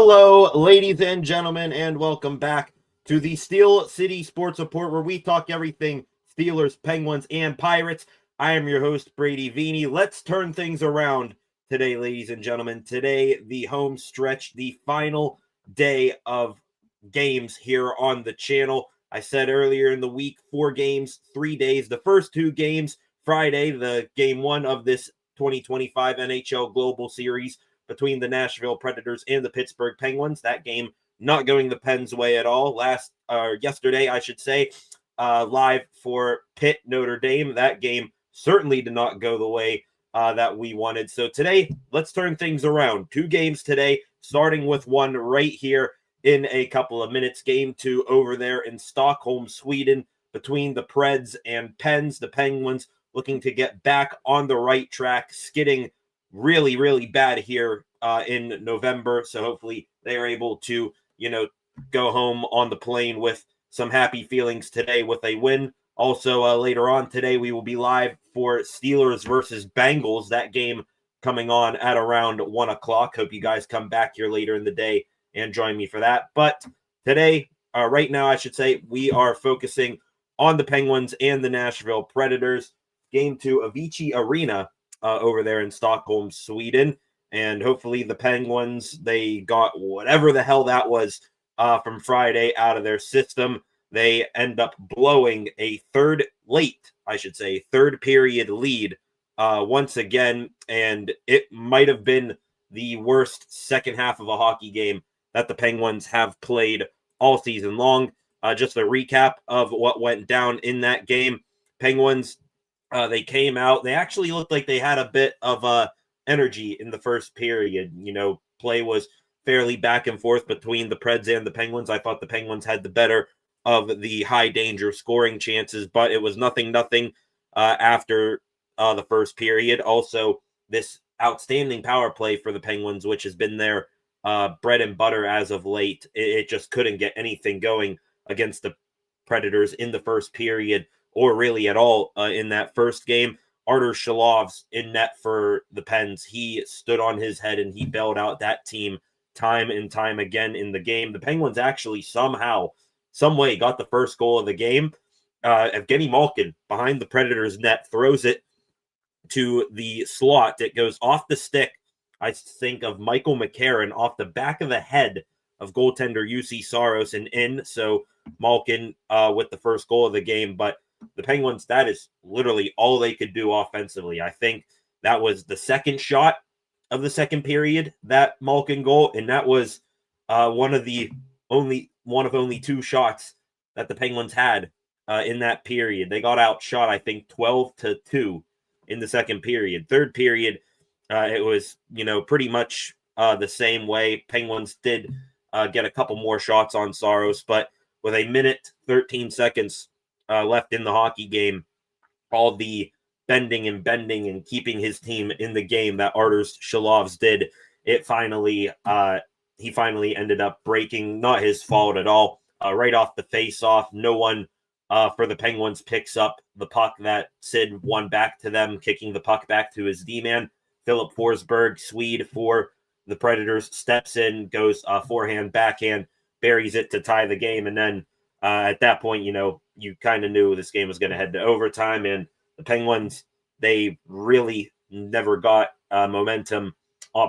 Hello, ladies and gentlemen, and welcome back to the Steel City Sports Report, where we talk everything Steelers, Penguins, and Pirates. I am your host, Brady Vini. Let's turn things around today, ladies and gentlemen. Today, the home stretch, the final day of games here on the channel. I said earlier in the week, 4 games, 3 days. The first 2 games, Friday, the game 1 of this 2025 NHL Global Series between the Nashville Predators and the Pittsburgh Penguins. That game not going the Pens' way at all. Yesterday, I should say, live for Pitt Notre Dame. That game certainly did not go the way that we wanted. So today, let's turn things around. 2 games today, starting with one right here in a couple of minutes. Game 2 over there in Stockholm, Sweden, between the Preds and Pens. The Penguins looking to get back on the right track, skidding really, really bad here in November. So hopefully they are able to, go home on the plane with some happy feelings today with a win. Also, later on today, we will be live for Steelers versus Bengals. That game coming on at around 1 o'clock. Hope you guys come back here later in the day and join me for that. But today, right now, I should say, we are focusing on the Penguins and the Nashville Predators. Game 2 of Avicii Arena over there in Stockholm, Sweden. And hopefully the Penguins, they got whatever the hell that was from Friday out of their system. They end up blowing a third period lead once again. And it might have been the worst second half of a hockey game that the Penguins have played all season long. Just a recap of what went down in that game. Penguins, they came out. They actually looked like they had a bit of energy in the first period. Play was fairly back and forth between the Preds and the Penguins. I thought the Penguins had the better of the high danger scoring chances, but it was nothing after the first period. Also, this outstanding power play for the Penguins, which has been their bread and butter as of late, it just couldn't get anything going against the Predators in the first period, or really at all in that first game. Artur Shalov's in net for the Pens. He stood on his head and he bailed out that team time and time again in the game. The Penguins actually somehow, some way got the first goal of the game. Evgeny Malkin behind the Predators' net throws it to the slot. It goes off the stick, I think, of Michael McCarron, off the back of the head of goaltender UC Saros and in. So Malkin with the first goal of the game. But the Penguins, that is literally all they could do offensively. I think that was the second shot of the second period, that Malkin goal, and that was one of only 2 shots that the Penguins had in that period. They got outshot, I think, 12-2 in the second period. Third period, it was pretty much the same way. Penguins did get a couple more shots on Saros, but with a minute 13 seconds left in the hockey game, all the bending and keeping his team in the game that Artur Shalov's did, he finally ended up breaking. Not his fault at all. Right off the face-off, no one for the Penguins picks up the puck that Sid won back to them, kicking the puck back to his D-man. Philip Forsberg, Swede for the Predators, steps in, goes forehand, backhand, buries it to tie the game, and then at that point, you kind of knew this game was going to head to overtime, and the Penguins, they really never got momentum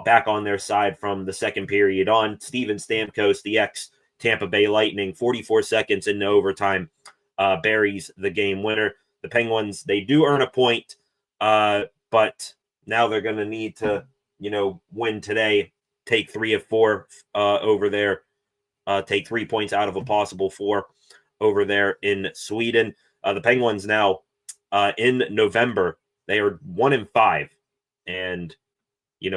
back on their side from the second period on. Steven Stamkos, the ex-Tampa Bay Lightning, 44 seconds into overtime, buries the game winner. The Penguins, they do earn a point, but now they're going to need to, win today, take 3 of 4 over there, take 3 points out of a possible 4 over there in Sweden. The Penguins now in November, they are 1-5, and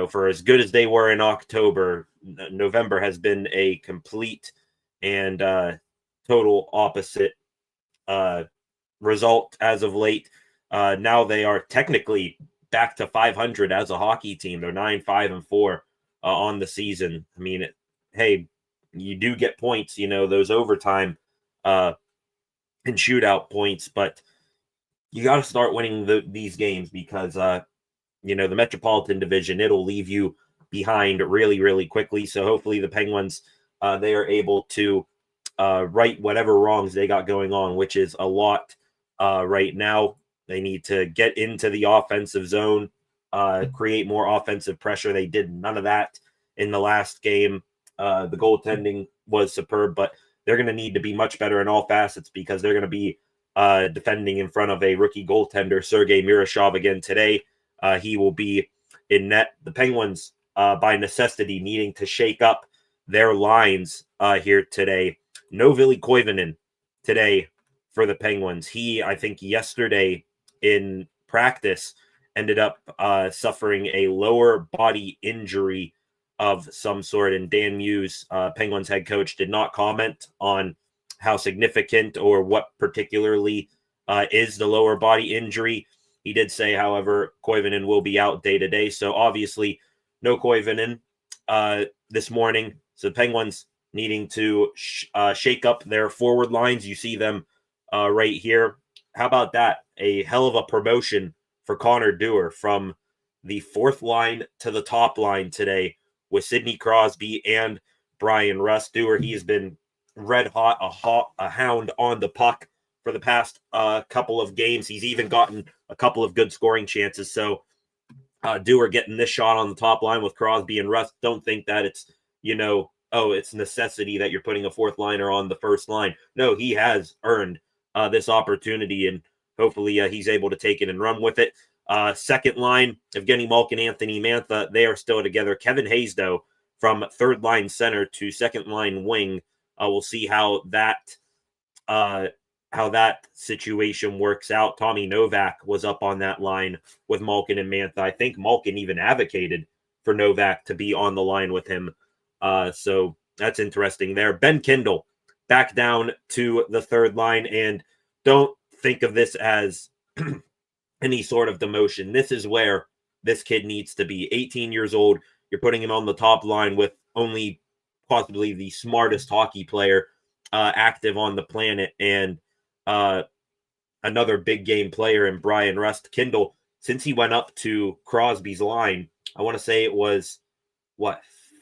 for as good as they were in October, November has been a complete and total opposite result as of late. Now they are technically back to 500 as a hockey team. They're 9-5-4 on the season. I mean, hey, you do get points, those overtime and shootout points, but you got to start winning these games because, the Metropolitan Division, it'll leave you behind really, really quickly. So hopefully the Penguins, they are able to right whatever wrongs they got going on, which is a lot right now. They need to get into the offensive zone, create more offensive pressure. They did none of that in the last game. The goaltending was superb, but they're going to need to be much better in all facets because they're going to be defending in front of a rookie goaltender, Sergei Miroshov, again today. He will be in net. The Penguins, by necessity, needing to shake up their lines here today. No Ville Koivunen today for the Penguins. He, I think, yesterday in practice ended up suffering a lower body injury of some sort. And Dan Muse, Penguins head coach, did not comment on how significant or what particularly is the lower body injury. He did say, however, Koivunen will be out day to day. So obviously, no Koivunen this morning. So the Penguins needing to shake up their forward lines. You see them right here. How about that? A hell of a promotion for Connor Dewar from the fourth line to the top line today with Sidney Crosby and Brian Rust. Dewar, he has been red hot, a hound on the puck for the past couple of games. He's even gotten a couple of good scoring chances. So Dewar getting this shot on the top line with Crosby and Rust. Don't think that it's, it's necessity that you're putting a fourth liner on the first line. No, he has earned this opportunity, and hopefully he's able to take it and run with it. Second line, Evgeny Malkin, Anthony Mantha, they are still together. Kevin Hayes, though, from third line center to second line wing. We'll see how that situation works out. Tommy Novak was up on that line with Malkin and Mantha. I think Malkin even advocated for Novak to be on the line with him. So that's interesting there. Ben Kindle back down to the third line, and don't think of this as any sort of demotion. This is where this kid needs to be. 18 years old. You're putting him on the top line with only possibly the smartest hockey player active on the planet, and another big game player in Brian Rust. Kindle, since he went up to Crosby's line, I want to say it was,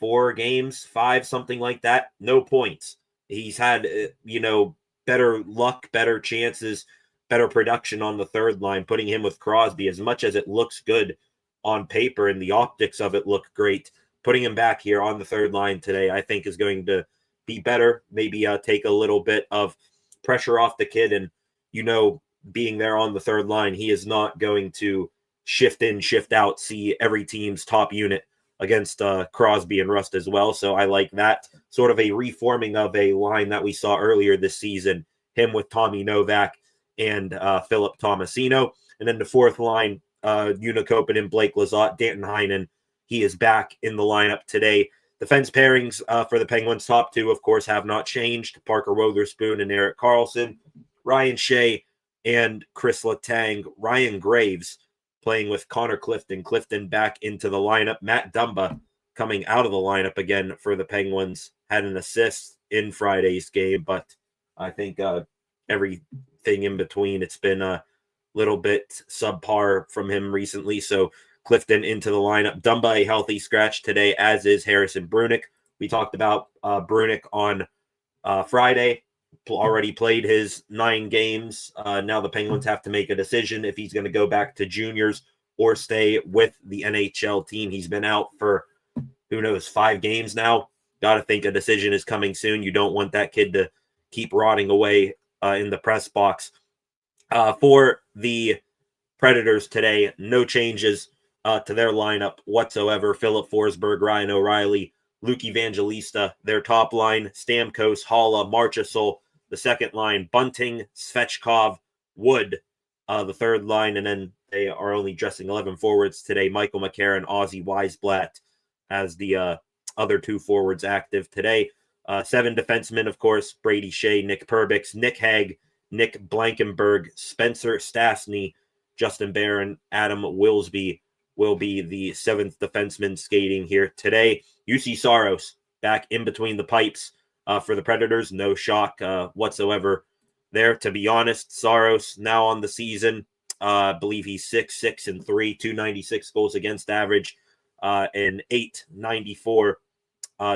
4 games, 5, something like that, no points. He's had, better luck, better chances, better production on the third line, putting him with Crosby. As much as it looks good on paper and the optics of it look great, putting him back here on the third line today, I think is going to be better. Maybe take a little bit of pressure off the kid. And, being there on the third line, he is not going to shift in, shift out, see every team's top unit against Crosby and Rust as well. So I like that sort of a reforming of a line that we saw earlier this season, him with Tommy Novak and Philip Tomasino. And then the fourth line, Unicopin and Blake Lizotte, Danton Heinen, he is back in the lineup today. Defense pairings for the Penguins, top two, of course, have not changed. Parker Wotherspoon and Erik Karlsson, Ryan Shea and Chris Letang, Ryan Graves playing with Connor Clifton. Clifton back into the lineup. Matt Dumba coming out of the lineup again for the Penguins. Had an assist in Friday's game, but I think everything in between, it's been a little bit subpar from him recently. So Clifton into the lineup. Dumba a healthy scratch today, as is Harrison Brunick. We talked about Brunick on Friday. Already played his 9 games. Now the Penguins have to make a decision if he's going to go back to juniors or stay with the NHL team. He's been out for, 5 games now. Got to think a decision is coming soon. You don't want that kid to keep rotting away in the press box. For the Predators today, no changes to their lineup whatsoever. Philip Forsberg, Ryan O'Reilly, Luke Evangelista, their top line, Stamkos, Haula, Marchessault, the second line, Bunting, Svechkov, Wood, the third line, and then they are only dressing 11 forwards today. Michael McCarron, Ozzy Weisblatt as the other 2 forwards active today. 7 defensemen, of course, Brady Shea, Nick Perbix, Nick Hague, Nick Blankenberg, Spencer Stastny, Justin Barron, Adam Wilsby will be the 7th defenseman skating here today. UC Saros back in between the pipes for the Predators. No shock whatsoever there. To be honest, Saros now on the season, I believe he's 6-3, 296 goals against average. an 894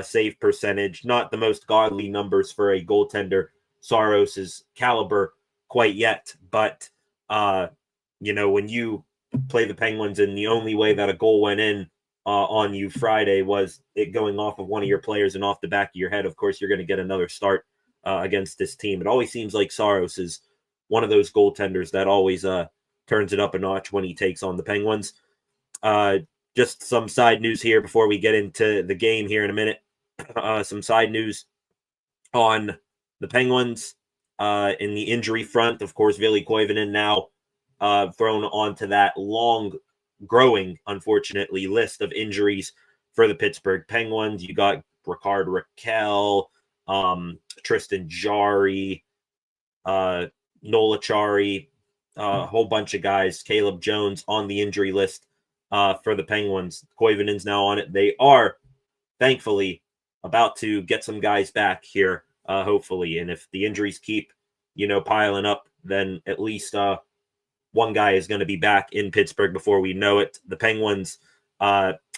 save percentage. Not the most godly numbers for a goaltender Saros's caliber quite yet, but when you play the Penguins and the only way that a goal went in on you Friday was it going off of one of your players and off the back of your head, of course you're going to get another start against this team. It always seems like Saros is one of those goaltenders that always turns it up a notch when he takes on the Penguins. Just some side news here before we get into the game here in a minute. Some side news on the Penguins in the injury front. Of course, Ville Koivunen now thrown onto that long-growing, unfortunately, list of injuries for the Pittsburgh Penguins. You got Ricard Raquel, Tristan Jarry, Nola Chari, a whole bunch of guys, Caleb Jones on the injury list for the Penguins. Koivunen's now on it. They are, thankfully, about to get some guys back here, hopefully. And if the injuries keep, piling up, then at least one guy is going to be back in Pittsburgh before we know it. The Penguins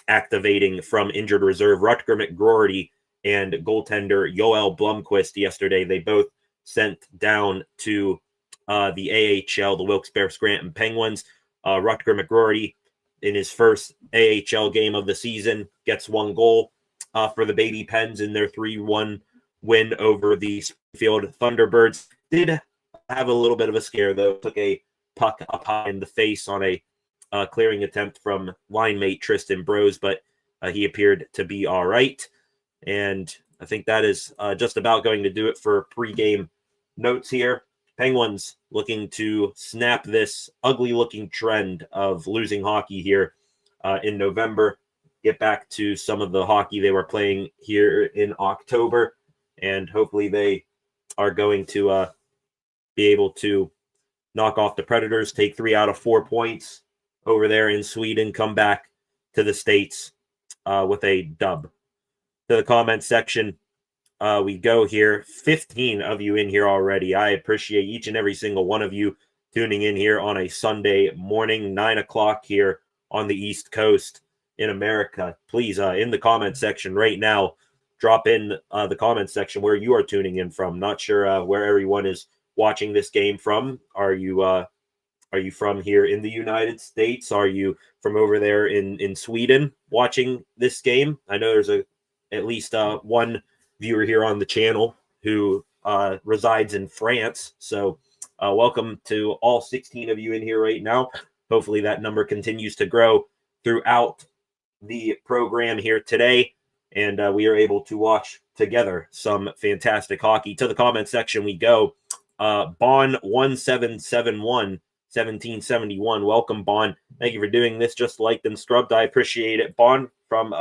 activating from injured reserve Rutger McGroarty and goaltender Yoel Blomqvist yesterday. They both sent down to the AHL, the Wilkes-Barre Scranton Penguins. Rutger McGroarty, in his first AHL game of the season, gets one goal for the Baby Pens in their 3-1 win over the Springfield Thunderbirds. Did have a little bit of a scare, though. Took a puck up high in the face on a clearing attempt from line mate Tristan Brose, but he appeared to be all right. And I think that is just about going to do it for pregame notes here. Penguins looking to snap this ugly-looking trend of losing hockey here in November, get back to some of the hockey they were playing here in October, and hopefully they are going to be able to knock off the Predators, take 3 out of 4 points over there in Sweden, come back to the States with a dub. To the comment section, we go here. 15 of you in here already. I appreciate each and every single one of you tuning in here on a Sunday morning, 9 o'clock here on the East Coast in America. Please, in the comment section right now, drop in the comment section where you are tuning in from. Not sure where everyone is watching this game from. Are you from here in the United States? Are you from over there in Sweden watching this game? I know there's at least one viewer here on the channel who resides in France. So welcome to all 16 of you in here right now. Hopefully that number continues to grow throughout the program here today, and we are able to watch together some fantastic hockey. To the comment section we go. Bon 1771 1771. Welcome, Bon. Thank you for doing this. Just liked and scrubbed. I appreciate it. Bon from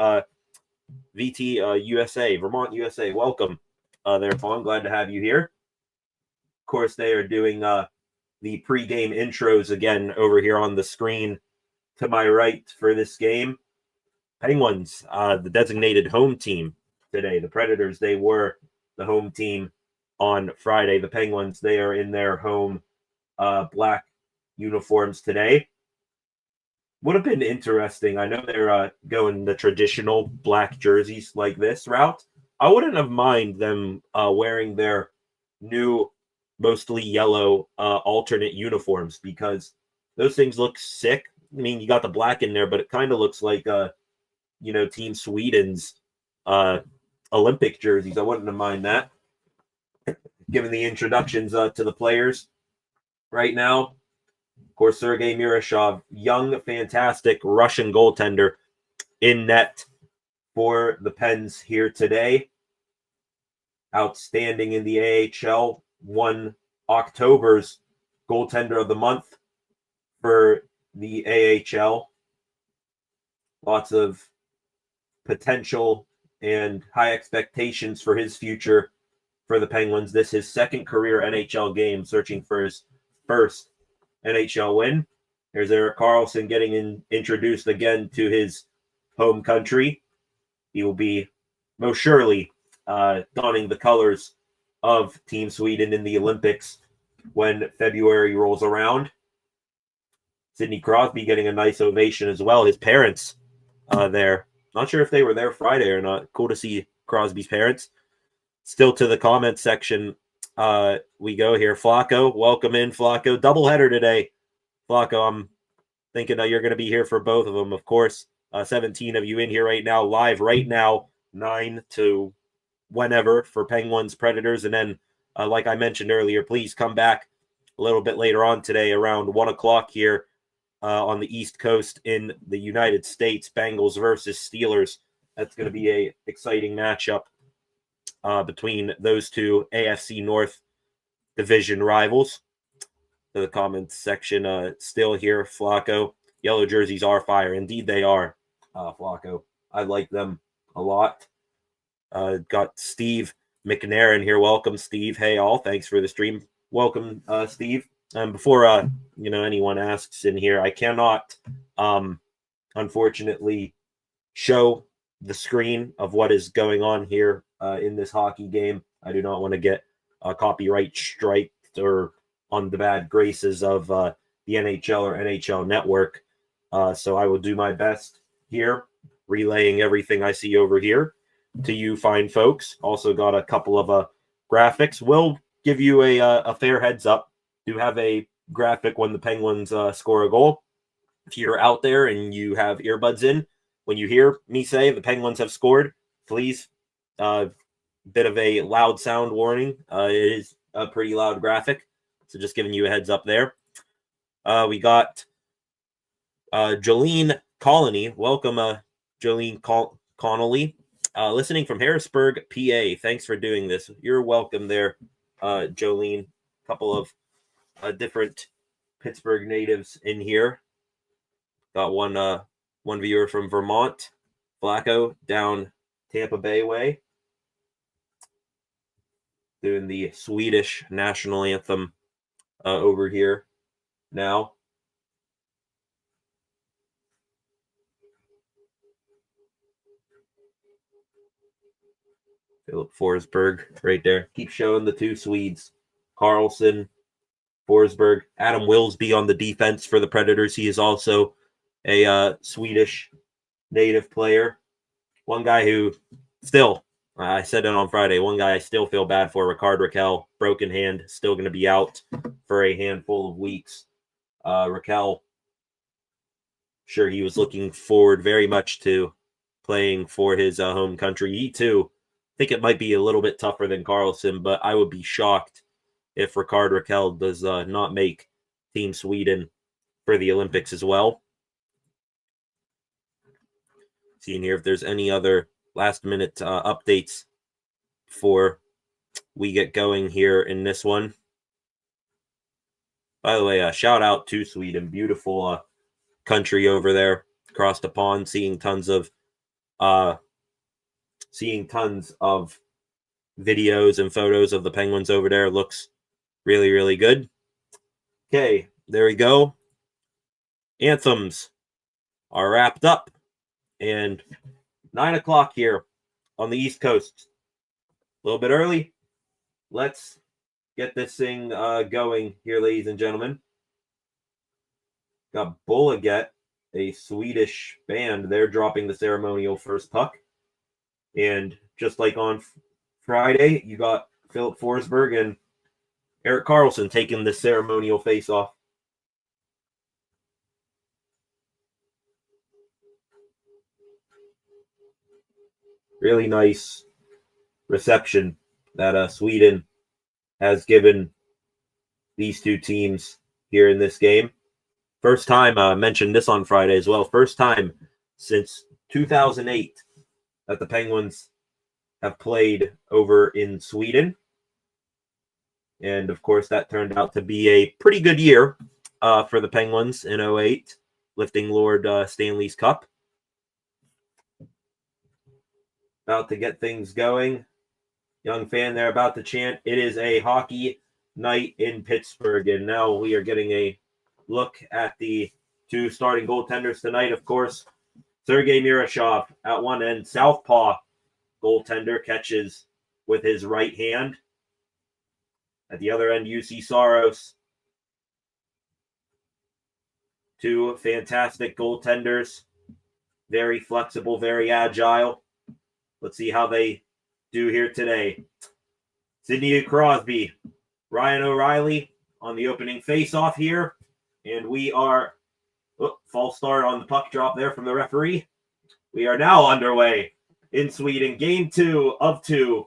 VT USA, Vermont, USA. Welcome there, Bon. Glad to have you here. Of course, they are doing the pregame intros again over here on the screen to my right for this game. Penguins, the designated home team today. The Predators, they were the home team on Friday. The Penguins, they are in their home black uniforms today. Would have been interesting. I know they're going the traditional black jerseys like this route. I wouldn't have mind them wearing their new, mostly yellow alternate uniforms, because those things look sick. I mean, you got the black in there, but it kind of looks like Team Sweden's Olympic jerseys. I wouldn't have mind that. Given the introductions to the players right now, of course, Sergei Murashov, young, fantastic Russian goaltender in net for the Pens here today. Outstanding in the AHL, won October's goaltender of the month for the AHL. Lots of potential and high expectations for his future for the Penguins. This is his second career NHL game, searching for his first NHL win. There's Erik Karlsson getting introduced again to his home country. He will be most surely donning the colors of Team Sweden in the Olympics when February rolls around. Sidney Crosby getting a nice ovation as well. His parents there. Not sure if they were there Friday or not. Cool to see Crosby's parents. Still to the comment section we go here. Flacco, welcome in, Flacco. Doubleheader today. Flacco, I'm thinking that you're going to be here for both of them, of course. 17 of you in here right now, live right now, 9 to whenever for Penguins, Predators. And then, like I mentioned earlier, please come back a little bit later on today around 1 o'clock here on the East Coast in the United States, Bengals versus Steelers. That's going to be a exciting matchup between those two AFC North division rivals. To the comments section, still here, Flacco. Yellow jerseys are fire. Indeed, they are, Flacco. I like them a lot. Got Steve McNair here. Welcome, Steve. Hey, all. Thanks for the stream. Welcome, Steve. Before anyone asks in here, I cannot, unfortunately, show the screen of what is going on here in this hockey game. I do not want to get copyright striked or on the bad graces of the NHL or NHL Network. So I will do my best here, relaying everything I see over here to you fine folks. Also got a couple of graphics. We'll give you a fair heads up. Do have a graphic when the Penguins score a goal. If you're out there and you have earbuds in, when you hear me say the Penguins have scored, please, bit of a loud sound warning. It is a pretty loud graphic. So just giving you a heads up there. We got Jolene Colony. Welcome, Jolene Connolly. Listening from Harrisburg, PA. Thanks for doing this. You're welcome there, Jolene. A couple of different Pittsburgh natives in here. Got one viewer from Vermont, Flacco, down Tampa Bay way. Doing the Swedish national anthem over here now. Philip Forsberg right there. Keep showing the two Swedes. Carlson, Forsberg. Adam Wilsby on the defense for the Predators. He is also a Swedish native player. One guy who still, I said it on Friday, one guy I still feel bad for, Rickard Rakell, broken hand, still going to be out for a handful of weeks. Rakell, sure he was looking forward very much to playing for his home country. He too, I think it might be a little bit tougher than Carlson, but I would be shocked if Rickard Rakell does not make Team Sweden for the Olympics as well. Seeing here if there's any other last-minute updates before we get going here in this one. By the way, shout out to Sweden. Beautiful country over there across the pond. Seeing tons of videos and photos of the Penguins over there. Looks really, really good. Okay, there we go. Anthems are wrapped up. And 9 o'clock here on the East Coast. A little bit early. Let's get this thing going here, ladies and gentlemen. Got Bolaget, a Swedish band. They're dropping the ceremonial first puck. And just like on Friday, you got Philip Forsberg and Erik Karlsson taking the ceremonial face-off. Really nice reception that Sweden has given these two teams here in this game. First time, I mentioned this on Friday as well, first time since 2008 that the Penguins have played over in Sweden. And, of course, that turned out to be a pretty good year for the Penguins in 2008, lifting Lord Stanley's Cup. About to get things going. Young fan there about to chant, "It is a hockey night in Pittsburgh." And now we are getting a look at the two starting goaltenders tonight, of course. Sergei Murashov at one end, southpaw goaltender, catches with his right hand. At the other end, UC Saros. Two fantastic goaltenders. Very flexible, very agile. Let's see how they do here today. Sidney Crosby, Ryan O'Reilly on the opening face-off here. And we are, false start on the puck drop there from the referee. We are now underway in Sweden. Game 2 of 2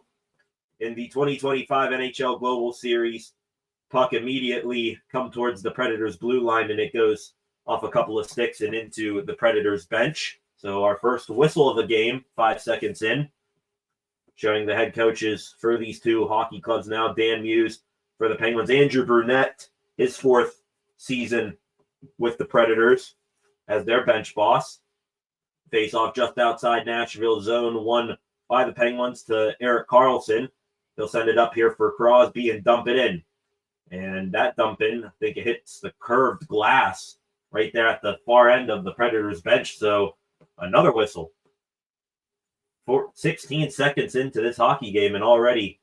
in the 2025 NHL Global Series. Puck immediately come towards the Predators' blue line, and it goes off a couple of sticks and into the Predators' bench. So our first whistle of the game, 5 seconds in, showing the head coaches for these two hockey clubs now. Dan Muse for the Penguins. Andrew Brunette, his 4th season with the Predators as their bench boss. Face off just outside Nashville, zone 1 by the Penguins to Erik Karlsson. He'll send it up here for Crosby and dump it in. And that dump in, I think it hits the curved glass right there at the far end of the Predators bench. So another whistle. 16 seconds into this hockey game and already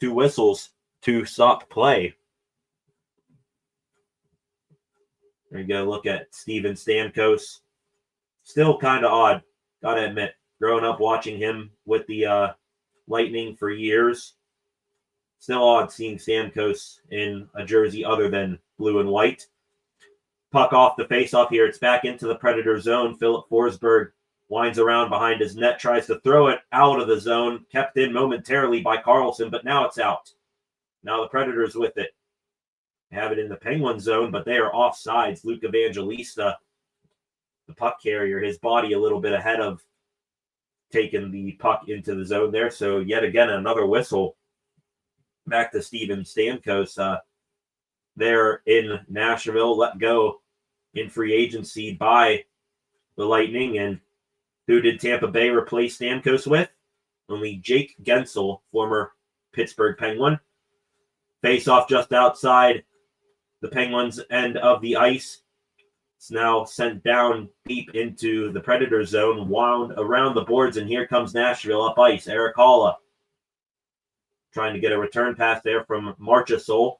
2 whistles to stop play. There you go. Look at Steven Stamkos. Still kind of odd, gotta admit. Growing up watching him with the Lightning for years. Still odd seeing Stamkos in a jersey other than blue and white. Puck off the face-off here. It's back into the Predator zone. Philip Forsberg winds around behind his net, tries to throw it out of the zone. Kept in momentarily by Karlsson, but now it's out. Now the Predators with it. They have it in the Penguin zone, but they are offsides. Luke Evangelista, the puck carrier, his body a little bit ahead of taking the puck into the zone there. So yet again, another whistle. Back to Steven Stamkos. There in Nashville, let go in free agency by the Lightning. And who did Tampa Bay replace Stamkos with? Only Jake Gensel, former Pittsburgh Penguin. Face off just outside the Penguins' end of the ice. It's now sent down deep into the Predator zone, wound around the boards, and here comes Nashville up ice. Erik Haula trying to get a return pass there from Marchessault.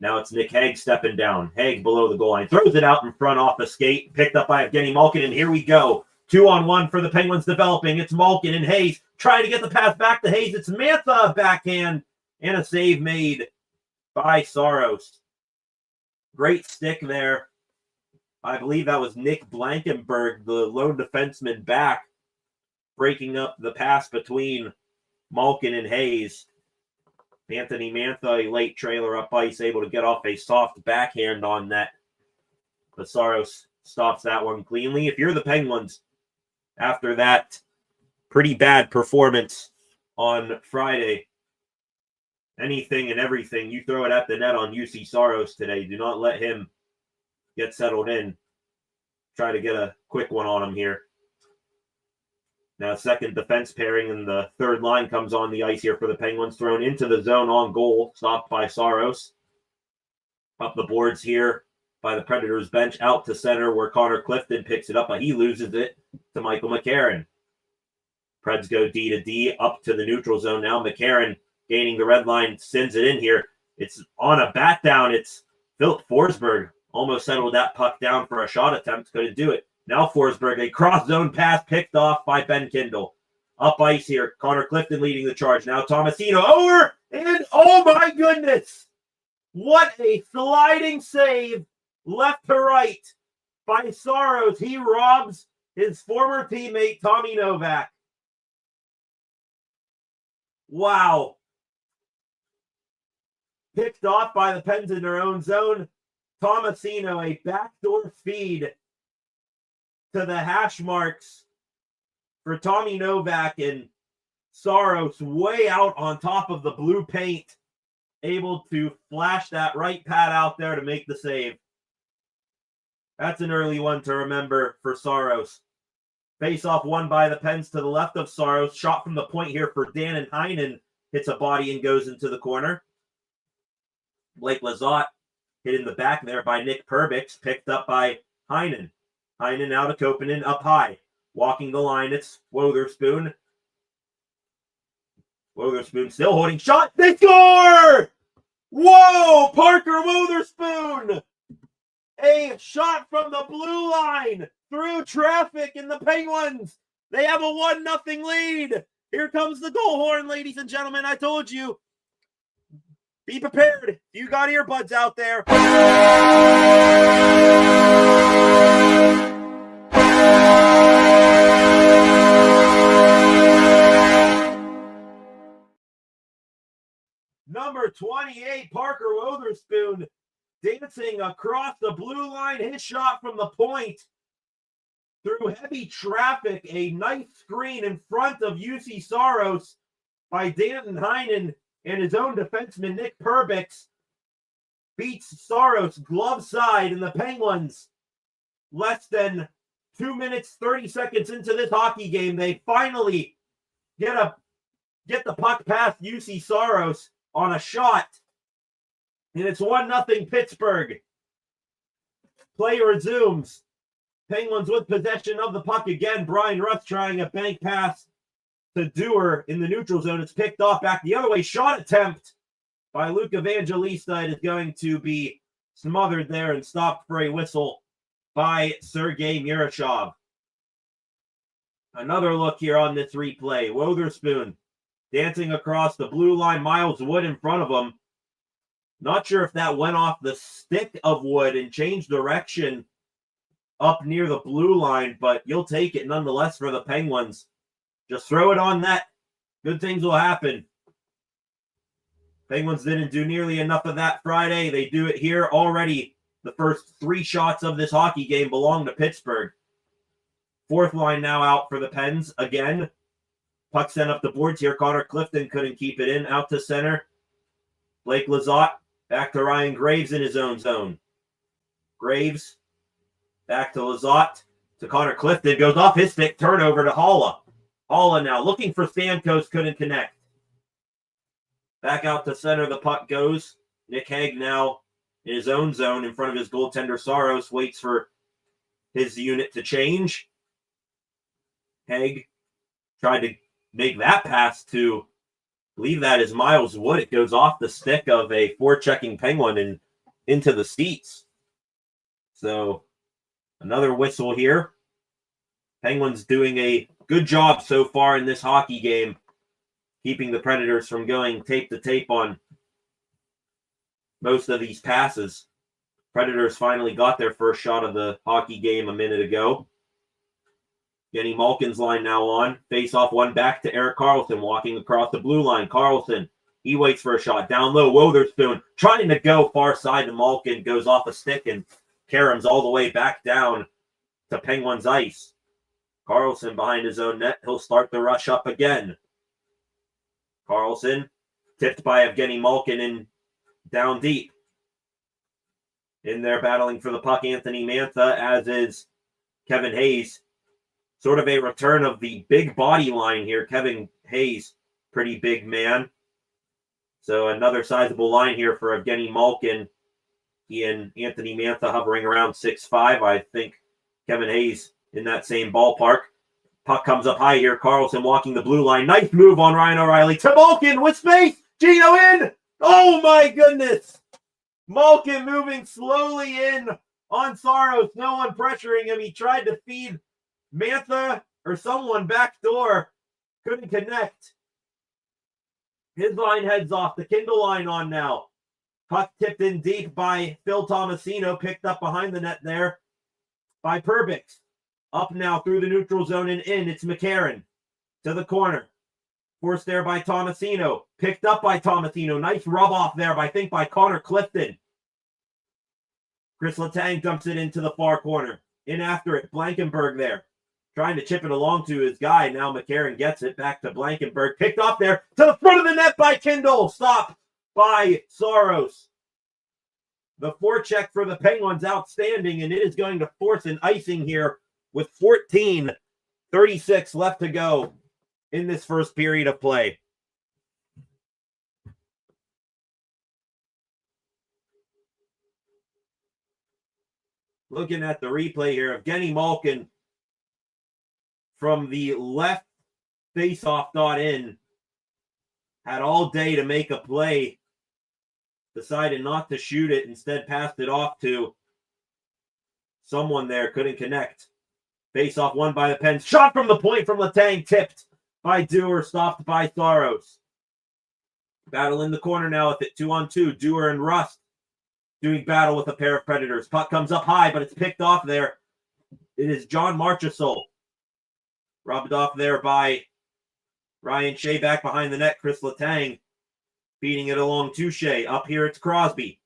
Now it's Nick Hague stepping down. Hague below the goal line. Throws it out in front off the skate. Picked up by Evgeny Malkin, and here we go. 2-on-1 for the Penguins developing. It's Malkin and Hayes trying to get the pass back to Hayes. It's Mantha backhand, and a save made by Saros. Great stick there. I believe that was Nick Blankenberg, the lone defenseman, back, breaking up the pass between Malkin and Hayes. Anthony Mantha, a late trailer up ice, able to get off a soft backhand on net. But Saros stops that one cleanly. If you're the Penguins, after that pretty bad performance on Friday, anything and everything, you throw it at the net on UC Saros today. Do not let him get settled in. Try to get a quick one on him here. Now, second defense pairing, and the third line comes on the ice here for the Penguins. Thrown into the zone on goal, stopped by Saros. Up the boards here by the Predators bench, out to center where Connor Clifton picks it up, but he loses it to Michael McCarron. Preds go D to D, up to the neutral zone now. McCarron gaining the red line, sends it in here. It's on a bat down. It's Philip Forsberg. Almost settled that puck down for a shot attempt. Couldn't do it. Now Forsberg, a cross-zone pass picked off by Ben Kindle. Up ice here. Connor Clifton leading the charge. Now Tomasino over, and oh my goodness! What a sliding save left to right by Saros. He robs his former teammate Tommy Novak. Wow. Picked off by the Pens in their own zone. Tomasino, a backdoor feed to the hash marks for Tommy Novak, and Saros way out on top of the blue paint, able to flash that right pad out there to make the save. That's an early one to remember for Saros. Face-off won by the Pens to the left of Saros. Shot from the point here for Dan, and Heinen hits a body and goes into the corner. Blake Lizotte hit in the back there by Nick Perbix, picked up by Heinen. Heinen out of Koponen, up high. Walking the line, it's Wotherspoon. Wotherspoon still holding shot. They score! Whoa! Parker Wotherspoon! A shot from the blue line through traffic, and the Penguins, they have a 1-0 lead. Here comes the goal horn, ladies and gentlemen. I told you. Be prepared. You got earbuds out there. Number 28, Parker Wotherspoon, dancing across the blue line. His shot from the point through heavy traffic. A nice screen in front of UC Saros by Danton Heinen, and his own defenseman, Nick Perbix, beats Saros glove side, and the Penguins, less than 2 minutes, 30 seconds into this hockey game, they finally get the puck past UC Saros on a shot, and it's 1-0 Pittsburgh. Play resumes. Penguins with possession of the puck again. Brian Russ trying a bank pass to Dewar in the neutral zone. It's picked off back the other way. Shot attempt by Luke Evangelista. It is going to be smothered there and stopped for a whistle by Sergei Murashov. Another look here on this replay. Wotherspoon dancing across the blue line. Miles Wood in front of him. Not sure if that went off the stick of Wood and changed direction up near the blue line, but you'll take it nonetheless for the Penguins. Just throw it on net. Good things will happen. Penguins didn't do nearly enough of that Friday. They do it here already. The first 3 shots of this hockey game belong to Pittsburgh. Fourth line now out for the Pens again. Puck sent up the boards here. Connor Clifton couldn't keep it in. Out to center. Blake Lizotte back to Ryan Graves in his own zone. Graves back to Lizotte to Connor Clifton. Goes off his stick. Turnover to Haula. Haula now looking for Stamkos. Couldn't connect. Back out to center. The puck goes. Nick Hague now in his own zone in front of his goaltender Saros. Waits for his unit to change. Hague tried to make that pass to, I believe that is Miles Wood. It goes off the stick of a forechecking Penguin and into the seats. So another whistle here. Penguins doing a good job so far in this hockey game, keeping the Predators from going tape to tape on most of these passes. Predators finally got their first shot of the hockey game a minute ago. Kenny Malkin's line now on. Face off one back to Erik Karlsson walking across the blue line. Karlsson, he waits for a shot. Down low, Wotherspoon trying to go far side to Malkin. Goes off a stick and caroms all the way back down to Penguins ice. Karlsson behind his own net. He'll start the rush up again. Karlsson tipped by Evgeny Malkin and down deep. In there battling for the puck, Anthony Mantha, as is Kevin Hayes. Sort of a return of the big body line here. Kevin Hayes, pretty big man. So another sizable line here for Evgeny Malkin. He and Anthony Mantha hovering around 6'5". I think Kevin Hayes in that same ballpark. Puck comes up high here. Karlsson walking the blue line. Nice move on Ryan O'Reilly. To Malkin with space. Gino in. Oh my goodness. Malkin moving slowly in on Saros. No one pressuring him. He tried to feed Mantha or someone backdoor. Couldn't connect. His line heads off. The Kindle line on now. Puck tipped in deep by Phil Tomasino. Picked up behind the net there by Perbix. Up now through the neutral zone and in. It's McCarron to the corner. Forced there by Tomasino. Picked up by Tomasino. Nice rub off there, I think, by Connor Clifton. Chris Letang dumps it into the far corner. In after it. Blankenberg there. Trying to chip it along to his guy. Now McCarron gets it back to Blankenberg. Picked off there to the front of the net by Kindle. Stopped by Saros. The forecheck for the Penguins outstanding, and it is going to force an icing here with 14:36 left to go in this first period of play. Looking at the replay here, Evgeny Malkin from the left face-off dot in had all day to make a play. Decided not to shoot it. Instead passed it off to someone there. Couldn't connect. Face-off won by the Pens. Shot from the point from Letang, tipped by Dewar, stopped by Saros. Battle in the corner now with it, 2-on-2. Dewar and Rust doing battle with a pair of Predators. Puck comes up high, but it's picked off there. It is John Marchessault. Rubbed off there by Ryan Shea back behind the net. Chris Letang feeding it along to Shea. Up here it's Crosby.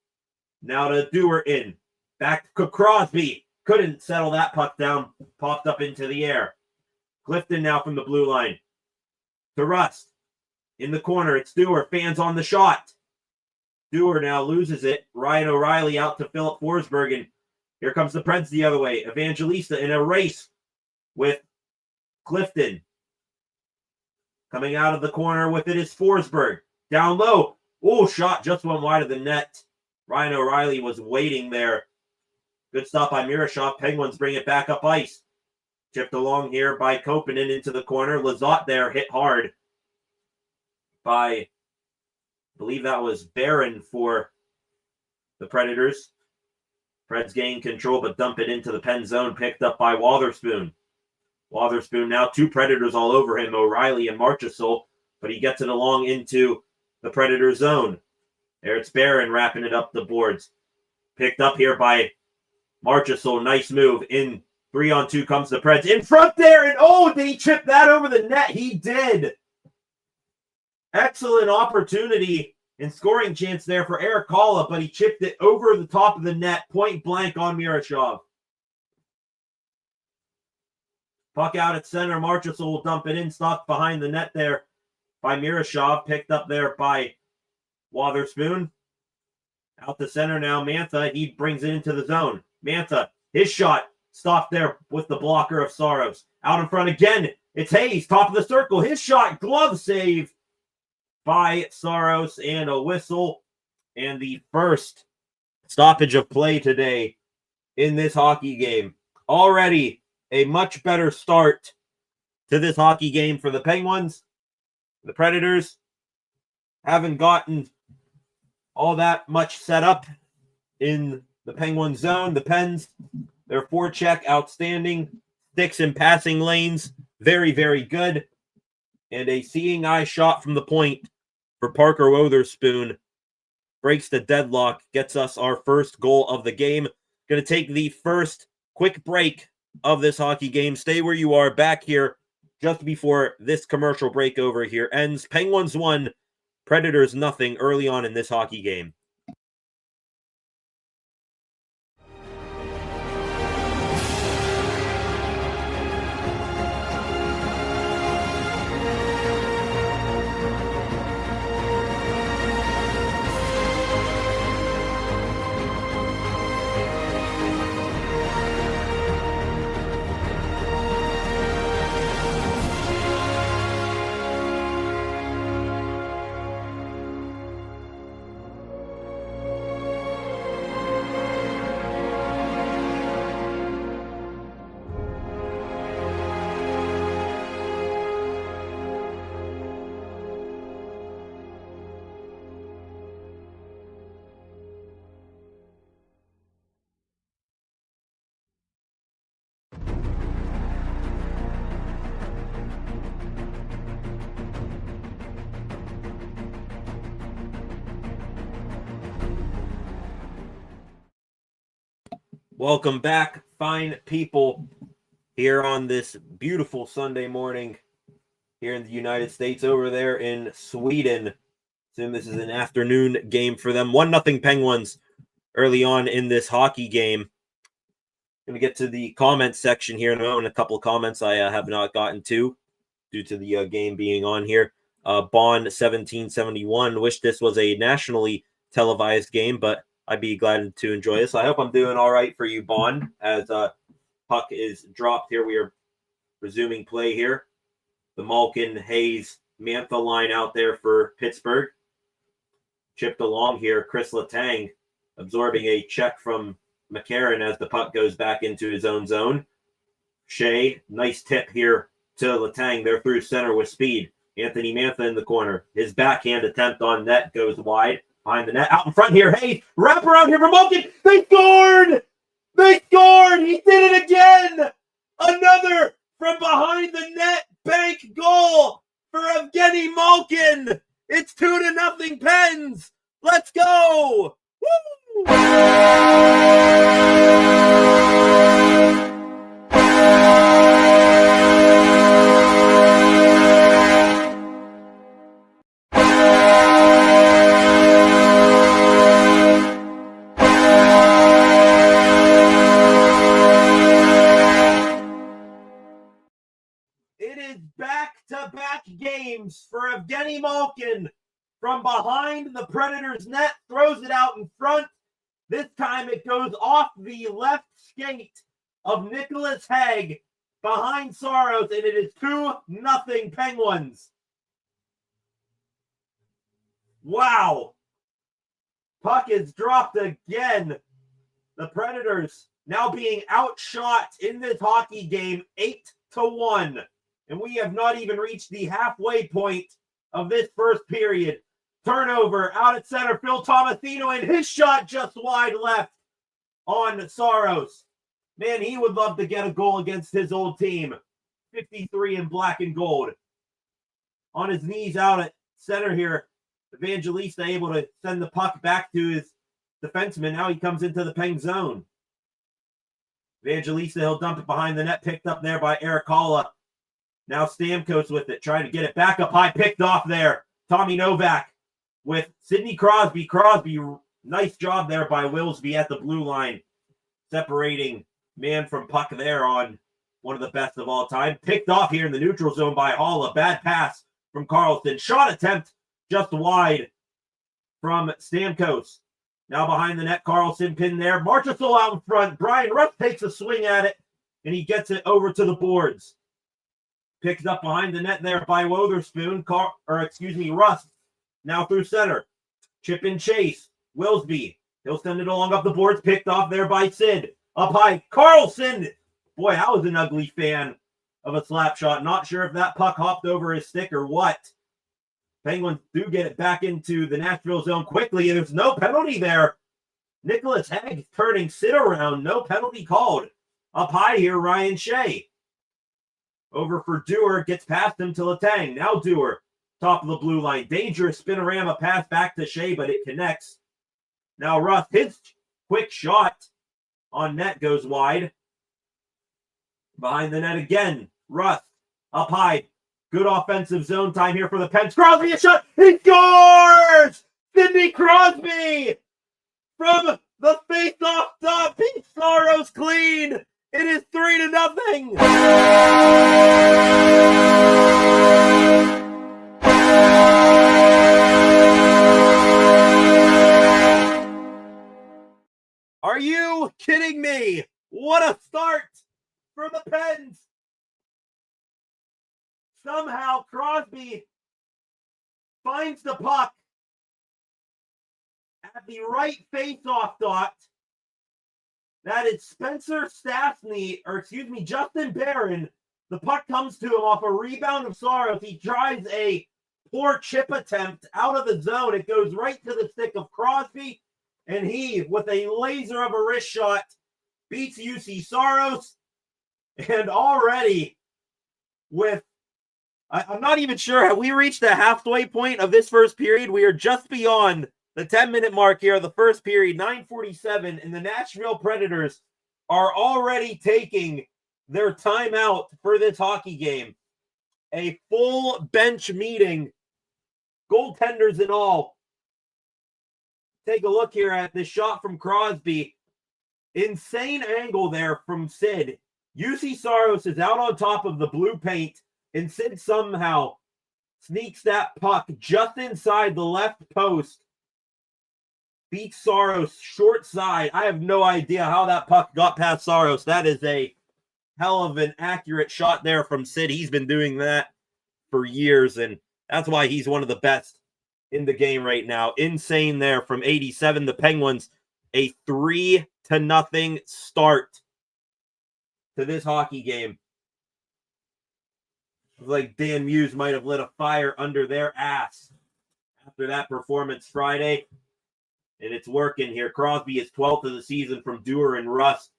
Now to Dewar in. Back to Crosby. Couldn't settle that puck down. Popped up into the air. Clifton now from the blue line. To Rust. In the corner, it's Dewar. Fans on the shot. Dewar now loses it. Ryan O'Reilly out to Philip Forsberg. And here comes the Preds the other way. Evangelista in a race with Clifton. Coming out of the corner with it is Forsberg. Down low. Oh, shot just went wide of the net. Ryan O'Reilly was waiting there. Good stop by Miroshov. Penguins bring it back up ice. Chipped along here by Koppanen into the corner. Lizotte there hit hard by, I believe that was Barron for the Predators. Preds gain control, but dump it into the Pen zone. Picked up by Wotherspoon. Wotherspoon now 2 Predators all over him, O'Reilly and Marchessault, but he gets it along into the Predator zone. There it's Barron wrapping it up the boards. Picked up here by Marchessault. Nice move. In 3-on-2 comes the Preds. In front there, and oh, did he chip that over the net? He did. Excellent opportunity and scoring chance there for Eric Kalla, but he chipped it over the top of the net, point blank on Miroshov. Puck out at center. Marchessault will dump it in, stopped behind the net there by Miroshov, picked up there by Wotherspoon. Out the center now, Mantha. He brings it into the zone. Mantha, his shot stopped there with the blocker of Saros. Out in front again, it's Hayes, top of the circle. His shot, glove save by Saros, and a whistle. And the first stoppage of play today in this hockey game. Already a much better start to this hockey game for the Penguins. The Predators haven't gotten all that much set up in the Penguin zone. The Pens, their forecheck, outstanding. Sticks in passing lanes, very, very good. And a seeing eye shot from the point for Parker Wotherspoon breaks the deadlock, gets us our first goal of the game. Going to take the first quick break of this hockey game. Stay where you are, back here just before this commercial break over here ends. Penguins 1, Predators nothing early on in this hockey game. Welcome back, fine people, here on this beautiful Sunday morning here in the United States. Over there in Sweden, assume this is an afternoon game for them. 1-0 Penguins early on in this hockey game. Going to get to the comments section here in a moment. A couple of comments I have not gotten to due to the game being on here. Bond 1771, wish this was a nationally televised game, but I'd be glad to enjoy this. I hope I'm doing all right for you, Bond, as puck is dropped here. We are resuming play here. The Malkin, Hayes, Mantha line out there for Pittsburgh. Chipped along here. Chris Letang absorbing a check from McCarron as the puck goes back into his own zone. Shea, nice tip here to Letang. They're through center with speed. Anthony Mantha in the corner. His backhand attempt on net goes wide. Behind the net, out in front here. Hey, wrap around here for Malkin. They scored! They scored! He did it again! Another from behind the net bank goal for Evgeny Malkin. It's 2-0 Pens. Let's go. Woo! It is back-to-back games for Evgeny Malkin. From behind the Predators' net, throws it out in front. This time it goes off the left skate of Nicholas Hague behind Saros, and it is 2-0 Penguins. Wow. Puck is dropped again. The Predators now being outshot in this hockey game 8-1. And we have not even reached the halfway point of this first period. Turnover out at center. Phil Tomasino, and his shot just wide left on Saros. Man, he would love to get a goal against his old team. 53 in black and gold. On his knees out at center here. Evangelista able to send the puck back to his defenseman. Now he comes into the Peng zone. Evangelista, he'll dump it behind the net. Picked up there by Eric Halla. Now Stamkos with it, trying to get it back up high. Picked off there. Tommy Novak with Sidney Crosby. Crosby, nice job there by Wilsby at the blue line. Separating man from puck there on one of the best of all time. Picked off here in the neutral zone by Halla. Bad pass from Carlson. Shot attempt just wide from Stamkos. Now behind the net, Carlson pinned there. Marchessault out in front. Brian Rust takes a swing at it, and he gets it over to the boards. Picked up behind the net there by Wotherspoon. Rust. Now through center. Chip and chase. Wilsby. He'll send it along up the boards. Picked off there by Sid. Up high. Carlson. Boy, I was an ugly fan of a slap shot. Not sure if that puck hopped over his stick or what. Penguins do get it back into the Nashville zone quickly. There's no penalty there. Nicholas Hague turning Sid around. No penalty called. Up high here, Ryan Shea. Over for Dewar, gets past him to Letang. Now Dewar, top of the blue line. Dangerous spinorama pass back to Shea, but it connects. Now Rust, his quick shot on net goes wide. Behind the net again. Rust, up high. Good offensive zone time here for the Pens. Crosby, a shot. He scores! Sidney Crosby! From the face-off dot, beats Saros clean. It is 3-0. Are you kidding me? What a start for the Pens. Somehow Crosby finds the puck at the right face-off dot. That is Justin Barron. The puck comes to him off a rebound of Saros. He tries a poor chip attempt out of the zone. It goes right to the stick of Crosby, and he, with a laser of a wrist shot, beats UC Saros. And already with, I'm not even sure, have we reached the halfway point of this first period? We are just beyond the 10-minute mark here of the first period, 9:47, and the Nashville Predators are already taking their timeout for this hockey game. A full bench meeting, goaltenders and all. Take a look here at this shot from Crosby. Insane angle there from Sid. UC Saros is out on top of the blue paint, and Sid somehow sneaks that puck just inside the left post. Beats Saros short side. I have no idea how that puck got past Saros. That is a hell of an accurate shot there from Sid. He's been doing that for years, and that's why he's one of the best in the game right now. Insane there from 87. The Penguins, a 3-0 start to this hockey game. It's like Dan Muse might have lit a fire under their ass after that performance Friday. And it's working here. Crosby is 12th of the season from Dewar and Rust.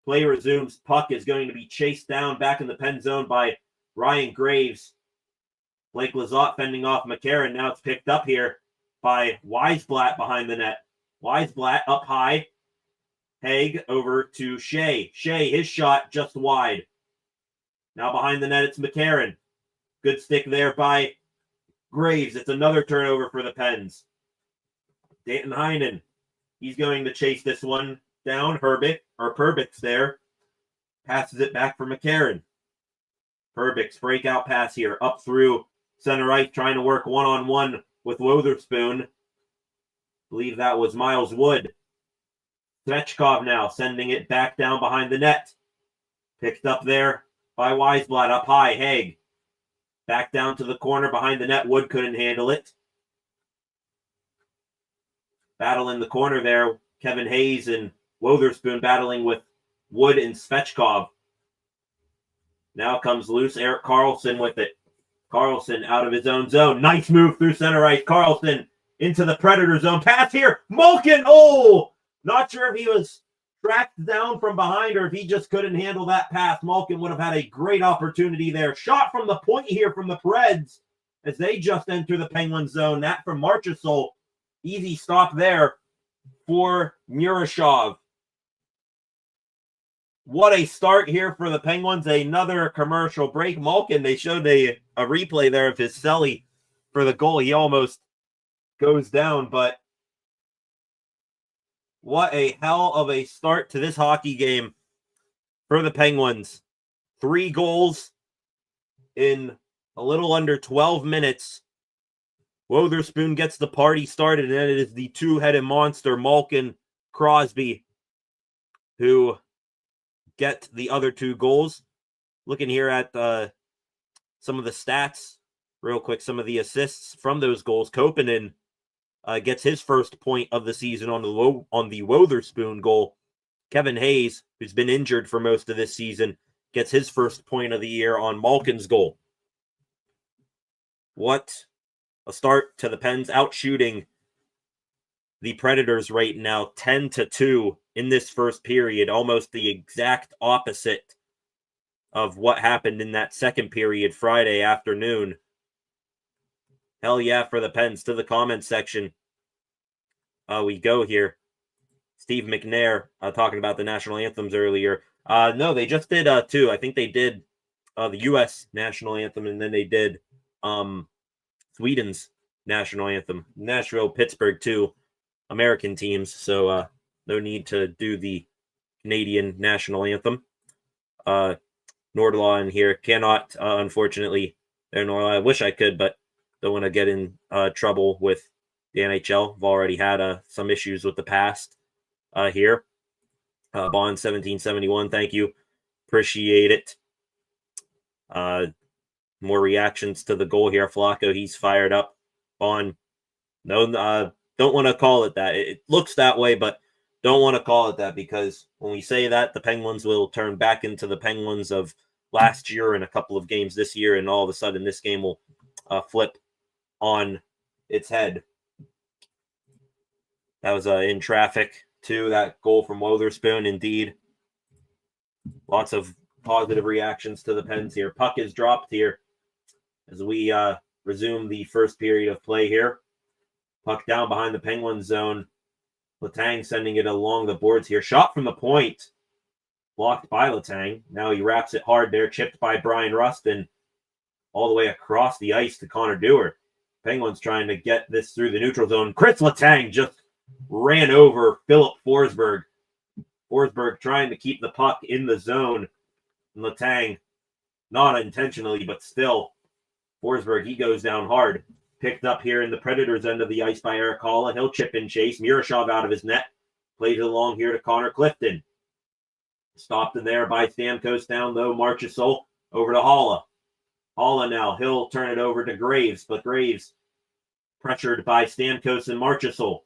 Play resumes. Puck is going to be chased down back in the pen zone by Ryan Graves. Blake Lizotte fending off McCarron. Now it's picked up here by Weisblatt behind the net. Weisblatt up high. Haig over to Shea. Shea, his shot just wide. Now behind the net, it's McCarron. Good stick there by Graves. It's another turnover for the Pens. Danton Heinen. He's going to chase this one down. Perbix there. Passes it back for McCarron. Perbix, breakout pass here. Up through center ice, trying to work one-on-one with Wotherspoon. Believe that was Miles Wood. Svechkov now sending it back down behind the net. Picked up there by Weisblatt. Up high, Haig. Back down to the corner behind the net. Wood couldn't handle it. Battle in the corner there. Kevin Hayes and Wotherspoon battling with Wood and Svechkov. Now comes loose Erik Karlsson with it. Karlsson out of his own zone. Nice move through center ice. Karlsson into the Predator zone. Pass here. Malkin. Oh! Not sure if he was tracked down from behind or if he just couldn't handle that pass. Malkin would have had a great opportunity there. Shot from the point here from the Preds as they just enter the Penguins zone. That from Marchessault. Easy stop there for Murashov. What a start here for the Penguins. Another commercial break. Malkin, they showed a replay there of his celly for the goal. He almost goes down, but what a hell of a start to this hockey game for the Penguins. 3 goals in a little under 12 minutes. Wotherspoon gets the party started, and then it is the two-headed monster, Malkin, Crosby, who get the other 2 goals. Looking here at some of the stats real quick, some of the assists from those goals. Koppanen gets his first point of the season on the Wotherspoon goal. Kevin Hayes, who's been injured for most of this season, gets his first point of the year on Malkin's goal. What a start to the Pens, out shooting the Predators right now 10-2 in this first period, almost the exact opposite of what happened in that second period Friday afternoon. Hell yeah for the Pens. To the comments section we go here. Steve McNair talking about the national anthems earlier. No, they just did 2. I think they did the U.S. national anthem, and then they did Sweden's national anthem. Nashville, Pittsburgh, 2 American teams, so no need to do the Canadian national anthem. Nordlaw in here cannot, unfortunately. Nordlaw, I wish I could, but don't want to get in trouble with the NHL. I've already had some issues with the past here. Bond 1771, thank you. Appreciate it. More reactions to the goal here. Flacco, he's fired up. Bond, no, don't want to call it that. It looks that way, but don't want to call it that, because when we say that, the Penguins will turn back into the Penguins of last year and a couple of games this year, and all of a sudden this game will flip on its head. That was in traffic, too, that goal from Wotherspoon, indeed. Lots of positive reactions to the Pens here. Puck is dropped here as we resume the first period of play here. Puck down behind the Penguins zone. Letang sending it along the boards here. Shot from the point. Blocked by Letang. Now he wraps it hard there. Chipped by Brian Rustin. All the way across the ice to Connor Dewar. Penguins trying to get this through the neutral zone. Chris Letang just ran over Philip Forsberg. Forsberg trying to keep the puck in the zone. And Letang, not intentionally, but still. Forsberg, he goes down hard. Picked up here in the Predators' end of the ice by Erik Haula. He'll chip and chase. Murashov out of his net. Plays it along here to Connor Clifton. Stopped in there by Stamkos down low. Marchessault over to Haula. Haula now. He'll turn it over to Graves. But Graves pressured by Stamkos and Marchessault.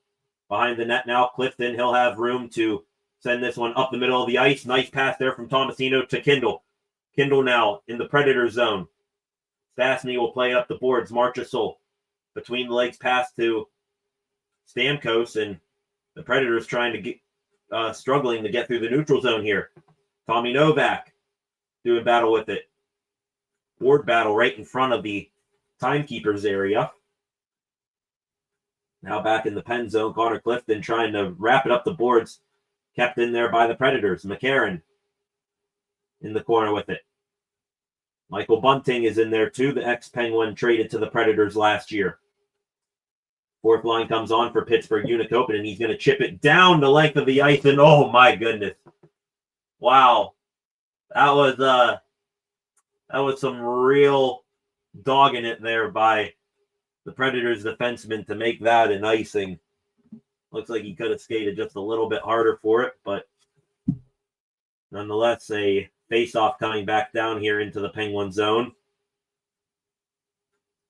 Behind the net now. Clifton. He'll have room to send this one up the middle of the ice. Nice pass there from Tomasino to Kindle. Kindle now in the Predator zone. Stastny will play up the boards. Marchessault. Between the legs pass to Stamkos, and the Predators trying to get struggling to get through the neutral zone here. Tommy Novak doing battle with it. Board battle right in front of the timekeeper's area. Now back in the pen zone, Connor Clifton trying to wrap it up the boards. Kept in there by the Predators. McCarron in the corner with it. Michael Bunting is in there too, the ex-Penguin traded to the Predators last year. Fourth line comes on for Pittsburgh Unicopin, and he's going to chip it down the length of the ice, and oh my goodness. Wow. That was some real dogging it there by the Predators defenseman to make that an icing. Looks like he could have skated just a little bit harder for it, but nonetheless, a face-off coming back down here into the Penguin zone.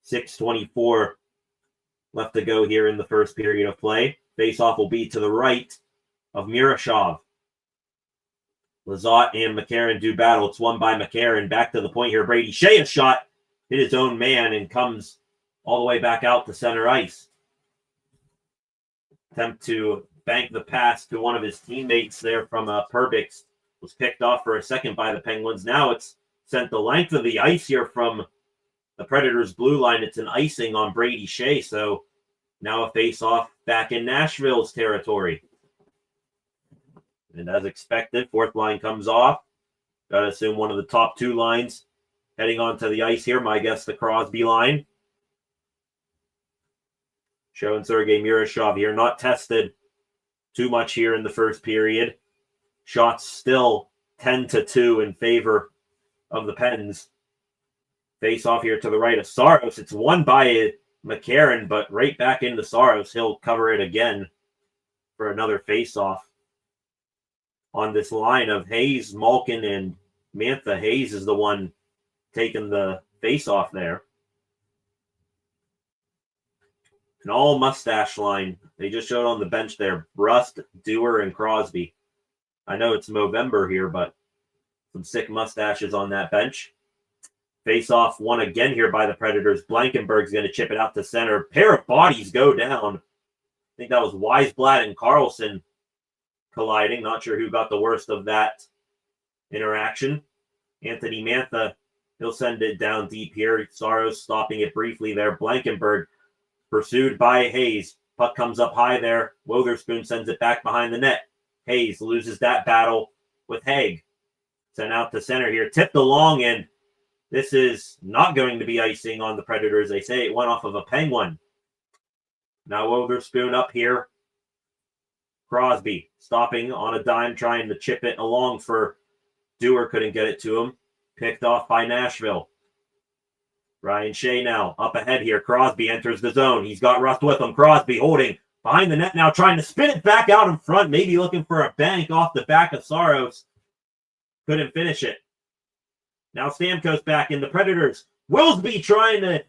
6:24 left to go here in the first period of play. Face-off will be to the right of Murashov. Lizotte and McCarron do battle. It's won by McCarron. Back to the point here. Brady Shea, a shot, hit his own man and comes all the way back out to center ice. Attempt to bank the pass to one of his teammates there from Perbix was picked off for a second by the Penguins. Now it's sent the length of the ice here from the Predators' blue line. It's an icing on Brady Shea. So now a face-off back in Nashville's territory. And as expected, fourth line comes off. Got to assume one of the top two lines heading onto the ice here. My guess, the Crosby line. Showing Sergei Murashov here. Not tested too much here in the first period. Shots still 10-2 in favor of the Pens. Face off here to the right of Saros. It's won by McCarron, but right back into Saros. He'll cover it again for another face off. On this line of Hayes, Malkin, and Mantha. Hayes is the one taking the face off there. An all mustache line. They just showed on the bench there. Rust, Dewar, and Crosby. I know it's November here, but some sick mustaches on that bench. Face off won again here by the Predators. Blankenberg's going to chip it out to center. Pair of bodies go down. I think that was Weisblatt and Carlson colliding. Not sure who got the worst of that interaction. Anthony Mantha, he'll send it down deep here. Saros stopping it briefly there. Blankenberg pursued by Hayes. Puck comes up high there. Wotherspoon sends it back behind the net. Hayes loses that battle with Haig. Sent out to center here. Tipped along, and this is not going to be icing on the Predators. They say it went off of a Penguin. Now Wotherspoon up here. Crosby stopping on a dime, trying to chip it along for Dewar. Couldn't get it to him. Picked off by Nashville. Ryan Shea now up ahead here. Crosby enters the zone. He's got Rust with him. Crosby holding behind the net now, trying to spin it back out in front, maybe looking for a bank off the back of Saros. Couldn't finish it. Now Stamkos back in. The Predators. Willsby trying to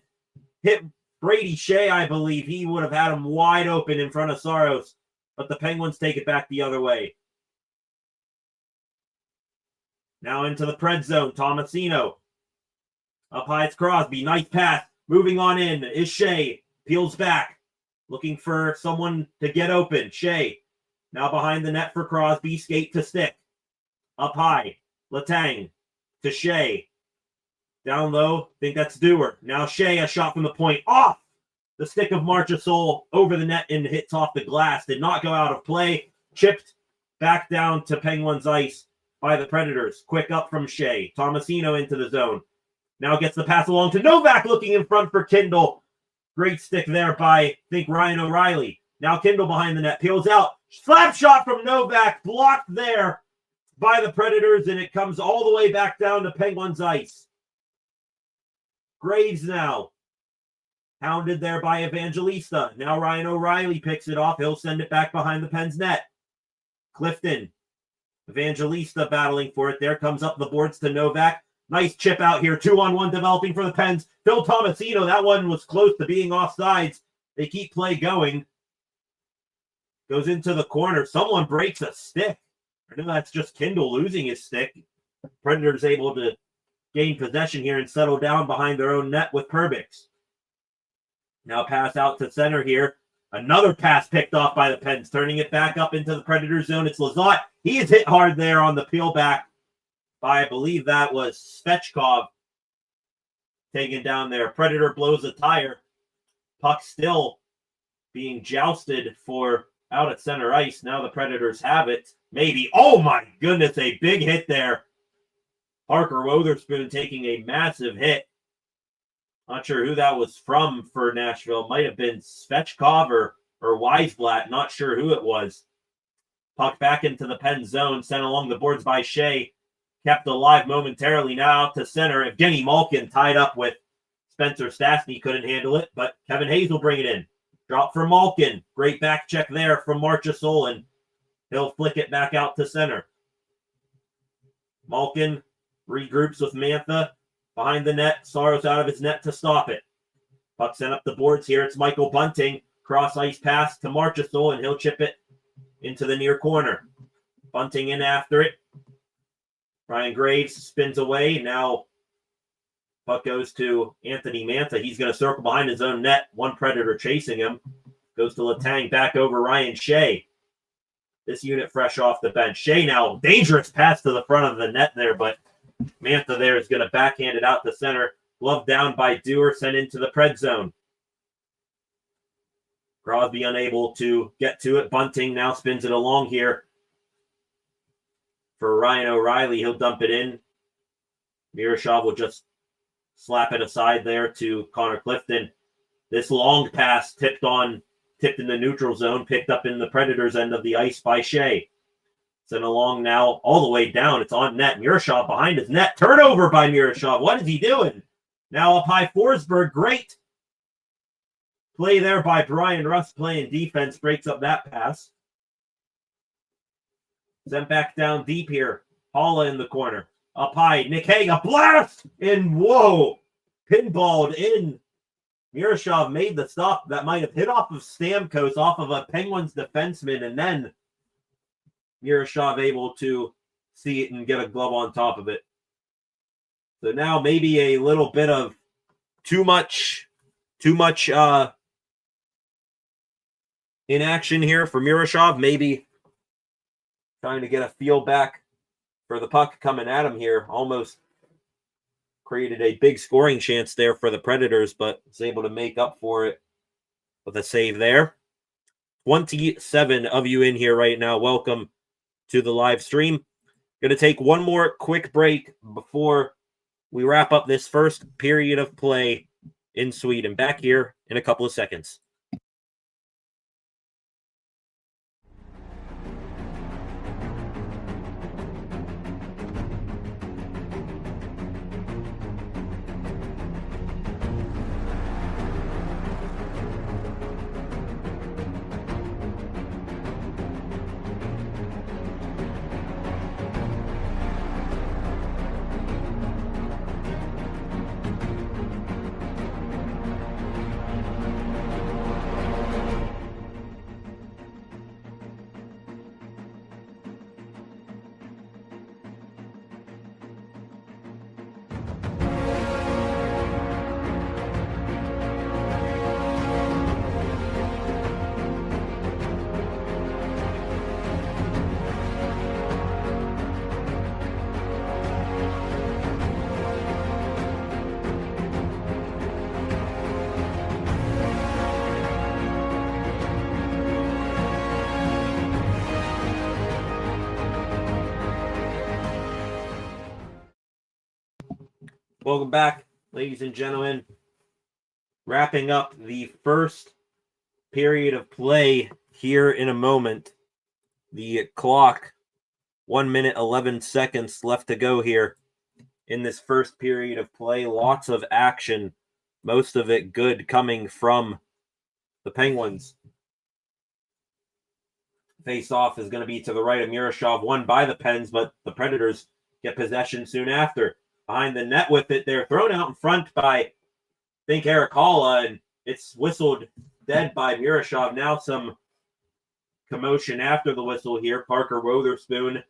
hit Brady Shea, I believe. He would have had him wide open in front of Saros, but the Penguins take it back the other way. Now into the Pred zone. Tomasino. Up high, it's Crosby. Nice pass. Moving on in is Shea. Peels back. Looking for someone to get open. Shea. Now behind the net for Crosby. Skate to stick. Up high. Letang to Shea. Down low. Think that's Dewar. Now Shea, a shot from the point. Off the stick of Marchessault over the net and hits off the glass. Did not go out of play. Chipped back down to Penguins ice by the Predators. Quick up from Shea. Tomasino into the zone. Now gets the pass along to Novak, looking in front for Kindle. Great stick there by, I think, Ryan O'Reilly. Now Kindle behind the net. Peels out. Slap shot from Novak. Blocked there by the Predators, and it comes all the way back down to Penguins ice. Graves now. Hounded there by Evangelista. Now Ryan O'Reilly picks it off. He'll send it back behind the Pens net. Clifton. Evangelista battling for it. There comes up the boards to Novak. Nice chip out here. 2-on-1 developing for the Pens. Phil Tomasino. That one was close to being offsides. They keep play going. Goes into the corner. Someone breaks a stick. I know that's just Kindle losing his stick. Predators able to gain possession here and settle down behind their own net with Perbix. Now pass out to center here. Another pass picked off by the Pens, turning it back up into the Predator zone. It's Lizotte. He is hit hard there on the peel back by, I believe that was Svechkov, taken down there. Predator blows a tire. Puck still being jousted for out at center ice. Now the Predators have it. Maybe. Oh my goodness, a big hit there. Parker Wotherspoon taking a massive hit. Not sure who that was from for Nashville. Might have been Svechkov or Weisblatt. Not sure who it was. Puck back into the pen zone. Sent along the boards by Shea. Kept alive momentarily. Now out to center. Evgeny Malkin tied up with Spencer Stastny. Couldn't handle it, but Kevin Hayes will bring it in. Drop for Malkin. Great back check there from Marchessault, and he'll flick it back out to center. Malkin regroups with Mantha. Behind the net. Saros out of his net to stop it. Puck sent up the boards here. It's Michael Bunting. Cross ice pass to Marchessault, and he'll chip it into the near corner. Bunting in after it. Ryan Graves spins away. Now puck goes to Anthony Mantha. He's going to circle behind his own net. One Predator chasing him. Goes to Letang back over Ryan Shea. This unit fresh off the bench. Shea now, dangerous pass to the front of the net there, but Mantha there is going to backhand it out to center. Glove down by Dewar, sent into the Pred zone. Crosby unable to get to it. Bunting now spins it along here for Ryan O'Reilly. He'll dump it in. Miroshov will just slap it aside there to Connor Clifton. This long pass tipped in the neutral zone, picked up in the Predators' end of the ice by Shea. Sent along now all the way down. It's on net. Miroshov behind his net. Turnover by Miroshov. What is he doing? Now up high, Forsberg. Great play there by Brian Rust playing defense. Breaks up that pass. Sent back down deep here. Paula in the corner. Up high, Nick Hague, blast! And whoa! Pinballed in. Miroshov made the stop that might have hit off of Stamkos, off of a Penguins defenseman, and then Miroshov able to see it and get a glove on top of it. So now maybe a little bit of too much inaction here for Miroshov. Maybe trying to get a feel back for the puck coming at him here. Almost created a big scoring chance there for the Predators, but was able to make up for it with a save there. 27 of you in here right now. Welcome to the live stream. Going to take one more quick break before we wrap up this first period of play in Sweden. Back here in a couple of seconds. Welcome back, ladies and gentlemen. Wrapping up the first period of play here in a moment. The clock, 1 minute, 11 seconds left to go here in this first period of play. Lots of action, most of it good coming from the Penguins. Face-off is going to be to the right of Miroshov, won by the Pens, but the Predators get possession soon after. Behind the net with it, they're thrown out in front by, I think, Eric Halla, and it's whistled dead by Miroshov. Now some commotion after the whistle here. Parker Wotherspoon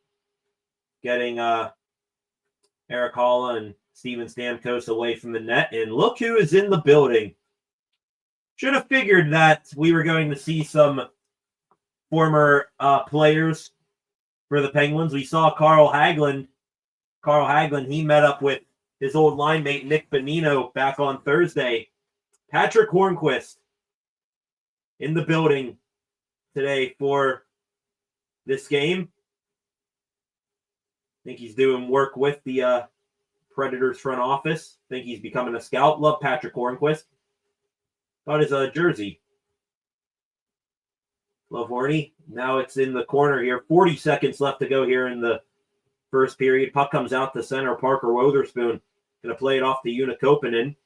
getting Eric Halla and Steven Stamkos away from the net. And look who is in the building. Should have figured that we were going to see some former players for the Penguins. We saw Carl Hagelin Carl Hagelin, he met up with his old line mate Nick Bonino back on Thursday. Patrick Hornquist in the building today for this game. I think he's doing work with the Predators front office. I think he's becoming a scout. Love Patrick Hornquist. Got his jersey. Love Horny. Now it's in the corner here. 40 seconds left to go here in the first period. Puck comes out to center. Parker Wotherspoon going to play it off to Unikopinen.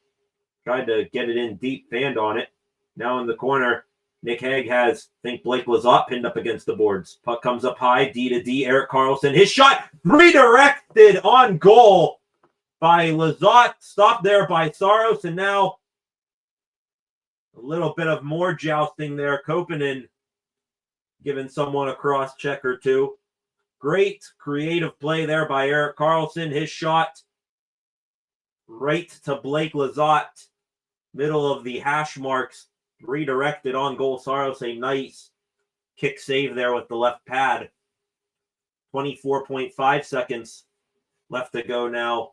Tried to get it in deep, fanned on it. Now in the corner, Nick Hague has, I think, Blake Lizotte pinned up against the boards. Puck comes up high, D to D, Erik Karlsson. His shot redirected on goal by Lizotte. Stopped there by Saros, and now a little bit of more jousting there. Koppanen giving someone a cross check or two. Great creative play there by Erik Karlsson. His shot right to Blake Lizotte. Middle of the hash marks. Redirected on goal. Saros, a nice kick save there with the left pad. 24.5 seconds left to go now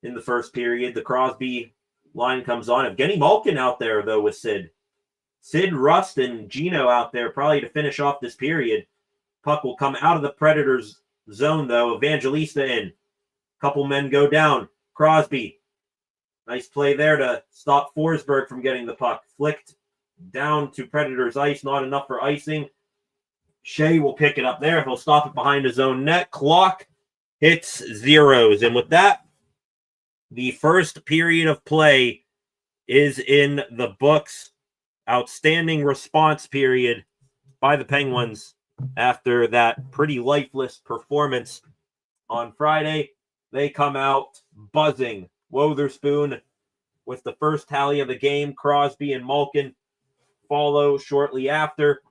in the first period. The Crosby line comes on. Evgeny Malkin out there, though, with Sid. Sid, Rust, and Gino out there probably to finish off this period. Puck will come out of the Predators' zone, though. Evangelista in. Couple men go down. Crosby. Nice play there to stop Forsberg from getting the puck. Flicked down to Predators' ice. Not enough for icing. Shea will pick it up there. He'll stop it behind his own net. Clock hits zeros. And with that, the first period of play is in the books. Outstanding response period by the Penguins after that pretty lifeless performance on Friday. They come out buzzing. Wotherspoon with the first tally of the game. Crosby and Malkin follow shortly after.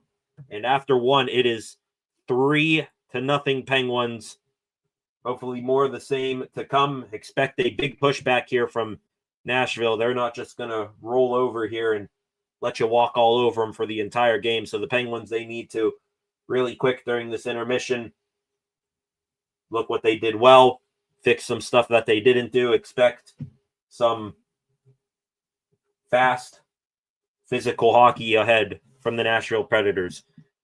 And after one, it is 3-0 Penguins. Hopefully more of the same to come. Expect a big pushback here from Nashville. They're not just going to roll over here and let you walk all over them for the entire game. So the Penguins, they need to really quick during this intermission look what they did well. Fix some stuff that they didn't do. Expect some fast, physical hockey ahead from the Nashville Predators.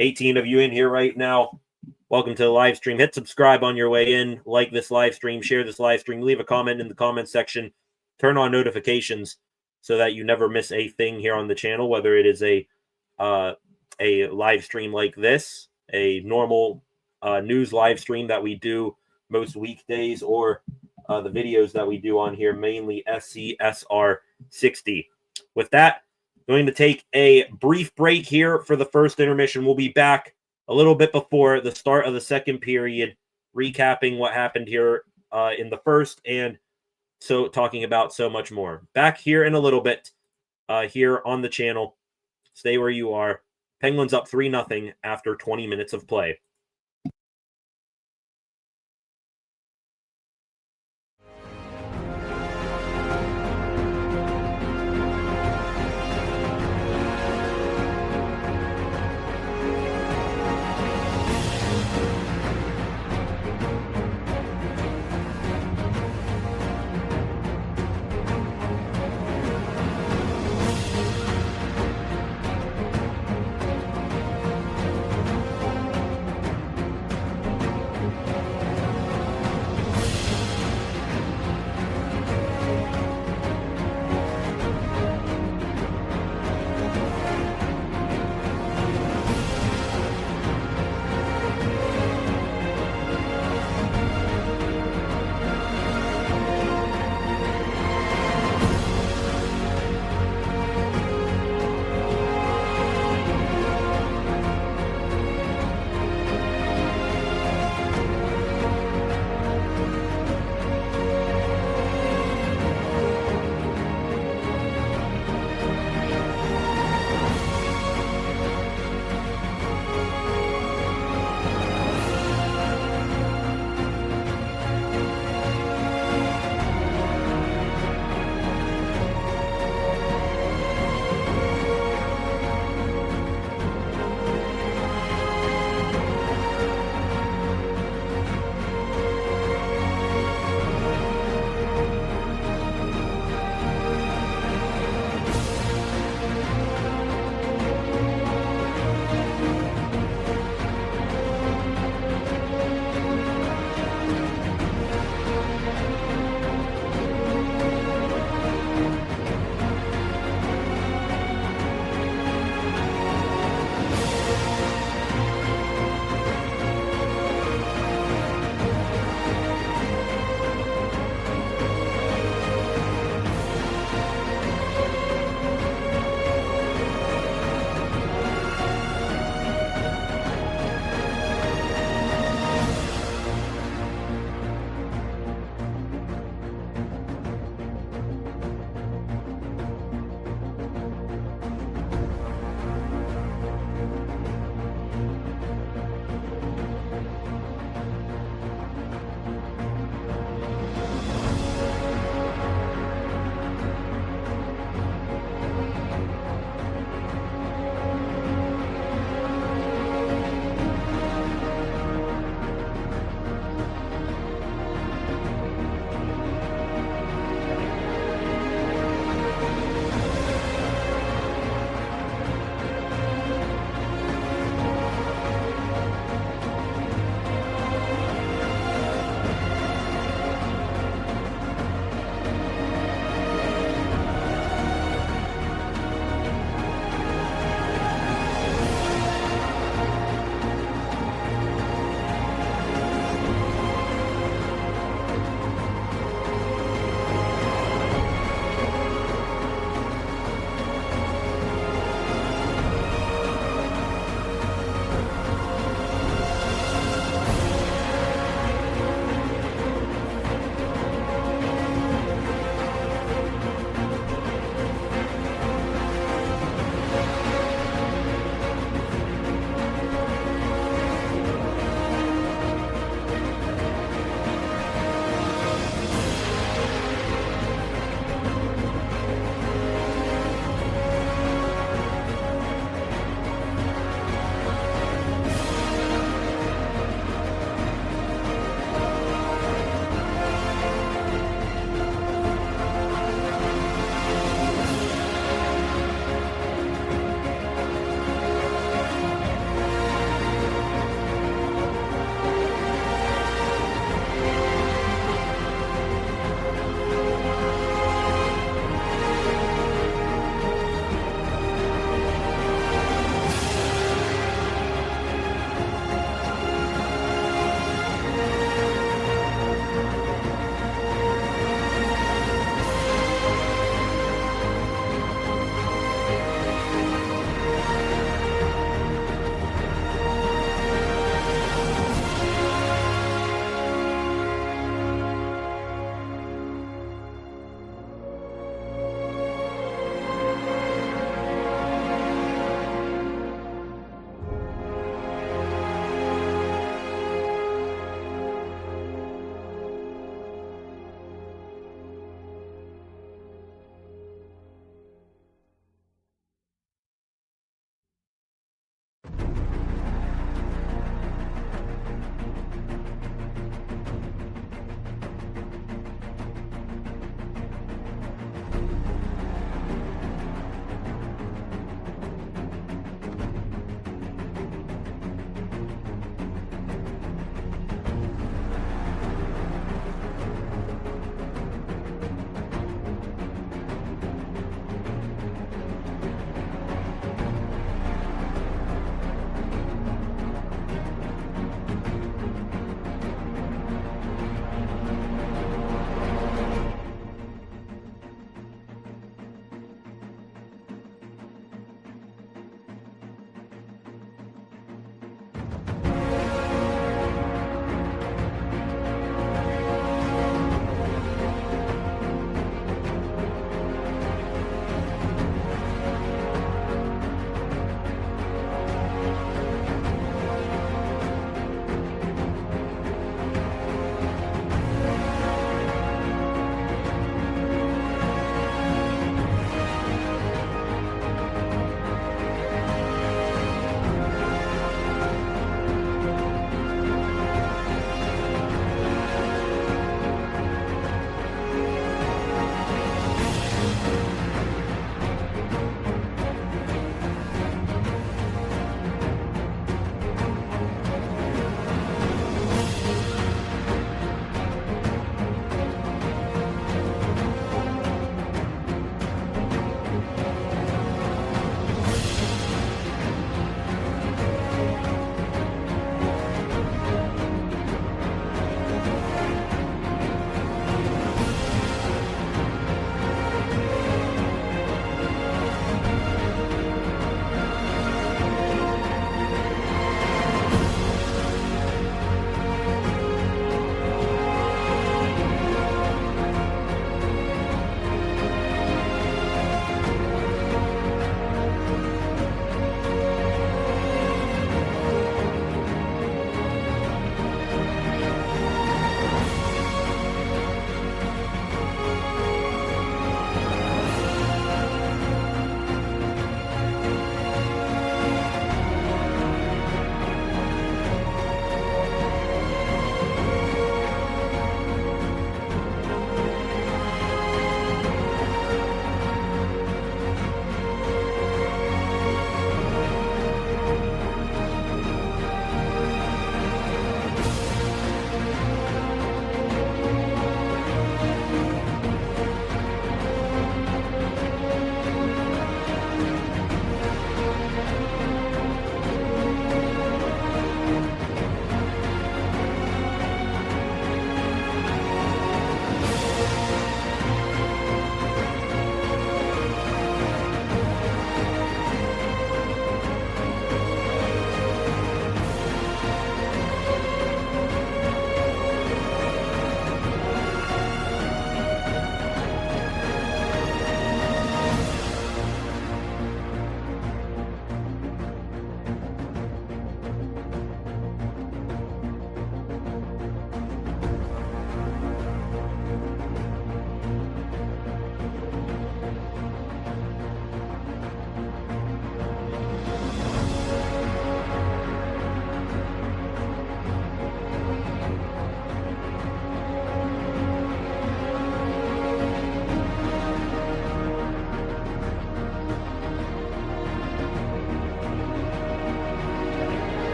18 of you in here right now. Welcome to the live stream. Hit subscribe on your way in. Like this live stream. Share this live stream. Leave a comment in the comment section. Turn on notifications so that you never miss a thing here on the channel, whether it is a live stream like this, a normal news live stream that we do most weekdays, or the videos that we do on here, mainly SCSR 60. With that, going to take a brief break here for the first intermission. We'll be back a little bit before the start of the second period, recapping what happened here in the first, and so talking about so much more. Back here in a little bit here on the channel. Stay where you are. Penguins up 3-0 after 20 minutes of play.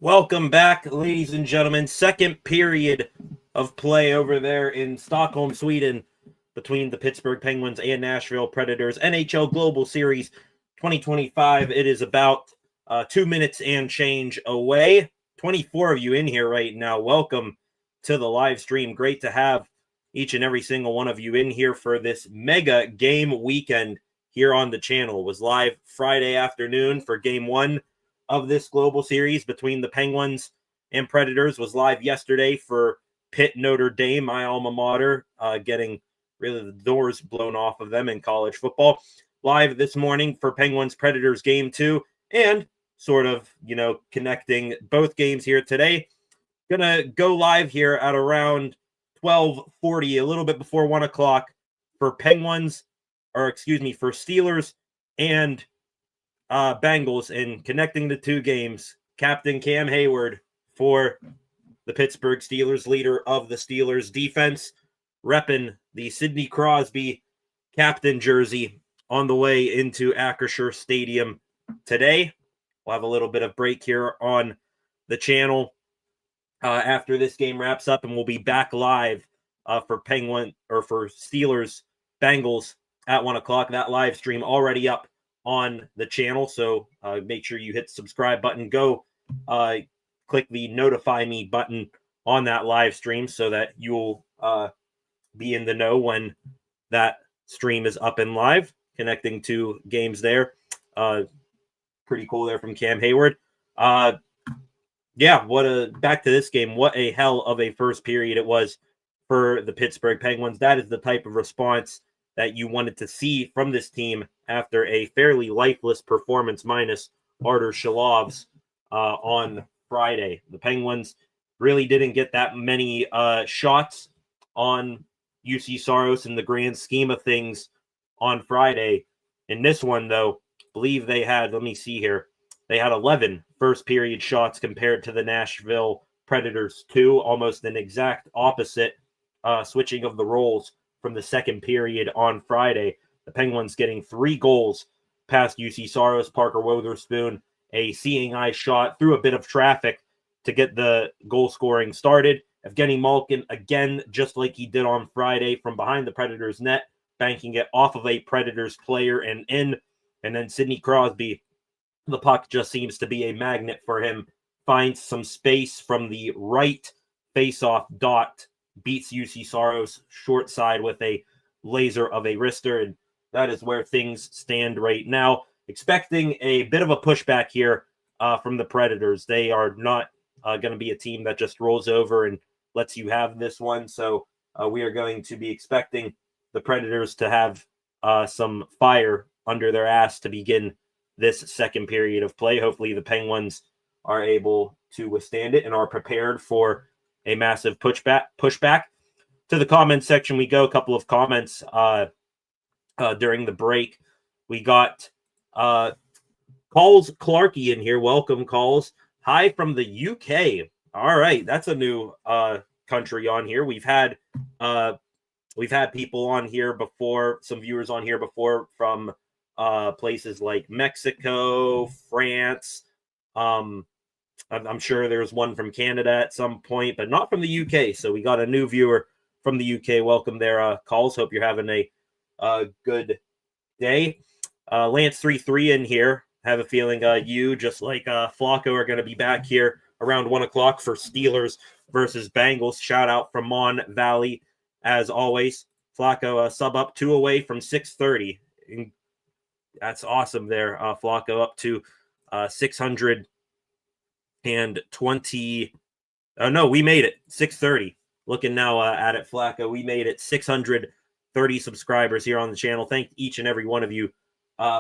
Welcome back, ladies and gentlemen. Second period of play over there in Stockholm, Sweden, between the Pittsburgh Penguins and Nashville Predators. NHL Global Series 2025. It is about 2 minutes and change away. 24 of you in here right now. Welcome to the live stream. Great to have each and every single one of you in here for this mega game weekend here on the channel. It was live Friday afternoon for game one of this global series between the Penguins and Predators. Was live yesterday for Pitt Notre Dame, my alma mater, getting really the doors blown off of them in college football. Live this morning for Penguins Predators game two, and sort of, connecting both games here today. Gonna go live here at around 12:40, a little bit before 1 o'clock for for Steelers and Bengals, in connecting the two games. Captain Cam Hayward for the Pittsburgh Steelers, leader of the Steelers defense, repping the Sidney Crosby captain jersey on the way into Acrisure Stadium today. We'll have a little bit of break here on the channel after this game wraps up, and we'll be back live for Steelers Bengals at 1 o'clock. That live stream already up on the channel, so make sure you hit the subscribe button. Go click the notify me button on that live stream so that you'll be in the know when that stream is up and live, connecting to games there. Pretty cool there from Cam Hayward. Back to this game. What a hell of a first period it was for the Pittsburgh Penguins. That is the type of response that you wanted to see from this team after a fairly lifeless performance minus Artur Shalov's on Friday. The Penguins really didn't get that many shots on UC Saros in the grand scheme of things on Friday. In this one, though, I believe they had, let me see here, they had 11 first period shots compared to the Nashville Predators 2, almost an exact opposite switching of the roles from the second period on Friday. The Penguins getting 3 goals past UC Saros. Parker Wotherspoon, a seeing eye shot through a bit of traffic to get the goal scoring started. Evgeny Malkin, again, just like he did on Friday, from behind the Predators' net, banking it off of a Predators player and in. And then Sidney Crosby, the puck just seems to be a magnet for him. Finds some space from the right face-off dot, beats UC Saros short side with a laser of a wrister, and that is where things stand right now. Expecting a bit of a pushback here from the Predators. They are not going to be a team that just rolls over and lets you have this one. So we are going to be expecting the Predators to have some fire under their ass to begin this second period of play. Hopefully the Penguins are able to withstand it and are prepared for a massive pushback. To the comment section we go. A couple of comments during the break. We got Calls Clarkey in here. Welcome, Calls. Hi from the UK. All right, that's a new country on here. We've had people on here before, some viewers on here before from places like Mexico, France. I'm sure there's one from Canada at some point, but not from the UK. So we got a new viewer from the UK. Welcome there, Calls. Hope you're having a good day. Lance 33 in here. Have a feeling you, just like Flacco, are going to be back here around 1 o'clock for Steelers versus Bengals. Shout out from Mon Valley, as always. Flacco sub up 2 away from 630. That's awesome there. Flacco up to 620. No, we made it 630. Looking now at it, Flacco. We made it 630 subscribers here on the channel. Thank each and every one of you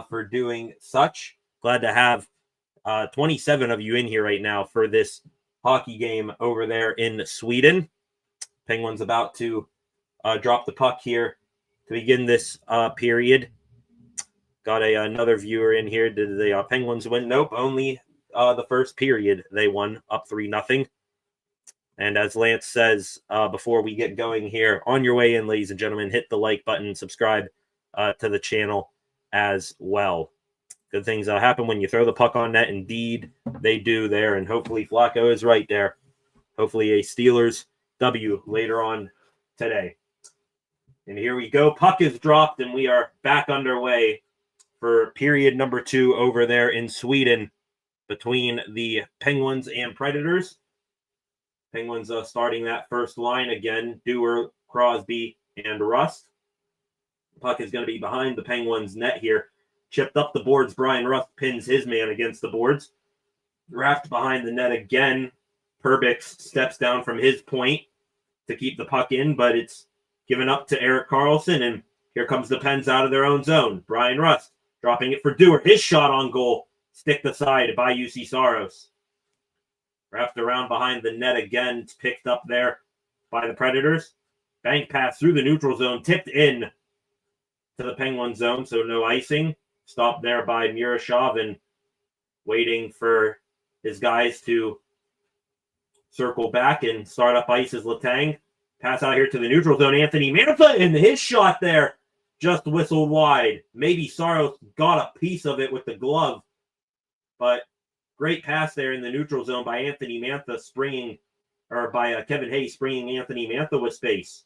for doing such. Glad to have 27 of you in here right now for this hockey game over there in Sweden. Penguins about to drop the puck here to begin this period. Got another viewer in here. Did the Penguins win? Nope, only the first period they won, up 3-0. And as Lance says, before we get going here, on your way in, ladies and gentlemen, hit the like button, subscribe to the channel as well. Good things happen when you throw the puck on net. Indeed, they do there, and hopefully Flacco is right there. Hopefully a Steelers W later on today. And here we go. Puck is dropped, and we are back underway for period number 2 over there in Sweden between the Penguins and Predators. Penguins starting that first line again. Dewar, Crosby, and Rust. Puck is going to be behind the Penguins' net here. Chipped up the boards. Brian Rust pins his man against the boards. Wrapped behind the net again. Perbix steps down from his point to keep the puck in, but it's given up to Erik Karlsson, and here comes the Pens out of their own zone. Brian Rust dropping it for Dewar. His shot on goal. Sticked aside by UC Saros. Wrapped around behind the net again. It's picked up there by the Predators. Bank pass through the neutral zone. Tipped in to the Penguin zone, so no icing. Stopped there by Murashov and waiting for his guys to circle back and start up ice as Letang. Pass out here to the neutral zone. Anthony Mantha, and his shot there just whistled wide. Maybe Saros got a piece of it with the glove, but great pass there in the neutral zone by Anthony Mantha by Kevin Hayes springing Anthony Mantha with space.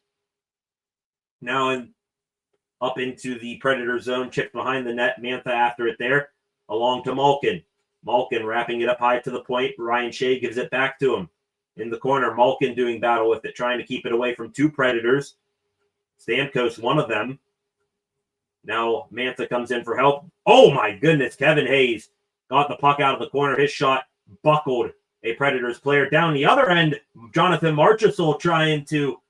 Now up into the Predator zone, chipped behind the net. Mantha after it there, along to Malkin. Malkin wrapping it up high to the point. Ryan Shea gives it back to him. In the corner, Malkin doing battle with it, trying to keep it away from 2 Predators. Stamkos, one of them. Now Mantha comes in for help. Oh my goodness, Kevin Hayes got the puck out of the corner. His shot buckled a Predators player. Down the other end, Jonathan Marchessault trying to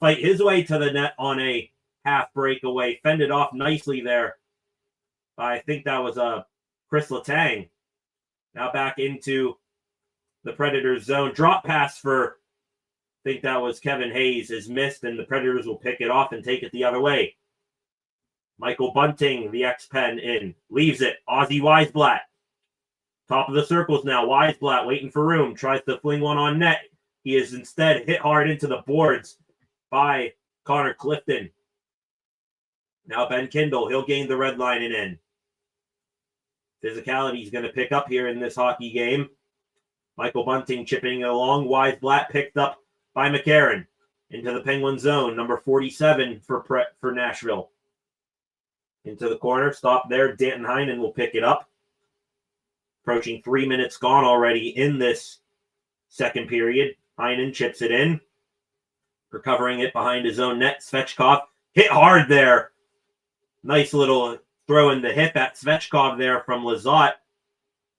fight his way to the net on a half breakaway. Fended off nicely there. I think that was Chris Letang. Now back into the Predators zone. Drop pass for, I think that was Kevin Hayes, is missed, and the Predators will pick it off and take it the other way. Michael Bunting, the X-Pen in. Leaves it. Ozzy Weisblatt. Top of the circles now. Weisblatt waiting for room. Tries to fling one on net. He is instead hit hard into the boards by Connor Clifton. Now Ben Kindle. He'll gain the red line and in. Physicality is going to pick up here in this hockey game. Michael Bunting chipping it along. Weisblatt picked up by McCarron. Into the Penguin zone. Number 47 for Nashville. Into the corner. Stop there. Danton Heinen will pick it up. Approaching 3 minutes gone already in this second period. Heinen chips it in. Recovering it behind his own net. Svechkov hit hard there. Nice little throw in the hip at Svechkov there from Lizotte.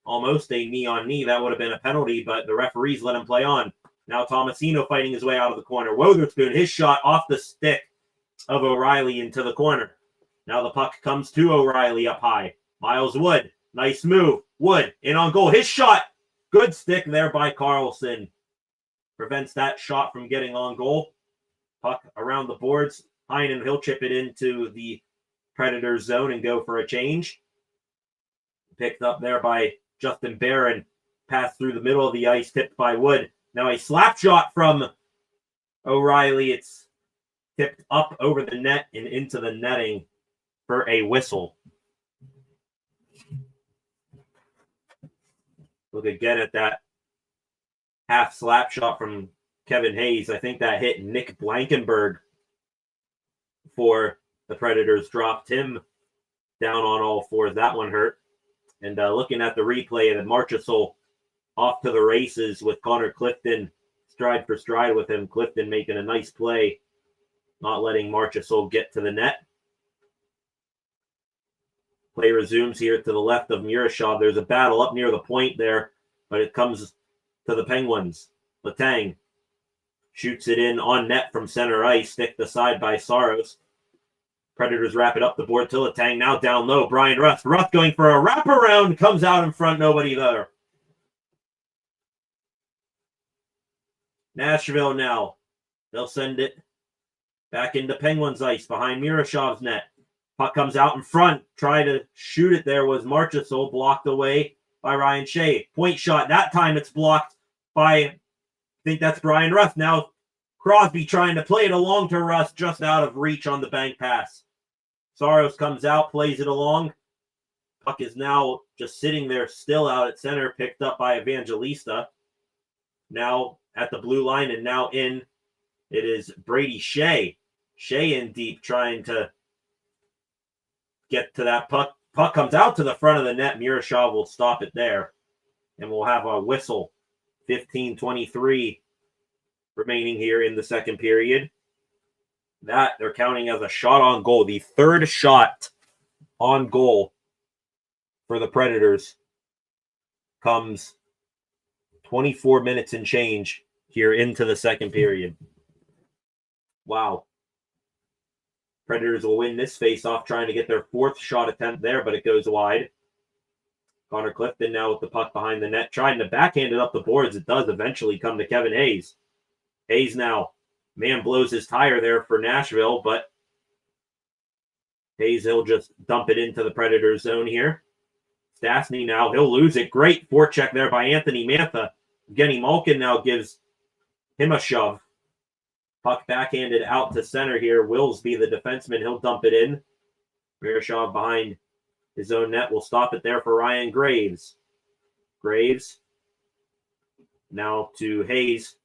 Almost a knee-on-knee. That would have been a penalty, but the referees let him play on. Now Tomasino fighting his way out of the corner. Wotherspoon, his shot off the stick of O'Reilly into the corner. Now the puck comes to O'Reilly up high. Miles Wood, nice move. Wood in on goal. His shot, good stick there by Karlsson. Prevents that shot from getting on goal. Puck around the boards. Heinen, he'll chip it into the Predators zone and go for a change. Picked up there by Justin Barron. Passed through the middle of the ice, tipped by Wood. Now a slap shot from O'Reilly. It's tipped up over the net and into the netting for a whistle. Look again at that half slap shot from Kevin Hayes. I think that hit Nick Blankenberg for the Predators. Dropped him down on all fours. That one hurt. And looking at the replay, the Marchessault off to the races with Connor Clifton, stride for stride with him. Clifton making a nice play, not letting Marchessault get to the net. Play resumes here to the left of Murashov. There's a battle up near the point there, but it comes to the Penguins. Letang shoots it in on net from center ice, sticked aside by Saros. Predators wrap it up the board to Letang. Now down low, Brian Rust. Rust going for a wraparound, comes out in front, nobody there. Nashville now. They'll send it back into Penguins ice behind Murashov's net. Puck comes out in front. Try to shoot it there was Marchessault, blocked away by Ryan Shea. Point shot. That time it's blocked by, I think that's Brian Rust. Now Crosby trying to play it along to Rust, just out of reach on the bank pass. Saros comes out, plays it along. Puck is now just sitting there still out at center, picked up by Evangelista. Now at the blue line and now in. It is Brady Shea. Shea in deep trying to get to that puck. Puck comes out to the front of the net. Miroshov will stop it there. And we'll have a whistle. 15:23 remaining here in the second period. That they're counting as a shot on goal. The third shot on goal for the Predators comes 24 minutes and change here into the second period. Wow. Predators will win this face-off, trying to get their fourth shot attempt there, but it goes wide. Connor Clifton now with the puck behind the net, trying to backhand it up the boards. It does eventually come to Kevin Hayes. Hayes now, man, blows his tire there for Nashville, but Hayes, he'll just dump it into the Predators zone here. Stastny now, he'll lose it. Great forecheck there by Anthony Mantha. Evgeny Malkin now gives him a shove. Puck backhanded out to center here. Willsby, the defenseman, he'll dump it in. Miroshov behind his own net will stop it there for Ryan Graves. Graves now to Hayes.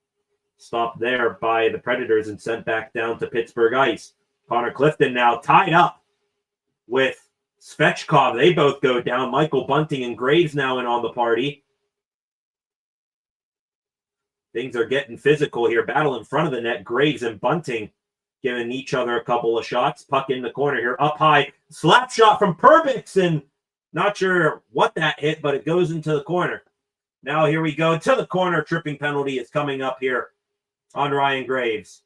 Stopped there by the Predators and sent back down to Pittsburgh ice. Connor Clifton now tied up with Svechkov. They both go down. Michael Bunting and Graves now in on the party. Things are getting physical here. Battle in front of the net. Graves and Bunting giving each other a couple of shots. Puck in the corner here. Up high. Slap shot from Perbix. And not sure what that hit, but it goes into the corner. Now here we go to the corner. Tripping penalty is coming up here on Ryan Graves.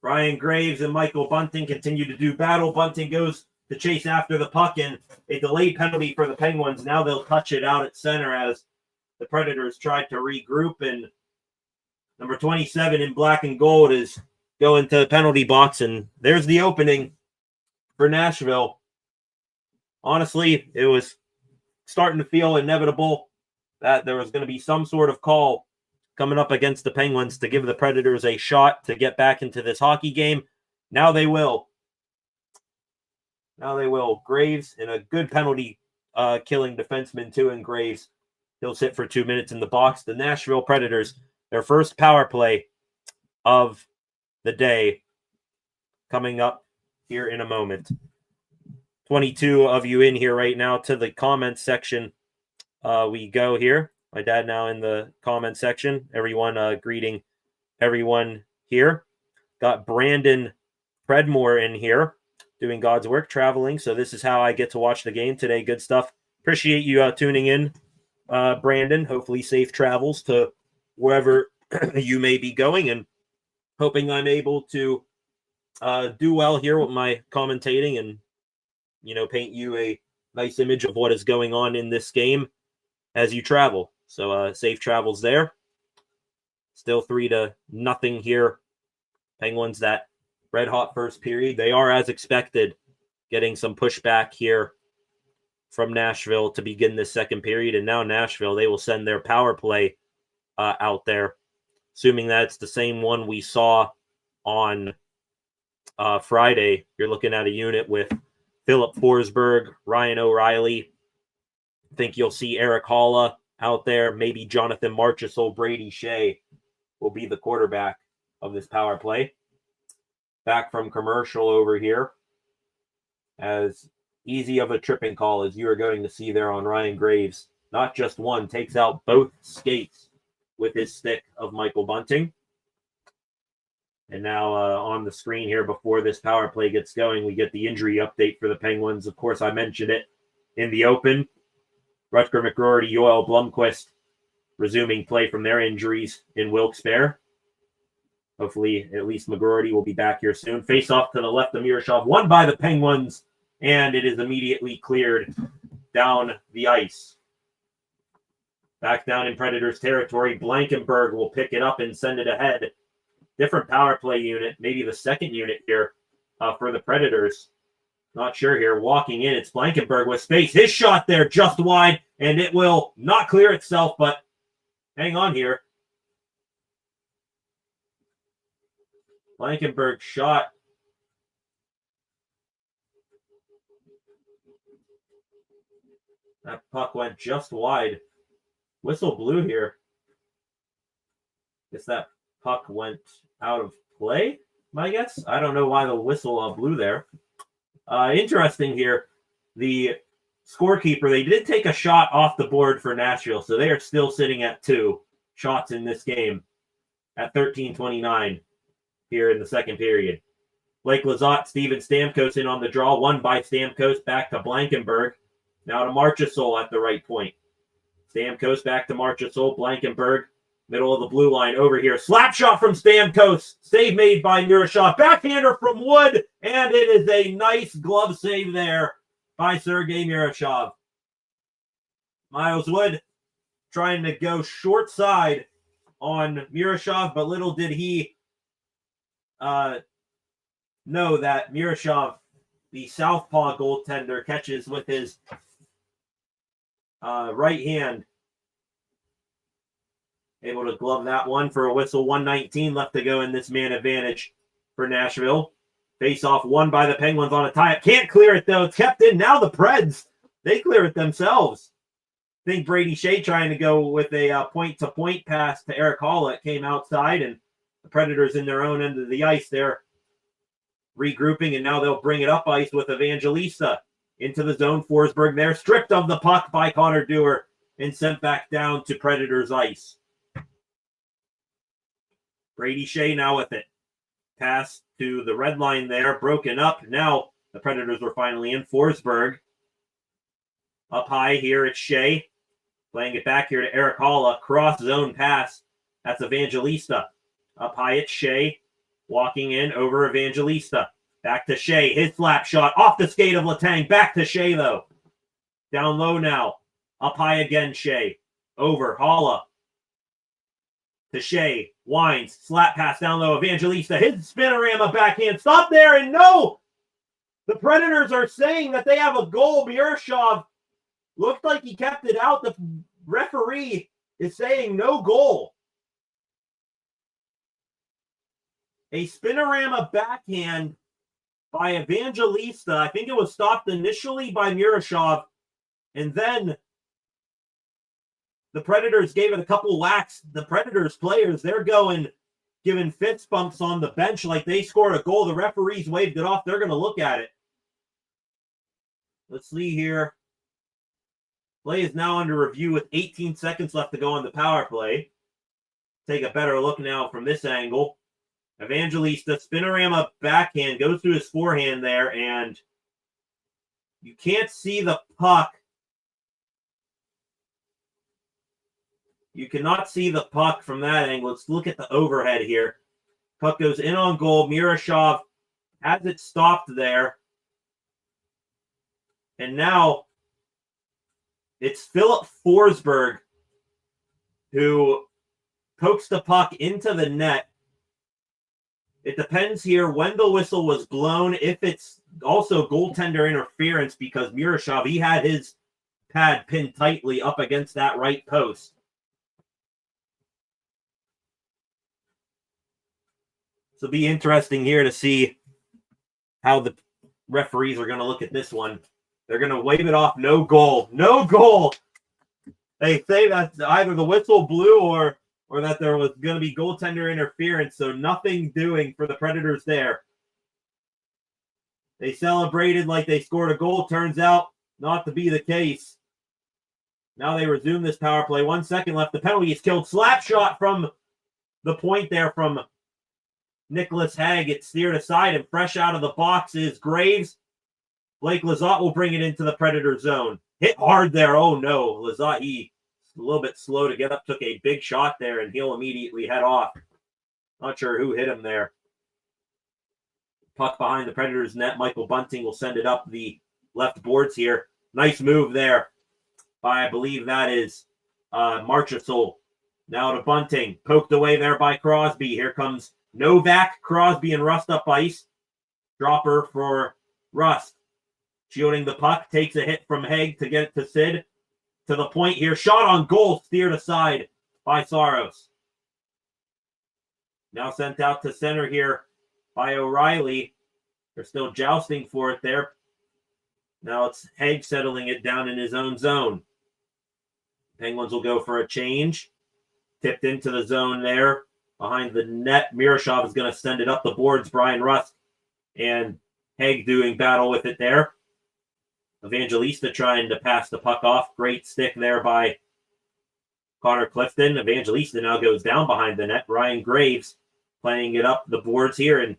Ryan Graves and Michael Bunting continue to do battle. Bunting goes to chase after the puck, and a delayed penalty for the Penguins. Now they'll touch it out at center as the Predators tried to regroup, and number 27 in black and gold is going to the penalty box, and there's the opening for Nashville. Honestly, it was starting to feel inevitable that there was going to be some sort of call coming up against the Penguins to give the Predators a shot to get back into this hockey game. Now they will. Now they will. Graves, and a good penalty killing defenseman too in Graves. He'll sit for 2 minutes in the box. The Nashville Predators, their first power play of the day, coming up here in a moment. 22 of you in here right now. To the comments section we go here. My dad now in the comment section. Everyone greeting everyone here. Got Brandon Predmore in here doing God's work, traveling. So this is how I get to watch the game today. Good stuff. Appreciate you tuning in, Brandon. Hopefully safe travels to wherever you may be going, and hoping I'm able to do well here with my commentating and, paint you a nice image of what is going on in this game as you travel. So safe travels there. Still 3-0 here. Penguins, that red hot first period. They are, as expected, getting some pushback here from Nashville to begin this second period. And now Nashville, they will send their power play out there, assuming that's the same one we saw on Friday. You're looking at a unit with Philip Forsberg, Ryan O'Reilly. I think you'll see Eric Halla out there. Maybe Jonathan Marchessault, Brady Shea will be the quarterback of this power play. Back from commercial over here. As easy of a tripping call as you are going to see there on Ryan Graves. Not just one, takes out both skates with his stick of Michael Bunting. And now on the screen here before this power play gets going, we get the injury update for the Penguins. Of course, I mentioned it in the open. Rutger McGroarty, Yoel Blomqvist resuming play from their injuries in Wilkes-Barre. Hopefully, at least McGroarty will be back here soon. Face off to the left of Miroshov, won by the Penguins, and it is immediately cleared down the ice. Back down in Predators territory, Blankenberg will pick it up and send it ahead. Different power play unit, maybe the second unit here for the Predators. Not sure here. Walking in, it's Blankenberg with space. His shot there just wide, and it will not clear itself, but hang on here. Blankenberg shot That puck went just wide. Whistle blew here. Guess that puck went out of play, my guess. I don't know why the whistle blew there. Interesting here. The scorekeeper, they did take a shot off the board for Nashville, so they are still sitting at 2 shots in this game at 13:29 here in the second period. Blake Lizotte, Steven Stamkos in on the draw. Won by Stamkos, back to Blankenberg. Now to Marchessault at the right point. Stamkos back to Marchessault. Blankenberg, middle of the blue line over here. Slap shot from Stamkos. Save made by Miroshov. Backhander from Wood. And it is a nice glove save there by Sergei Miroshov. Miles Wood trying to go short side on Miroshov, but little did he know that Miroshov, the southpaw goaltender, catches with his right hand. Able to glove that one for a whistle. 1:19 left to go in this man advantage for Nashville. Face-off won by the Penguins on a tie-up. Can't clear it, though. It's kept in. Now the Preds, they clear it themselves. I think Brady Shea trying to go with a point-to-point pass to Eric Hall. It came outside, and the Predators in their own end of the ice. They're regrouping, and now they'll bring it up ice with Evangelista into the zone. Forsberg there, stripped of the puck by Connor Dewar and sent back down to Predators ice. Brady Shea now with it. Pass to the red line there, broken up. Now the Predators were finally in. Forsberg up high here. It's Shea playing it back here to Eric Hall. A cross zone pass. That's Evangelista. Up high, it's Shea walking in over Evangelista. Back to Shea. His slap shot off the skate of Letang. Back to Shea, though. Down low now. Up high again, Shea. Over. Holla. To Shea. Wines. Slap pass down low. Evangelista. His spinorama backhand. Stop there, and no! The Predators are saying that they have a goal. Miroshov looked like he kept it out. The referee is saying no goal. A spinorama backhand by Evangelista. I think it was stopped initially by Miroshov, and then the Predators gave it a couple whacks. The Predators players, they're giving fist bumps on the bench like they scored a goal. The referees waved it off. They're going to look at it. Let's see here. Play is now under review with 18 seconds left to go on the power play. Take a better look now from this angle. Evangelista, spinorama backhand, goes to his forehand there, and you can't see the puck. You cannot see the puck from that angle. Let's look at the overhead here. Puck goes in on goal. Miroshov has it stopped there. And now it's Philip Forsberg who pokes the puck into the net. It depends here when the whistle was blown, if it's also goaltender interference, because Miroshov, he had his pad pinned tightly up against that right post. So it'll be interesting here to see how the referees are going to look at this one. They're going to wave it off. No goal. No goal. They say that either the whistle blew or that there was going to be goaltender interference. So nothing doing for the Predators there. They celebrated like they scored a goal. Turns out not to be the case. Now they resume this power play. 1 second left. The penalty is killed. Slap shot from the point there from Nicholas Hague. It's steered aside, and fresh out of the box is Graves. Blake Lizotte will bring it into the Predator zone. Hit hard there. Oh, no. Lizotte, he's a little bit slow to get up. Took a big shot there, and he'll immediately head off. Not sure who hit him there. Puck behind the Predators' net. Michael Bunting will send it up the left boards here. Nice move there by, I believe that is Marchessault. Now to Bunting. Poked away there by Crosby. Here comes Novak, Crosby, and Rust up ice. Dropper for Rust. Shielding the puck. Takes a hit from Hague to get it to Sid. To the point here. Shot on goal. Steered aside by Saros. Now sent out to center here by O'Reilly. They're still jousting for it there. Now it's Haig settling it down in his own zone. Penguins will go for a change. Tipped into the zone there. Behind the net, Miroshov is going to send it up the boards. Brian Rust and Haig doing battle with it there. Evangelista trying to pass the puck off. Great stick there by Connor Clifton. Evangelista now goes down behind the net. Ryan Graves playing it up the boards here and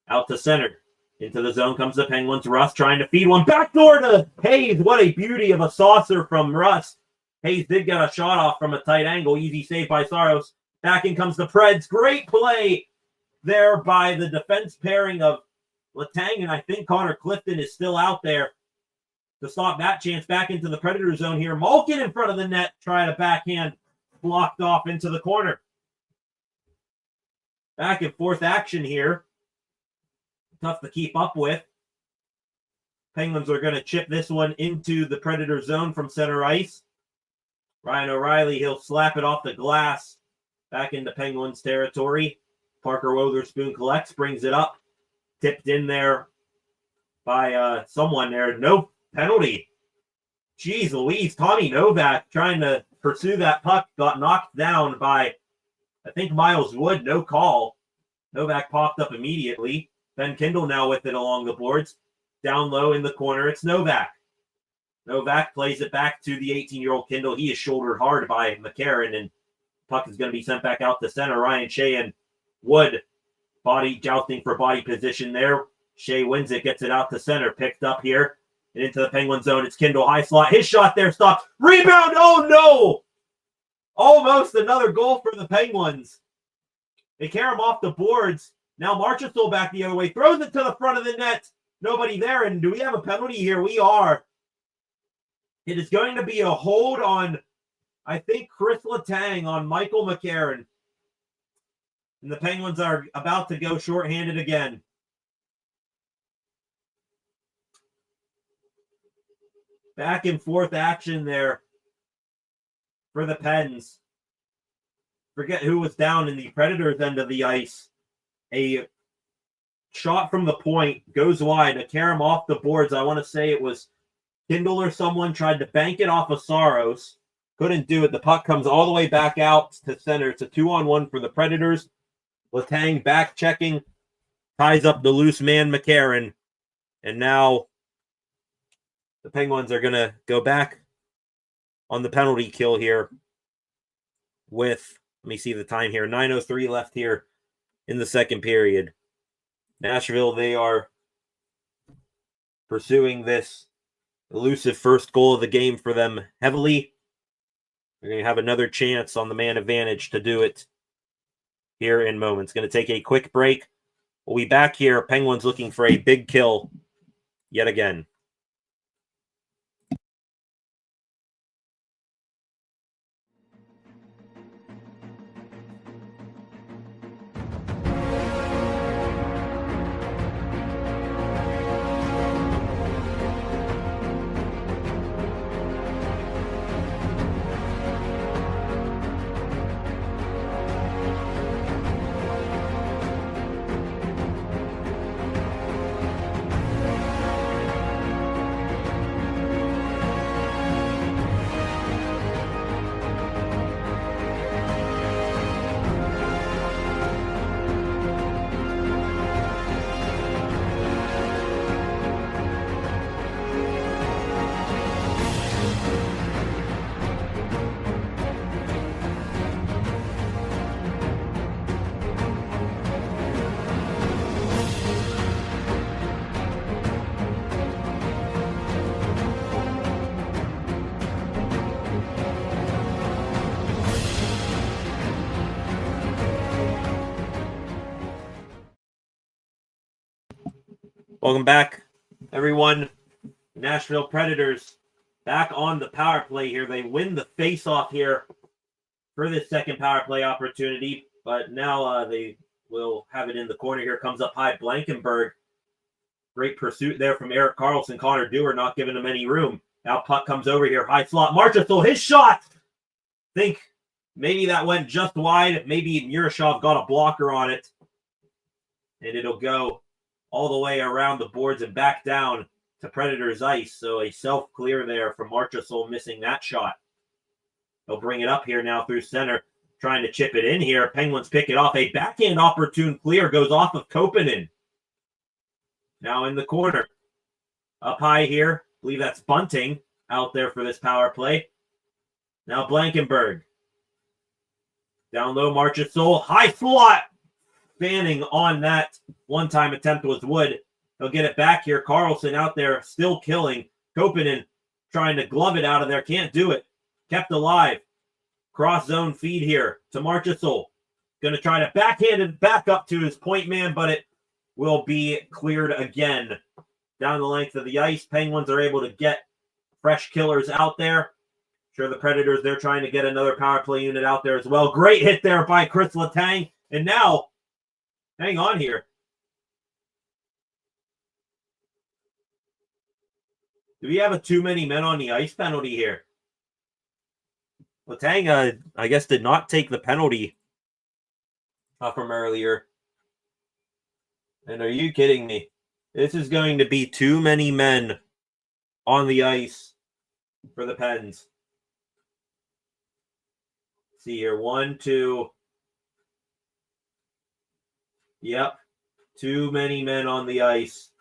out to center. Into the zone comes the Penguins. Rust trying to feed one. Backdoor to Hayes. What a beauty of a saucer from Rust. Hayes did get a shot off from a tight angle. Easy save by Saros. Back in comes the Preds. Great play there by the defense pairing of Letang, and I think Connor Clifton is still out there to stop that chance. Back into the Predator zone here. Malkin in front of the net, trying to backhand, blocked off into the corner. Back and forth action here. Tough to keep up with. Penguins are going to chip this one into the Predator zone from center ice. Ryan O'Reilly, he'll slap it off the glass back into Penguins territory. Parker Wotherspoon collects, brings it up. Tipped in there by someone there. No penalty. Jeez Louise. Tommy Novak trying to pursue that puck. Got knocked down by, I think, Miles Wood. No call. Novak popped up immediately. Ben Kindle now with it along the boards. Down low in the corner, it's Novak. Novak plays it back to the 18-year-old Kindle. He is shouldered hard by McCarron, and puck is going to be sent back out to center. Ryan Shea and Wood body jousting for body position there. Shea wins it, gets it out to center. Picked up here and into the Penguin zone. It's Kindle, high slot. His shot there stopped. Rebound! Oh, no! Almost another goal for the Penguins. They carry him off the boards. Now Marchessault back the other way. Throws it to the front of the net. Nobody there. And do we have a penalty here? We are. It is going to be a hold on, I think, Chris Letang on Michael McCarron. And the Penguins are about to go shorthanded again. Back and forth action there for the Pens. Forget who was down in the Predators' end of the ice. A shot from the point goes wide. A carom off the boards. I want to say it was Kindle or someone tried to bank it off of Saros. Couldn't do it. The puck comes all the way back out to center. It's a 2-on-1 for the Predators. Letang back checking. Ties up the loose man, McCarron. And now the Penguins are going to go back on the penalty kill here with, let me see the time here, 9:03 left here in the second period. Nashville, they are pursuing this elusive first goal of the game for them heavily. They're going to have another chance on the man advantage to do it here in moments. Going to take a quick break. We'll be back here. Penguins looking for a big kill yet again. Welcome back, everyone. Nashville Predators back on the power play here. They win the face-off here for this second power play opportunity, but now they will have it in the corner. Here comes up high Blankenberg. Great pursuit there from Erik Karlsson. Connor Dewar not giving him any room. Now puck comes over here. High slot. Marchessault, his shot! Think maybe that went just wide. Maybe Miroshov got a blocker on it. And it'll go all the way around the boards and back down to Predators ice. So a self-clear there from Marchessault, missing that shot. He'll bring it up here now through center, trying to chip it in here. Penguins pick it off. A backhand opportune clear goes off of Koponen. Now in the corner. Up high here. I believe that's Bunting out there for this power play. Now Blankenburg. Down low, Marchessault. High slot. Fanning on that one-time attempt was Wood. He'll get it back here. Carlson out there still killing. Koponen trying to glove it out of there. Can't do it. Kept alive. Cross zone feed here to Marchessault. Going to try to backhand it back up to his point man, but it will be cleared again. Down the length of the ice, Penguins are able to get fresh killers out there. Sure, the Predators, they're trying to get another power play unit out there as well. Great hit there by Chris Letang. And now, hang on here. Do we have a too many men on the ice penalty here? Letang, I guess, did not take the penalty from earlier. And are you kidding me? This is going to be too many men on the ice for the Pens. See here, 1, 2. Yep, too many men on the ice.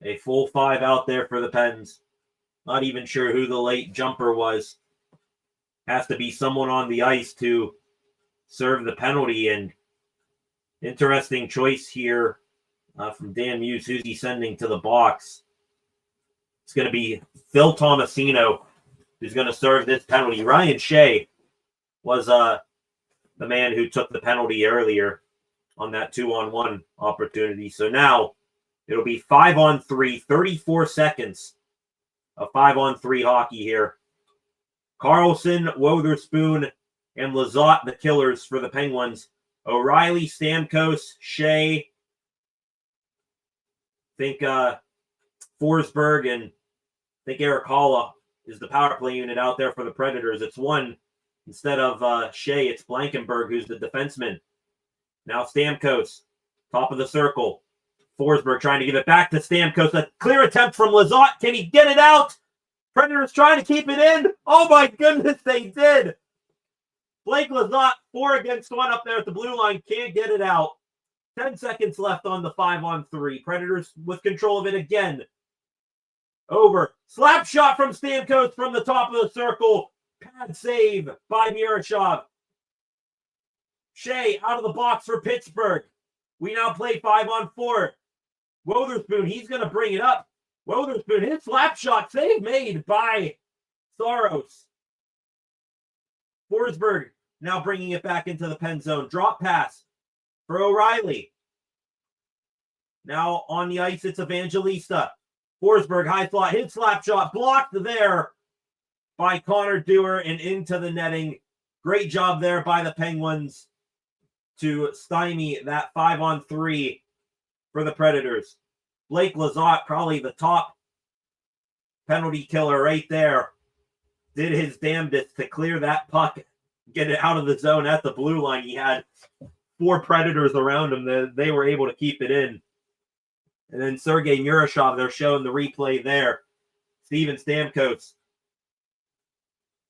A full 5 out there for the Pens. Not even sure who the late jumper was. Has to be someone on the ice to serve the penalty. And interesting choice here from Dan Muse. Who's he sending to the box? It's going to be Phil Tomasino, who's going to serve this penalty. Ryan Shea was the man who took the penalty earlier on that 2-on-1 opportunity. So now it'll be 5-on-3, 34 seconds of 5-on-3 hockey here. Carlson, Wotherspoon, and Lizotte, the killers for the Penguins. O'Reilly, Stamkos, Shea, I think Forsberg, and I think Eric Halla is the power play unit out there for the Predators. It's one. Instead of Shea, it's Blankenburg, who's the defenseman. Now Stamkos, top of the circle. Forsberg trying to give it back to Stamkos. A clear attempt from Lizotte. Can he get it out? Predators trying to keep it in. Oh my goodness, they did. Blake Lizotte, 4 against 1 up there at the blue line. Can't get it out. 10 seconds left on the 5-on-3. Predators with control of it again. Over. Slap shot from Stamkos from the top of the circle. Pad save by Miroshov. Shea out of the box for Pittsburgh. We now play 5-on-4. Wotherspoon, he's going to bring it up. Wotherspoon, his slap shot save made by Saros. Forsberg now bringing it back into the pen zone. Drop pass for O'Reilly. Now on the ice, it's Evangelista. Forsberg, high slot, his slap shot blocked there by Connor Dewar and into the netting. Great job there by the Penguins to stymie that 5-on-3 for the Predators. Blake Lizotte, probably the top penalty killer right there, did his damnedest to clear that puck, get it out of the zone at the blue line. He had 4 Predators around him. They were able to keep it in. And then Sergei Miroshov, they're showing the replay there. Steven Stamkos,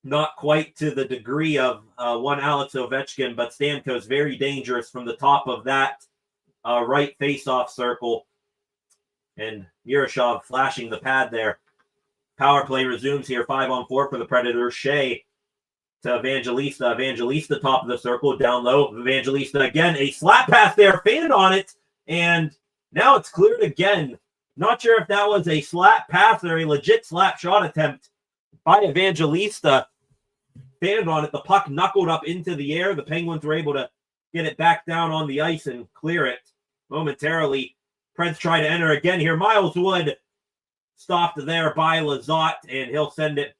not quite to the degree of one Alex Ovechkin, but Stamkos very dangerous from the top of that right face-off circle. And Miroshov flashing the pad there. Power play resumes here, 5-on-4 for the Predators. Shea to Evangelista. Evangelista top of the circle, down low. Evangelista again, a slap pass there, fanned on it, and now it's cleared again. Not sure if that was a slap pass or a legit slap shot attempt by Evangelista. Fanned on it, the puck knuckled up into the air. The Penguins were able to get it back down on the ice and clear it momentarily. Preds try to enter again here. Miles Wood stopped there by Lizotte, and he'll send it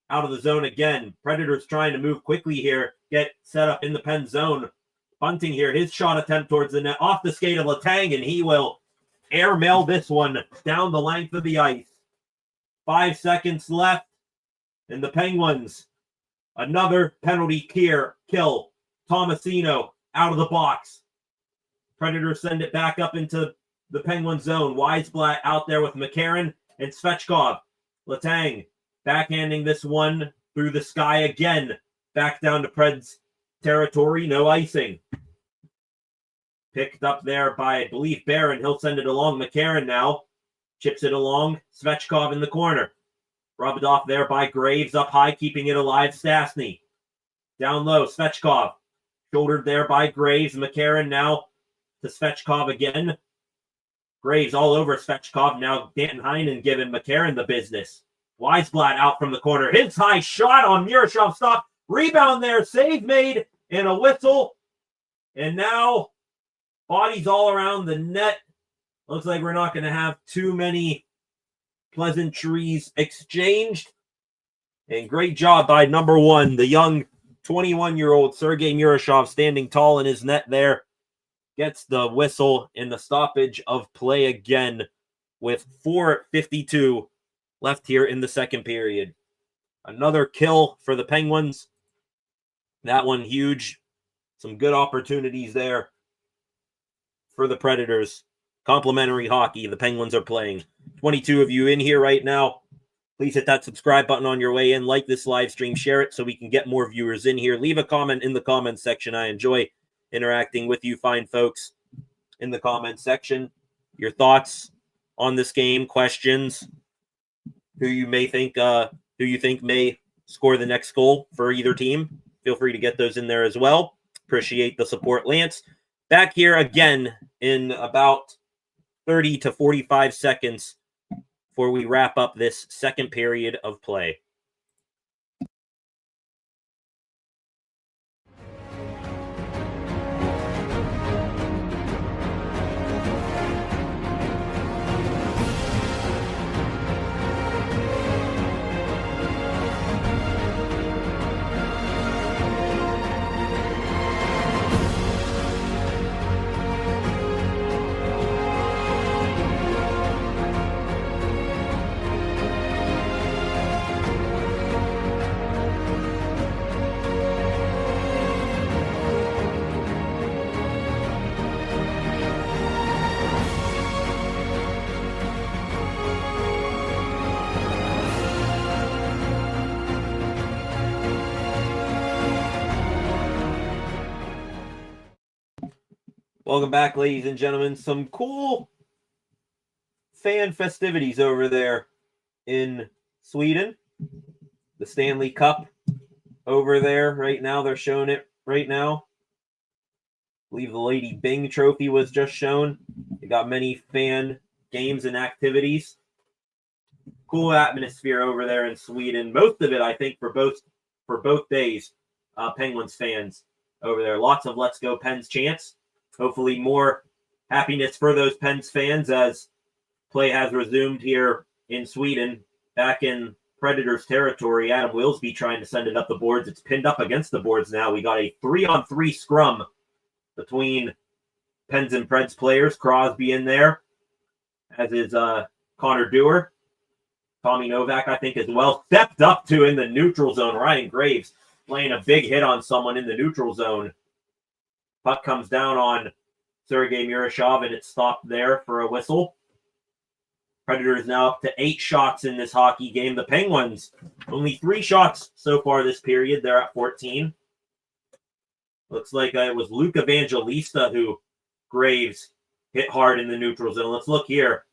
out of the zone again. Predators trying to move quickly here, get set up in the pen zone. Bunting here, his shot attempt towards the net, off the skate of Letang, and he will airmail this one down the length of the ice. 5 seconds left, and the Penguins, another penalty kill. Tomasino out of the box. Predators send it back up into the Penguin zone. Weisblatt out there with McCarron. And Svechkov, Letang, backhanding this one through the sky again. Back down to Preds territory, no icing. Picked up there by, I believe, Barron. He'll send it along. McCarron now chips it along. Svechkov in the corner. Rubbed off there by Graves up high, keeping it alive. Stastny. Down low, Svechkov. Shouldered there by Graves. McCarron now to Svechkov again. Graves all over Svechkov. Now Danton Heinen giving McCarron the business. Weisblatt out from the corner. His high shot on Murashov. Stop. Rebound there. Save made. And a whistle. And now bodies all around the net. Looks like we're not going to have too many pleasantries exchanged. And great job by number one, the young 21-year-old Sergei Murashov, standing tall in his net there. Gets the whistle in the stoppage of play again with 4:52 left here in the second period. Another kill for the Penguins. That one huge. Some good opportunities there for the Predators. Complimentary hockey the Penguins are playing. 22 of you in here right now. Please hit that subscribe button on your way in. Like this live stream. Share it so we can get more viewers in here. Leave a comment in the comments section. I enjoy interacting with you fine folks in the comments section. Your thoughts on this game, questions, who you think may score the next goal for either team. Feel free to get those in there as well. Appreciate the support, Lance. Back here again in about 30 to 45 seconds before we wrap up this second period of play. Welcome back, ladies and gentlemen. Some cool fan festivities over there in Sweden. The Stanley Cup over there right now. They're showing it right now. I believe the Lady Bing trophy was just shown. They got many fan games and activities. Cool atmosphere over there in Sweden. Most of it, I think, for both days, Penguins fans over there. Lots of Let's Go Pens chants. Hopefully more happiness for those Pens fans as play has resumed here in Sweden. Back in Predators territory, Adam Wilsby trying to send it up the boards. It's pinned up against the boards now. We got a 3-on-3 scrum between Pens and Preds players. Crosby in there, as is Connor Dewar. Tommy Novak, I think, as well. Stepped up to in the neutral zone. Ryan Graves laying a big hit on someone in the neutral zone. Puck comes down on Sergei Murashov, and it's stopped there for a whistle. Predators now up to 8 shots in this hockey game. The Penguins, only 3 shots so far this period. They're at 14. Looks like it was Luke Evangelista who Graves hit hard in the neutral zone. Let's look here.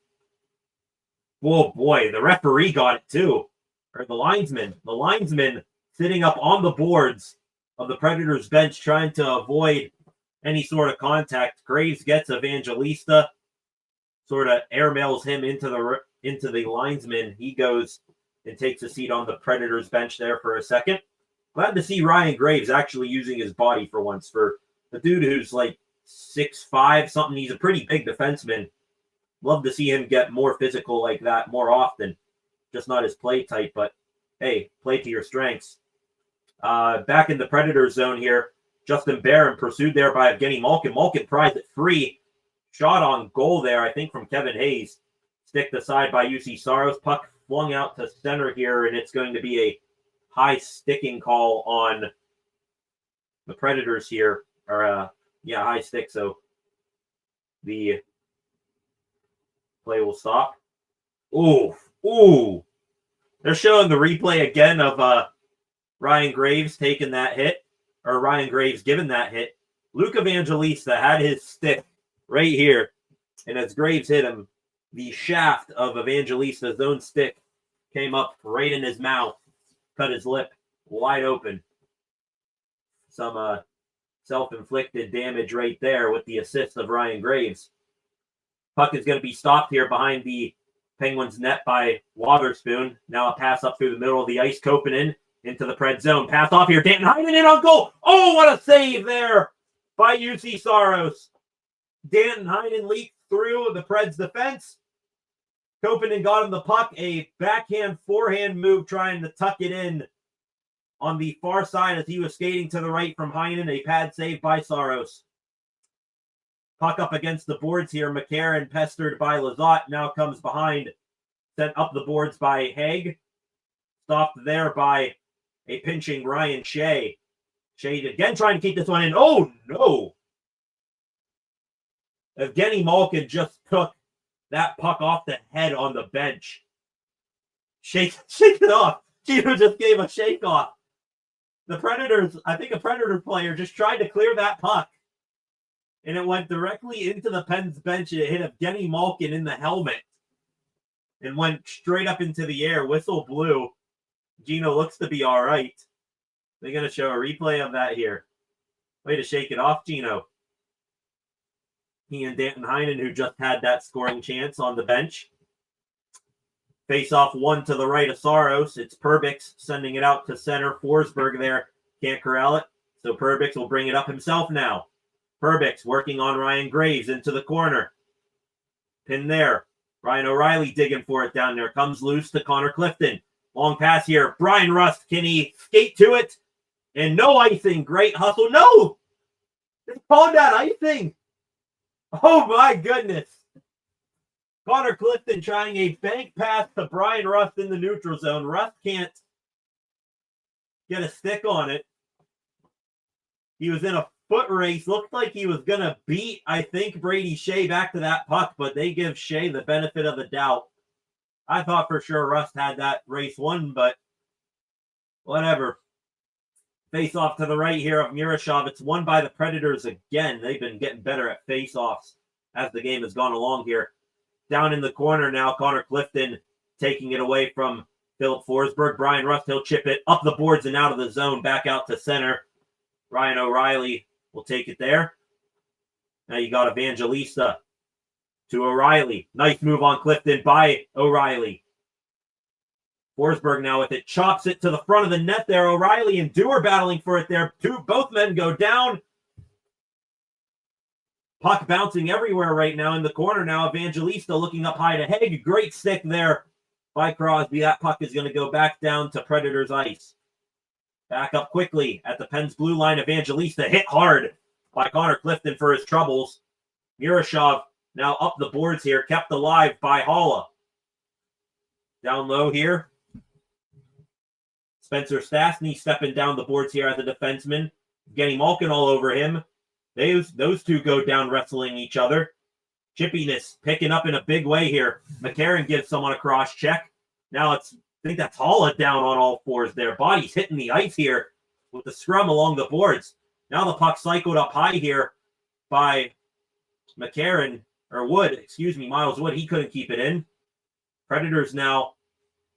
Whoa, boy, the referee got it too. Or the linesman. The linesman sitting up on the boards of the Predators bench trying to avoid any sort of contact. Graves gets Evangelista, sort of airmails him into the linesman. He goes and takes a seat on the Predators bench there for a second. Glad to see Ryan Graves actually using his body for once. For the dude who's like 6'5", something, he's a pretty big defenseman. Love to see him get more physical like that more often. Just not his play type, but hey, play to your strengths. Back in the Predators zone here, Justin Barron pursued there by Evgeny Malkin. Malkin prized it free. Shot on goal there, I think, from Kevin Hayes. Sticked aside by UC Saros. Puck flung out to center here, and it's going to be a high sticking call on the Predators here. Or, high stick, so the play will stop. Ooh, Ooh. They're showing the replay again of Ryan Graves taking that hit, or Ryan Graves giving that hit. Luke Evangelista had his stick right here, and as Graves hit him, the shaft of Evangelista's own stick came up right in his mouth, cut his lip wide open. Some self-inflicted damage right there with the assist of Ryan Graves. Puck is going to be stopped here behind the Penguins net by Wotherspoon. Now a pass up through the middle of the ice. Koppanen into the Pred zone. Pass off here. Danton Heinen in on goal. Oh, what a save there by UC Saros. Danton Heinen leaked through the Preds defense. Koppanen got him the puck. A backhand forehand move trying to tuck it in on the far side as he was skating to the right from Heinen. A pad save by Saros. Puck up against the boards here. McCarron pestered by Lizotte. Now comes behind. Sent up the boards by Haig. Stopped there by a pinching Ryan Shea. Shea again trying to keep this one in. Oh, no. Evgeny Malkin just took that puck off the head on the bench. Shake it off. Gino just gave a shake off. The Predators, I think a Predator player just tried to clear that puck. And it went directly into the Pens bench. And it hit Evgeny Malkin in the helmet. And went straight up into the air. Whistle blew. Gino looks to be all right. They're going to show a replay of that here. Way to shake it off, Gino. He and Danton Heinen, who just had that scoring chance on the bench. Face off one to the right of Saros. It's Perbix sending it out to center. Forsberg there. Can't corral it. So Perbix will bring it up himself now. Perbix working on Ryan Graves into the corner. Pin there. Ryan O'Reilly digging for it down there. Comes loose to Connor Clifton. Long pass here. Brian Rust. Can he skate to it? And no icing. Great hustle. No! They called that icing. Oh my goodness. Connor Clifton trying a bank pass to Brian Rust in the neutral zone. Rust can't get a stick on it. He was in a foot race. Looked like he was going to beat, I think, Brady Shea back to that puck, but they give Shea the benefit of the doubt. I thought for sure Rust had that race won, but whatever. Face off to the right here of Murashov. It's won by the Predators again. They've been getting better at face-offs as the game has gone along here. Down in the corner now, Connor Clifton taking it away from Philip Forsberg. Brian Rust, he'll chip it up the boards and out of the zone, back out to center. Ryan O'Reilly will take it there. Now you got Evangelista to O'Reilly. Nice move on Clifton by O'Reilly. Forsberg now with it. Chops it to the front of the net there. O'Reilly and Dewar battling for it there. Both men go down. Puck bouncing everywhere right now in the corner now. Evangelista looking up high to Haig. Great stick there by Crosby. That puck is going to go back down to Predators ice. Back up quickly at the Pens blue line. Evangelista hit hard by Connor Clifton for his troubles. Murashov now up the boards here. Kept alive by Holla. Down low here. Spencer Stastny stepping down the boards here as a defenseman. Getting Malkin all over him. Those two go down wrestling each other. Chippiness picking up in a big way here. McCarron gives someone a cross check. Now I think that's Holla down on all fours there. Body's hitting the ice here with the scrum along the boards. Now the puck cycled up high here by McCarron, or Wood, excuse me, Miles Wood. He couldn't keep it in. Predators now,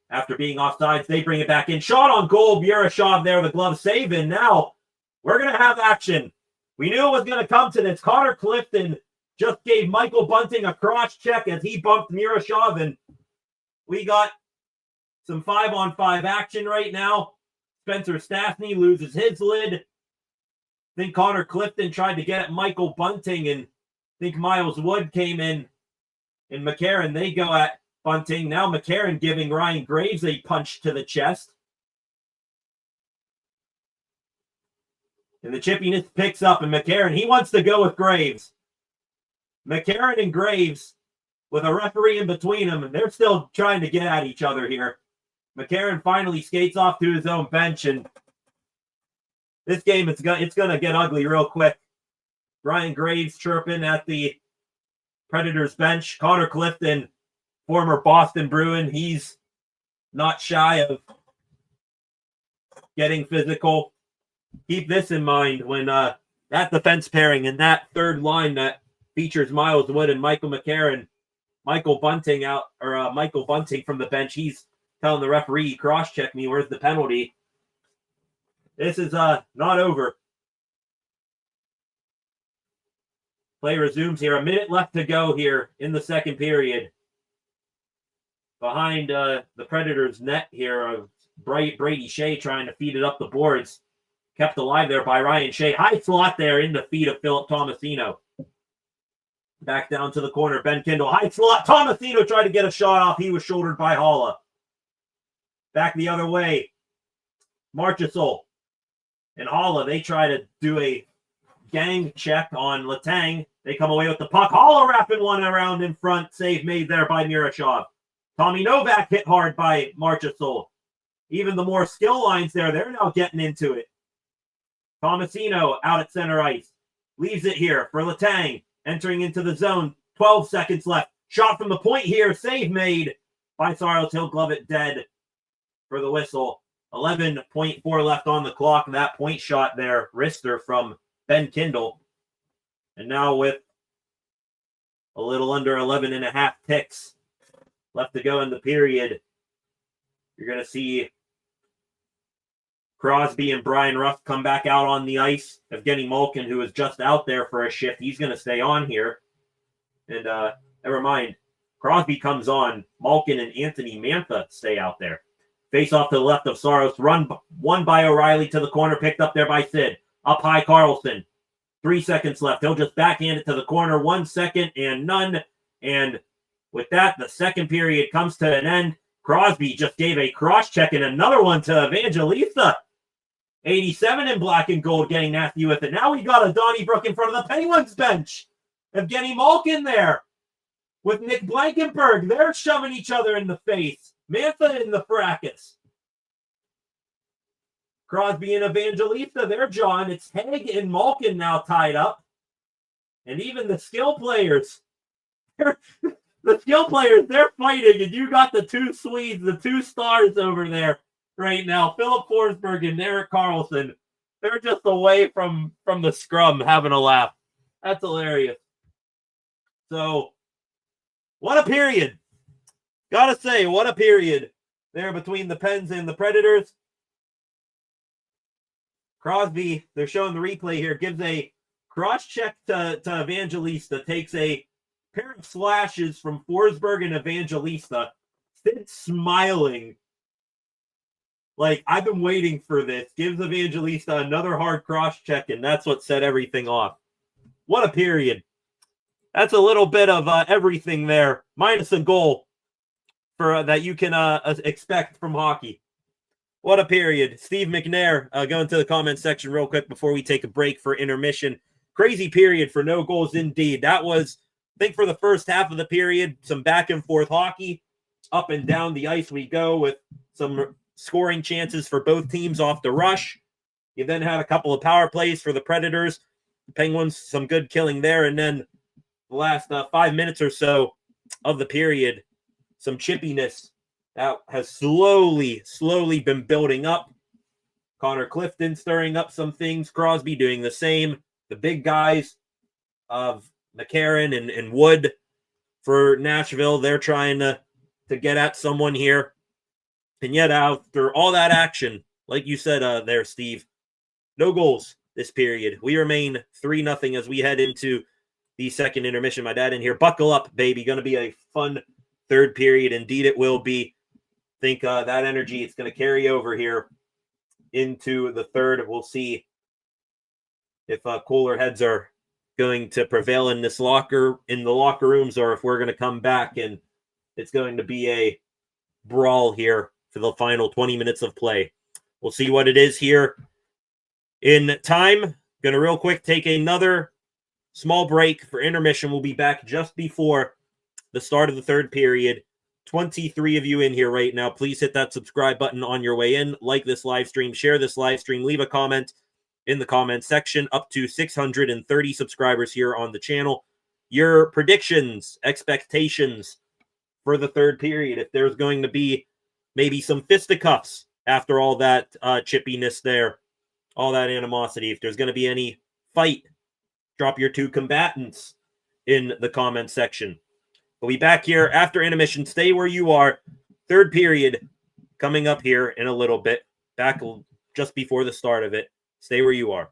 after being offsides, they bring it back in. Shot on goal. Murashov there, the glove save. And now we're going to have action. We knew it was going to come to this. Connor Clifton just gave Michael Bunting a cross check as he bumped Murashov, and we got some 5-on-5 action right now. Spencer Stastny loses his lid. I think Connor Clifton tried to get at Michael Bunting, and I think Miles Wood came in, and McCarron, they go at Bunting. Now McCarron giving Ryan Graves a punch to the chest. And the chippiness picks up, and McCarron, he wants to go with Graves. McCarron and Graves, with a referee in between them, and they're still trying to get at each other here. McCarron finally skates off to his own bench, and this game, it's going to get ugly real quick. Ryan Graves chirping at the Predators bench. Connor Clifton former Boston Bruin. He's not shy of getting physical. Keep this in mind when that defense pairing and that third line that features Miles Wood and Michael McCarron, Michael Bunting from the bench. He's telling the referee, cross-check me, where's the penalty? This is not over. Play resumes here. A minute left to go here in the second period. Behind the Predators' net here of Brady Shea trying to feed it up the boards. Kept alive there by Ryan Shea. High slot there in the feet of Philip Tomasino. Back down to the corner. Ben Kindle. High slot. Tomasino tried to get a shot off. He was shouldered by Holla. Back the other way. Marchessault and Holla, they try to do a gang check on Letang. They come away with the puck. Holla wrapping one around in front. Save made there by Miroshov. Tommy Novak hit hard by Marchessault. Even the more skill lines there, they're now getting into it. Tomasino out at center ice. Leaves it here for Letang. Entering into the zone. 12 seconds left. Shot from the point here. Save made by Saros. He'll glove it dead for the whistle. 11.4 left on the clock. That point shot there. Wrister from Ben Kindle. And now with a little under 11 and a half ticks left to go in the period, you're going to see Crosby and Brian Ruff come back out on the ice. Evgeny Malkin, who was just out there for a shift, he's going to stay on here. And never mind, Crosby comes on. Malkin and Anthony Mantha stay out there. Face off to the left of Saros. One by O'Reilly to the corner, picked up there by Sid. Up high, Carlson. 3 seconds left. He'll just backhand it to the corner. 1 second and none. And with that, the second period comes to an end. Crosby just gave a cross-check and another one to Evangelista. 87 in black and gold, getting nasty with it. Now we got a Donnybrook in front of the Penguins bench. Evgeny Malkin there with Nick Blankenberg. They're shoving each other in the face. Mantha in the fracas. Crosby and Evangelista, they're John. It's Haig and Malkin now tied up. And even the skill players, they're fighting. And you got the two Swedes, the two stars over there right now. Philip Forsberg and Erik Karlsson. They're just away from the scrum having a laugh. That's hilarious. So, what a period. Gotta say, what a period there between the Pens and the Predators. Crosby, they're showing the replay here, gives a cross-check to Evangelista, takes a pair of slashes from Forsberg and Evangelista. Sid smiling. Like, I've been waiting for this. Gives Evangelista another hard cross-check, and that's what set everything off. What a period. That's a little bit of everything there, minus a goal for that you can expect from hockey. What a period. Steve McNair, go into the comment section real quick before we take a break for intermission. Crazy period for no goals indeed. That was, I think, for the first half of the period, some back and forth hockey. Up and down the ice we go with some scoring chances for both teams off the rush. You then had a couple of power plays for the Predators. The Penguins, some good killing there. And then the last 5 minutes or so of the period, some chippiness that has slowly been building up. Connor Clifton stirring up some things. Crosby doing the same. The big guys of McCarron and Wood for Nashville, they're trying to get at someone here. And yet after all that action, like you said there, Steve, no goals this period. We remain 3-0 as we head into the second intermission. My dad in here. Buckle up, baby. Going to be a fun third period. Indeed, it will be. Think that energy is going to carry over here into the third. We'll see if cooler heads are going to prevail in the locker rooms, or if we're going to come back and it's going to be a brawl here for the final 20 minutes of play. We'll see what it is here in time. Going to real quick take another small break for intermission. We'll be back just before the start of the third period. 23 of you in here right now. Please hit that subscribe button on your way in. Like this live stream. Share this live stream. Leave a comment in the comment section. Up to 630 subscribers here on the channel. Your predictions, expectations for the third period. If there's going to be maybe some fisticuffs after all that chippiness there, all that animosity, if there's going to be any fight, drop your two combatants in the comment section. We'll be back here after intermission. Stay where you are. Third period coming up here in a little bit. Back just before the start of it. Stay where you are.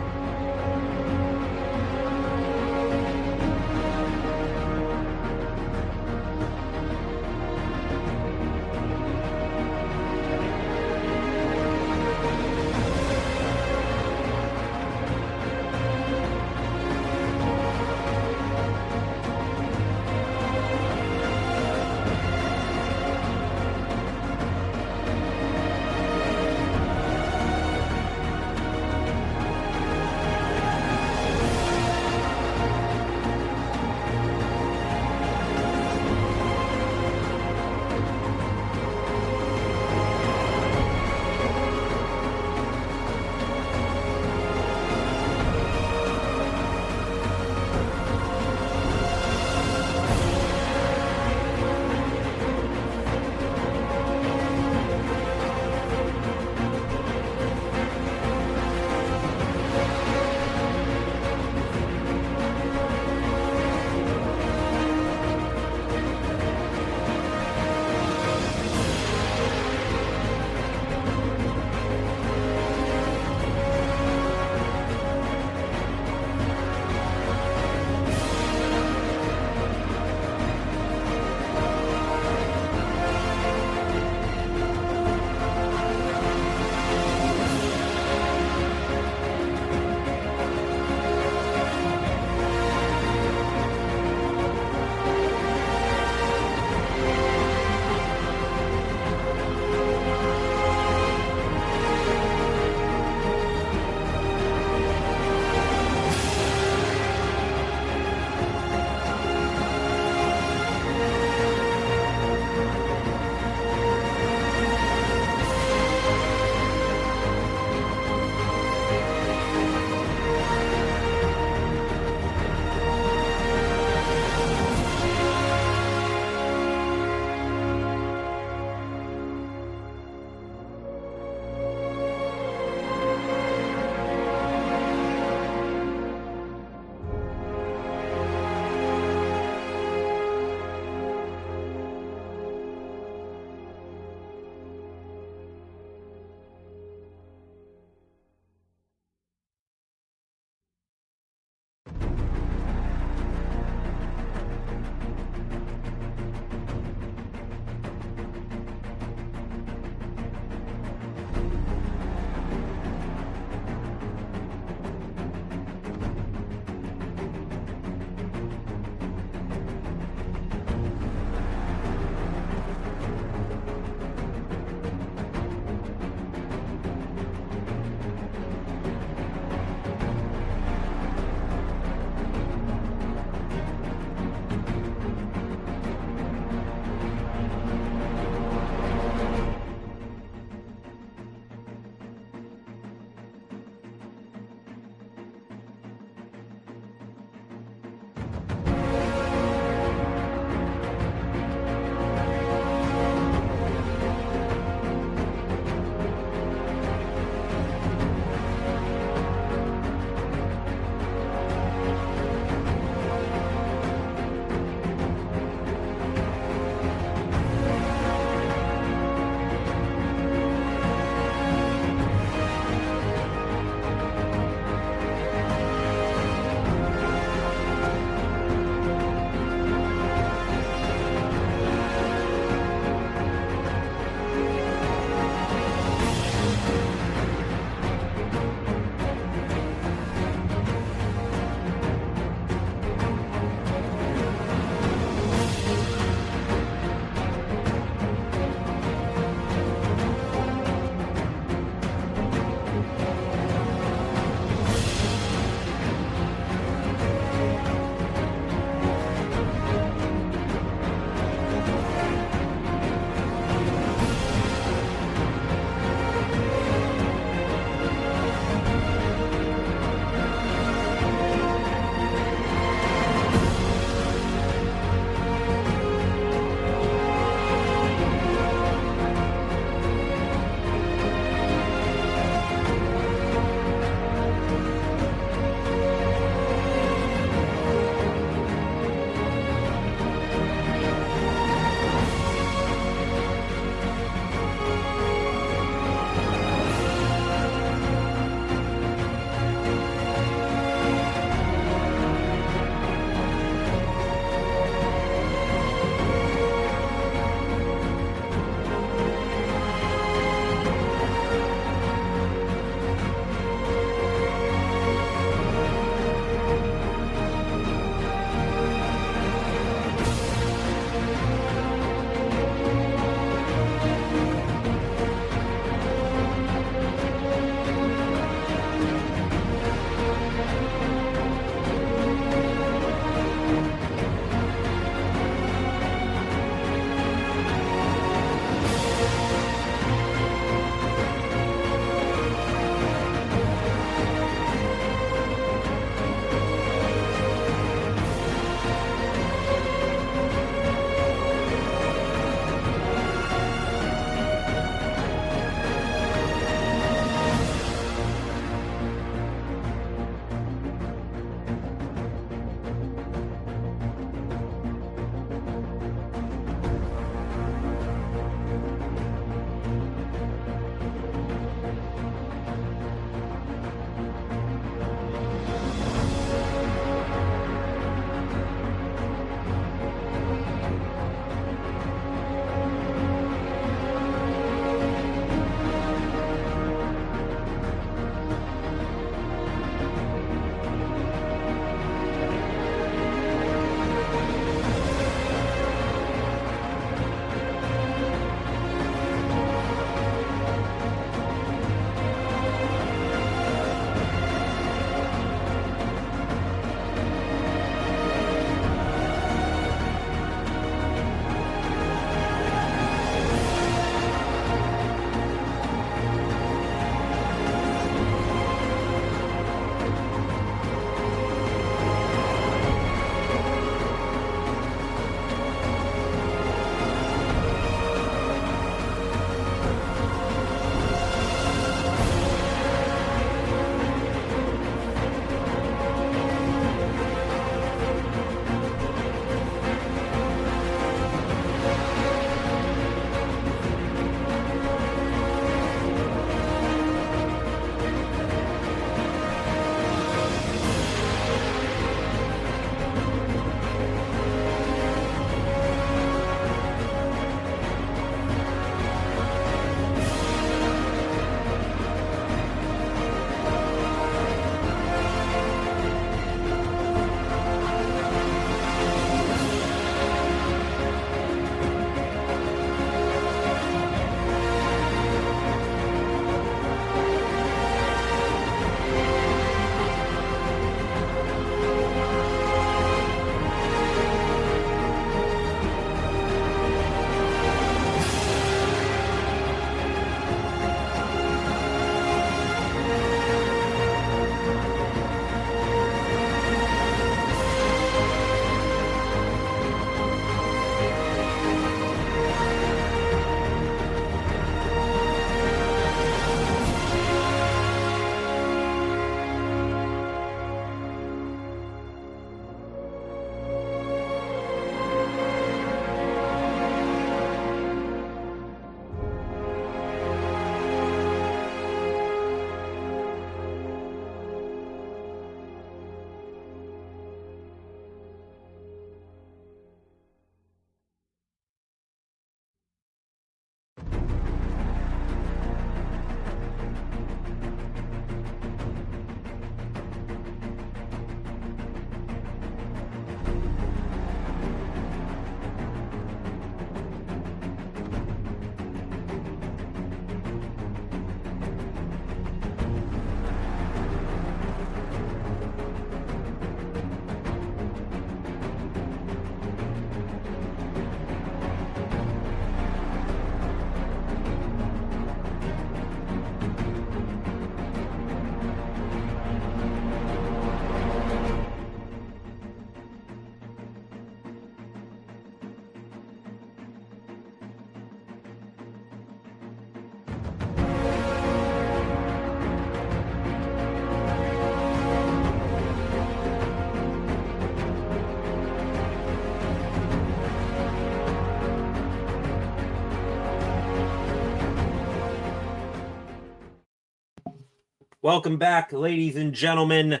Welcome back, ladies and gentlemen.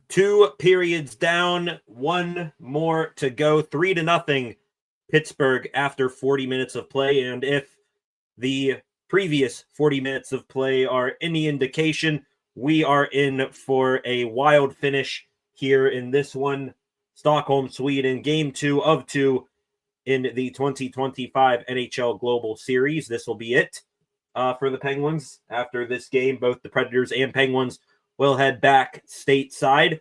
2 periods down, 1 more to go. 3-0 Pittsburgh after 40 minutes of play. And if the previous 40 minutes of play are any indication, we are in for a wild finish here in this one. Stockholm, Sweden, game 2 of 2 in the 2025 NHL Global Series. This will be it for the Penguins. After this game, both the Predators and Penguins will head back stateside.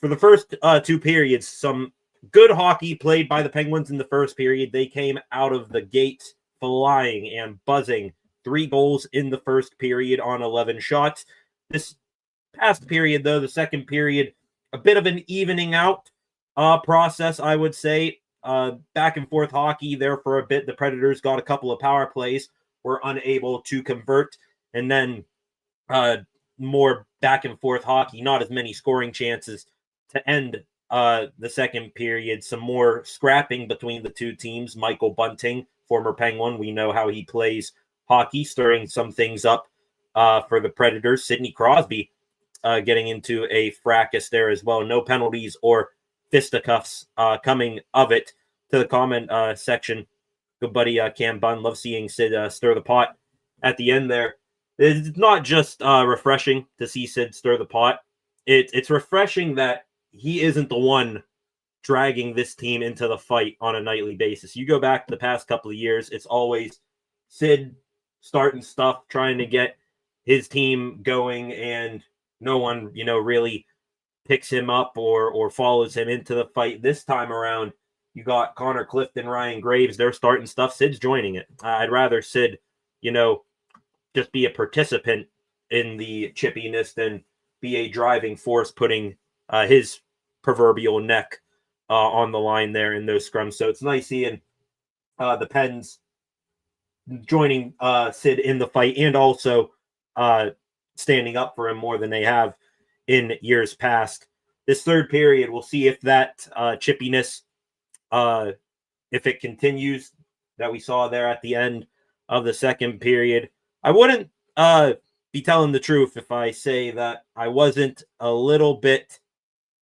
For the first 2 periods, some good hockey played by the Penguins in the first period. They came out of the gate flying and buzzing. 3 goals in the first period on 11 shots. This past period, though, the second period, a bit of an evening out process, I would say. Back and forth hockey there for a bit. The Predators got a couple of power plays, were unable to convert, and then more back and forth hockey, not as many scoring chances to end the second period. Some more scrapping between the two teams. Michael Bunting, former Penguin, we know how he plays hockey, stirring some things up for the Predators. Sidney Crosby getting into a fracas there as well. No penalties or fisticuffs coming of it. To the comment section, good buddy Cam Bunn, love seeing Sid stir the pot at the end there. It's not just refreshing to see Sid stir the pot. It's refreshing that he isn't the one dragging this team into the fight on a nightly basis. You go back to the past couple of years, it's always Sid starting stuff, trying to get his team going, and no one, really picks him up or follows him into the fight. This time around, you got Connor Clifton, Ryan Graves. They're starting stuff. Sid's joining it. I'd rather Sid, just be a participant in the chippiness than be a driving force, putting his proverbial neck on the line there in those scrums. So it's nice seeing the Pens joining Sid in the fight and also standing up for him more than they have in years past. This third period, we'll see if that chippiness, if it continues, that we saw there at the end of the second period. I wouldn't be telling the truth if I say that I wasn't a little bit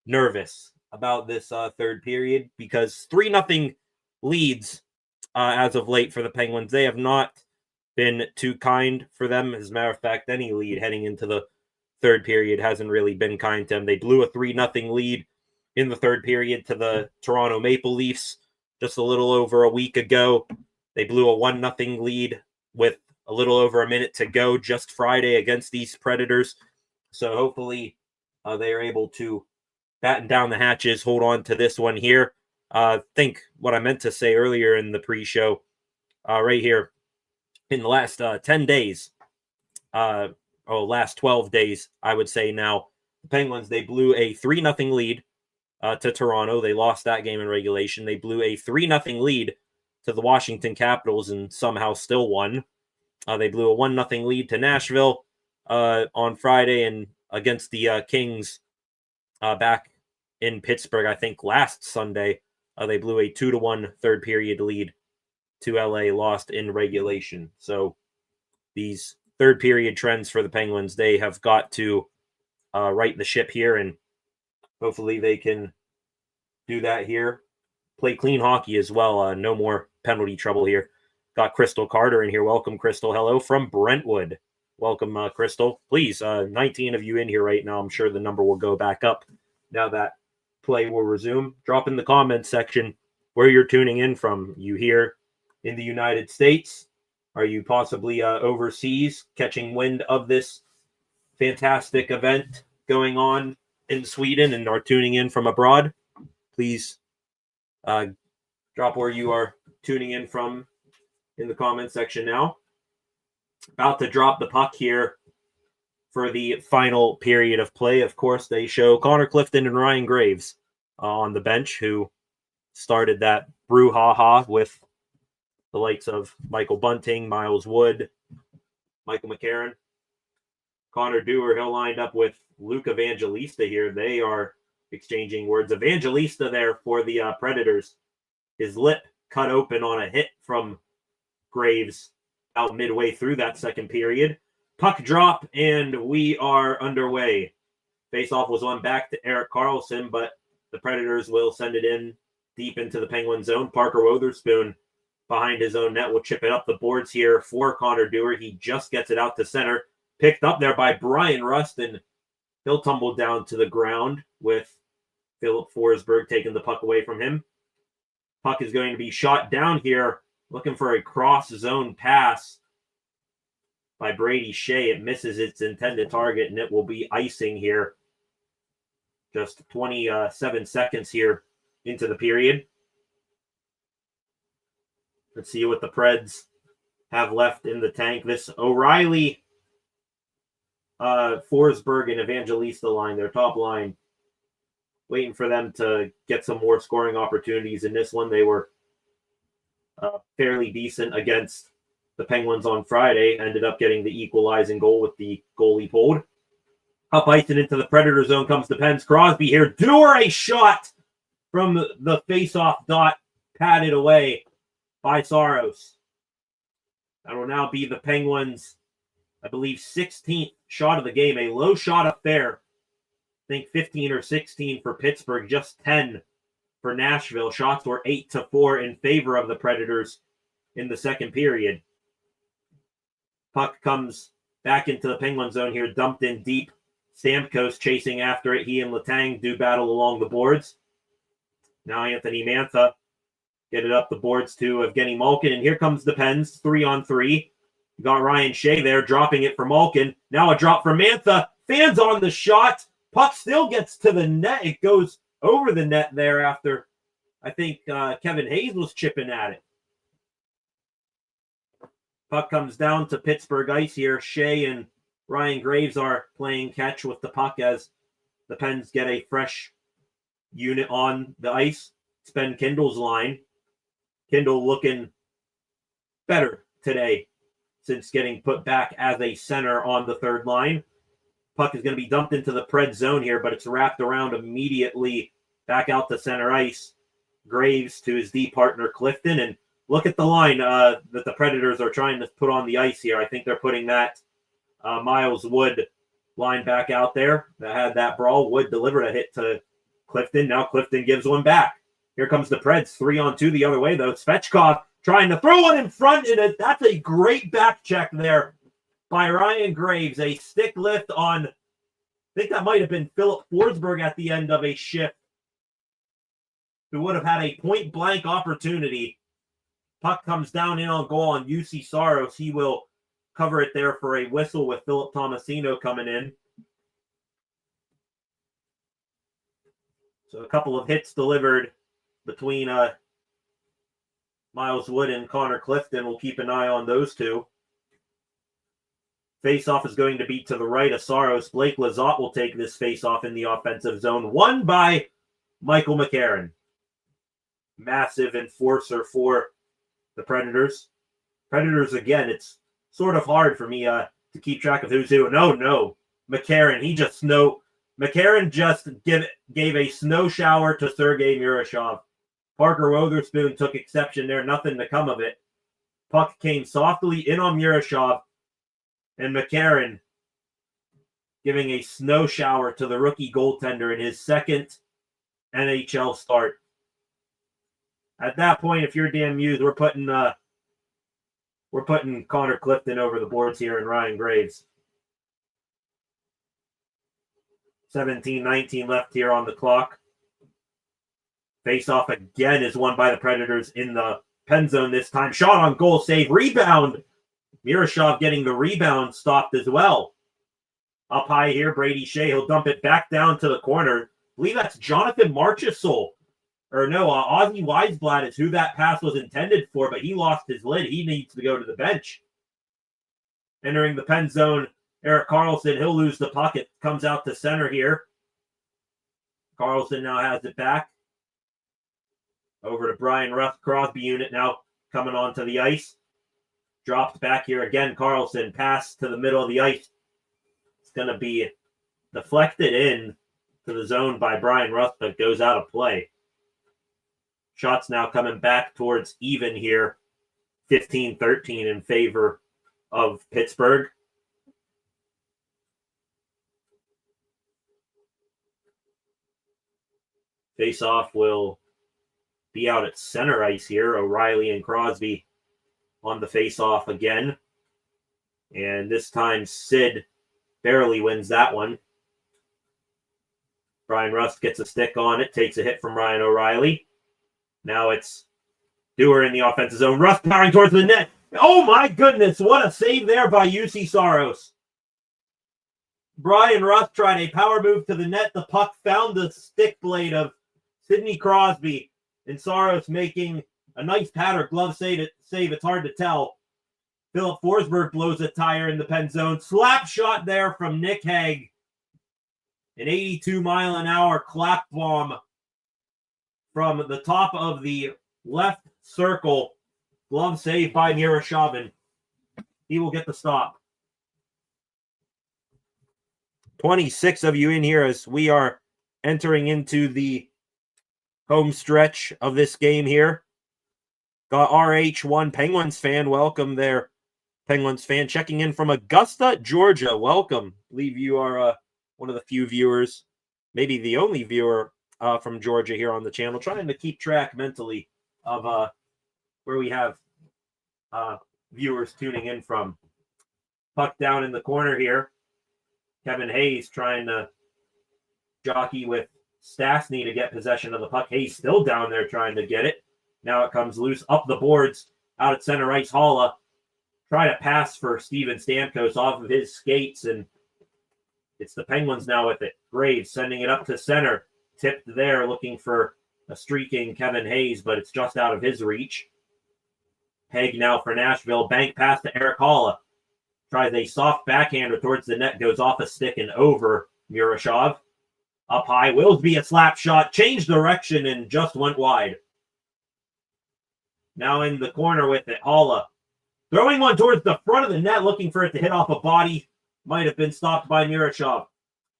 nervous about this third period, because 3-0 leads as of late for the Penguins. They have not been too kind for them. As a matter of fact, any lead heading into the third period hasn't really been kind to them. They blew a 3-0 lead in the third period to the Toronto Maple Leafs just a little over a week ago. They blew a 1-0 lead with a little over a minute to go just Friday against these Predators. So hopefully they are able to batten down the hatches, hold on to this one here. Think what I meant to say earlier in the pre-show right here. In the last 10 days, last 12 days, I would say now, the Penguins, they blew a 3-0 lead to Toronto. They lost that game in regulation. They blew a 3-0 lead to the Washington Capitals and somehow still won. They blew a 1-0 lead to Nashville on Friday, and against the Kings back in Pittsburgh, I think last Sunday, they blew a 2-1 third period lead to LA, lost in regulation. So these third period trends for the Penguins, they have got to right the ship here, and hopefully they can do that here. Play clean hockey as well. No more penalty trouble here. Got Crystal Carter in here. Welcome, Crystal. Hello from Brentwood. Welcome, Crystal. Please, 19 of you in here right now. I'm sure the number will go back up now that play will resume. Drop in the comments section where you're tuning in from. You here in the United States? Are you possibly overseas catching wind of this fantastic event going on in Sweden and are tuning in from abroad? Please drop where you are tuning in from in the comment section now. About to drop the puck here for the final period of play. Of course, they show Connor Clifton and Ryan Graves on the bench, who started that brouhaha with the likes of Michael Bunting, Miles Wood, Michael McCarron. Connor Dewar, he'll lined up with Luke Evangelista here. They are exchanging words. Evangelista there for the Predators. His lip cut open on a hit from Graves out midway through that second period. Puck drop, and we are underway. Faceoff was won back to Erik Karlsson, but the Predators will send it in deep into the Penguin zone. Parker Wotherspoon behind his own net will chip it up the boards here for Connor Dewar. He just gets it out to center. Picked up there by Brian Rust, and he'll tumble down to the ground with Philip Forsberg taking the puck away from him. Puck is going to be shot down here, looking for a cross-zone pass by Brady Shea. It misses its intended target, and it will be icing here. Just 27 seconds here into the period. Let's see what the Preds have left in the tank. This O'Reilly, Forsberg, and Evangelista line, their top line, waiting for them to get some more scoring opportunities. In this one, they were fairly decent against the Penguins on Friday. Ended up getting the equalizing goal with the goalie pulled. Up ice and into the Predator zone comes the Pens. Crosby here. Dewar, a shot from the face-off dot, patted away by Saros. That will now be the Penguins, I believe, 16th shot of the game. A low shot affair. I think 15 or 16 for Pittsburgh, just 10 for Nashville. Shots were 8-4 in favor of the Predators in the second period. Puck comes back into the Penguin zone here, dumped in deep. Stamkos chasing after it. He and Letang do battle along the boards. Now Anthony Mantha get it up the boards to Evgeny Malkin, and here comes the Pens, 3-on-3. Got Ryan Shea there, dropping it for Malkin. Now a drop from Mantha. Fans on the shot. Puck still gets to the net. It goes over the net there after, I think, Kevin Hayes was chipping at it. Puck comes down to Pittsburgh ice here. Shea and Ryan Graves are playing catch with the puck as the Pens get a fresh unit on the ice. It's Ben Kindle's line. Kindle looking better today since getting put back as a center on the third line. Puck is going to be dumped into the Pred zone here, but it's wrapped around immediately back out to center ice. Graves to his D partner Clifton, and look at the line that the Predators are trying to put on the ice here. I think they're putting that Miles Wood line back out there that had that brawl. Wood delivered a hit to Clifton. Now Clifton gives one back. Here comes the Preds, 3-on-2 the other way, though. Svechkov trying to throw one in front, and that's a great back check there by Ryan Graves. A stick lift on, I think that might have been Philip Forsberg at the end of a shift, who would have had a point-blank opportunity. Puck comes down in on goal on UC Saros. He will cover it there for a whistle with Philip Tomasino coming in. So a couple of hits delivered between Miles Wood and Connor Clifton. We'll keep an eye on those two. Face-off is going to be to the right of Saros. Blake Lizotte will take this face-off in the offensive zone. Won by Michael McCarron. Massive enforcer for the Predators. Predators, again, it's sort of hard for me to keep track of who's who. No. McCarron, McCarron just gave a snow shower to Sergei Murashov. Parker Wotherspoon took exception there. Nothing to come of it. Puck came softly in on Murashov, and McCarron giving a snow shower to the rookie goaltender in his second NHL start. At that point, if you're Dan Muse, we're putting Connor Clifton over the boards here and Ryan Graves. 17-19 left here on the clock. Face-off again is won by the Predators in the pen zone this time. Shot on goal, save, rebound. Murashov getting the rebound stopped as well. Up high here, Brady Shea. He'll dump it back down to the corner. I believe that's Jonathan Marchessault. Ozzy Weisblatt is who that pass was intended for, but he lost his lid. He needs to go to the bench. Entering the pen zone, Erik Karlsson. He'll lose the puck. It comes out to center here. Karlsson now has it back. Over to Brian Rust. Crosby unit now coming onto the ice. Dropped back here again. Karlsson pass to the middle of the ice. It's going to be deflected in to the zone by Brian Rust, but goes out of play. Shots now coming back towards even here. 15-13 in favor of Pittsburgh. Face-off will be out at center ice here. O'Reilly and Crosby on the face-off again. And this time Sid barely wins that one. Brian Rust gets a stick on it, takes a hit from Ryan O'Reilly. Now it's Dewar in the offensive zone. Rust powering towards the net. Oh my goodness, what a save there by UC Saros. Brian Rust tried a power move to the net. The puck found the stick blade of Sidney Crosby, and Saros making a nice pad or glove save. It's hard to tell. Philip Forsberg blows a tire in the pen zone. Slap shot there from Nick Hague. An 82-mile-an-hour clap bomb from the top of the left circle. Glove save by Miroshavin. He will get the stop. 26 of you in here as we are entering into the home stretch of this game here. Got RH1 Penguins fan. Welcome there, Penguins fan. Checking in from Augusta, Georgia. Welcome. I believe you are one of the few viewers, maybe the only viewer from Georgia here on the channel. Trying to keep track mentally of where we have viewers tuning in from. Puck down in the corner here. Kevin Hayes trying to jockey with Stastny to get possession of the puck. Hayes still down there trying to get it. Now it comes loose up the boards out at center ice. Haula try to pass for Steven Stamkos off of his skates, and it's the Penguins now with it. Graves sending it up to center. Tipped there looking for a streaking Kevin Hayes, but it's just out of his reach. Hague now for Nashville. Bank pass to Eric Haula. Tries a soft backhander towards the net. Goes off a stick and over Murashov. Up high. Willsby a slap shot. Changed direction and just went wide. Now in the corner with it. Haula throwing one towards the front of the net. Looking for it to hit off a body. Might have been stopped by Murashov.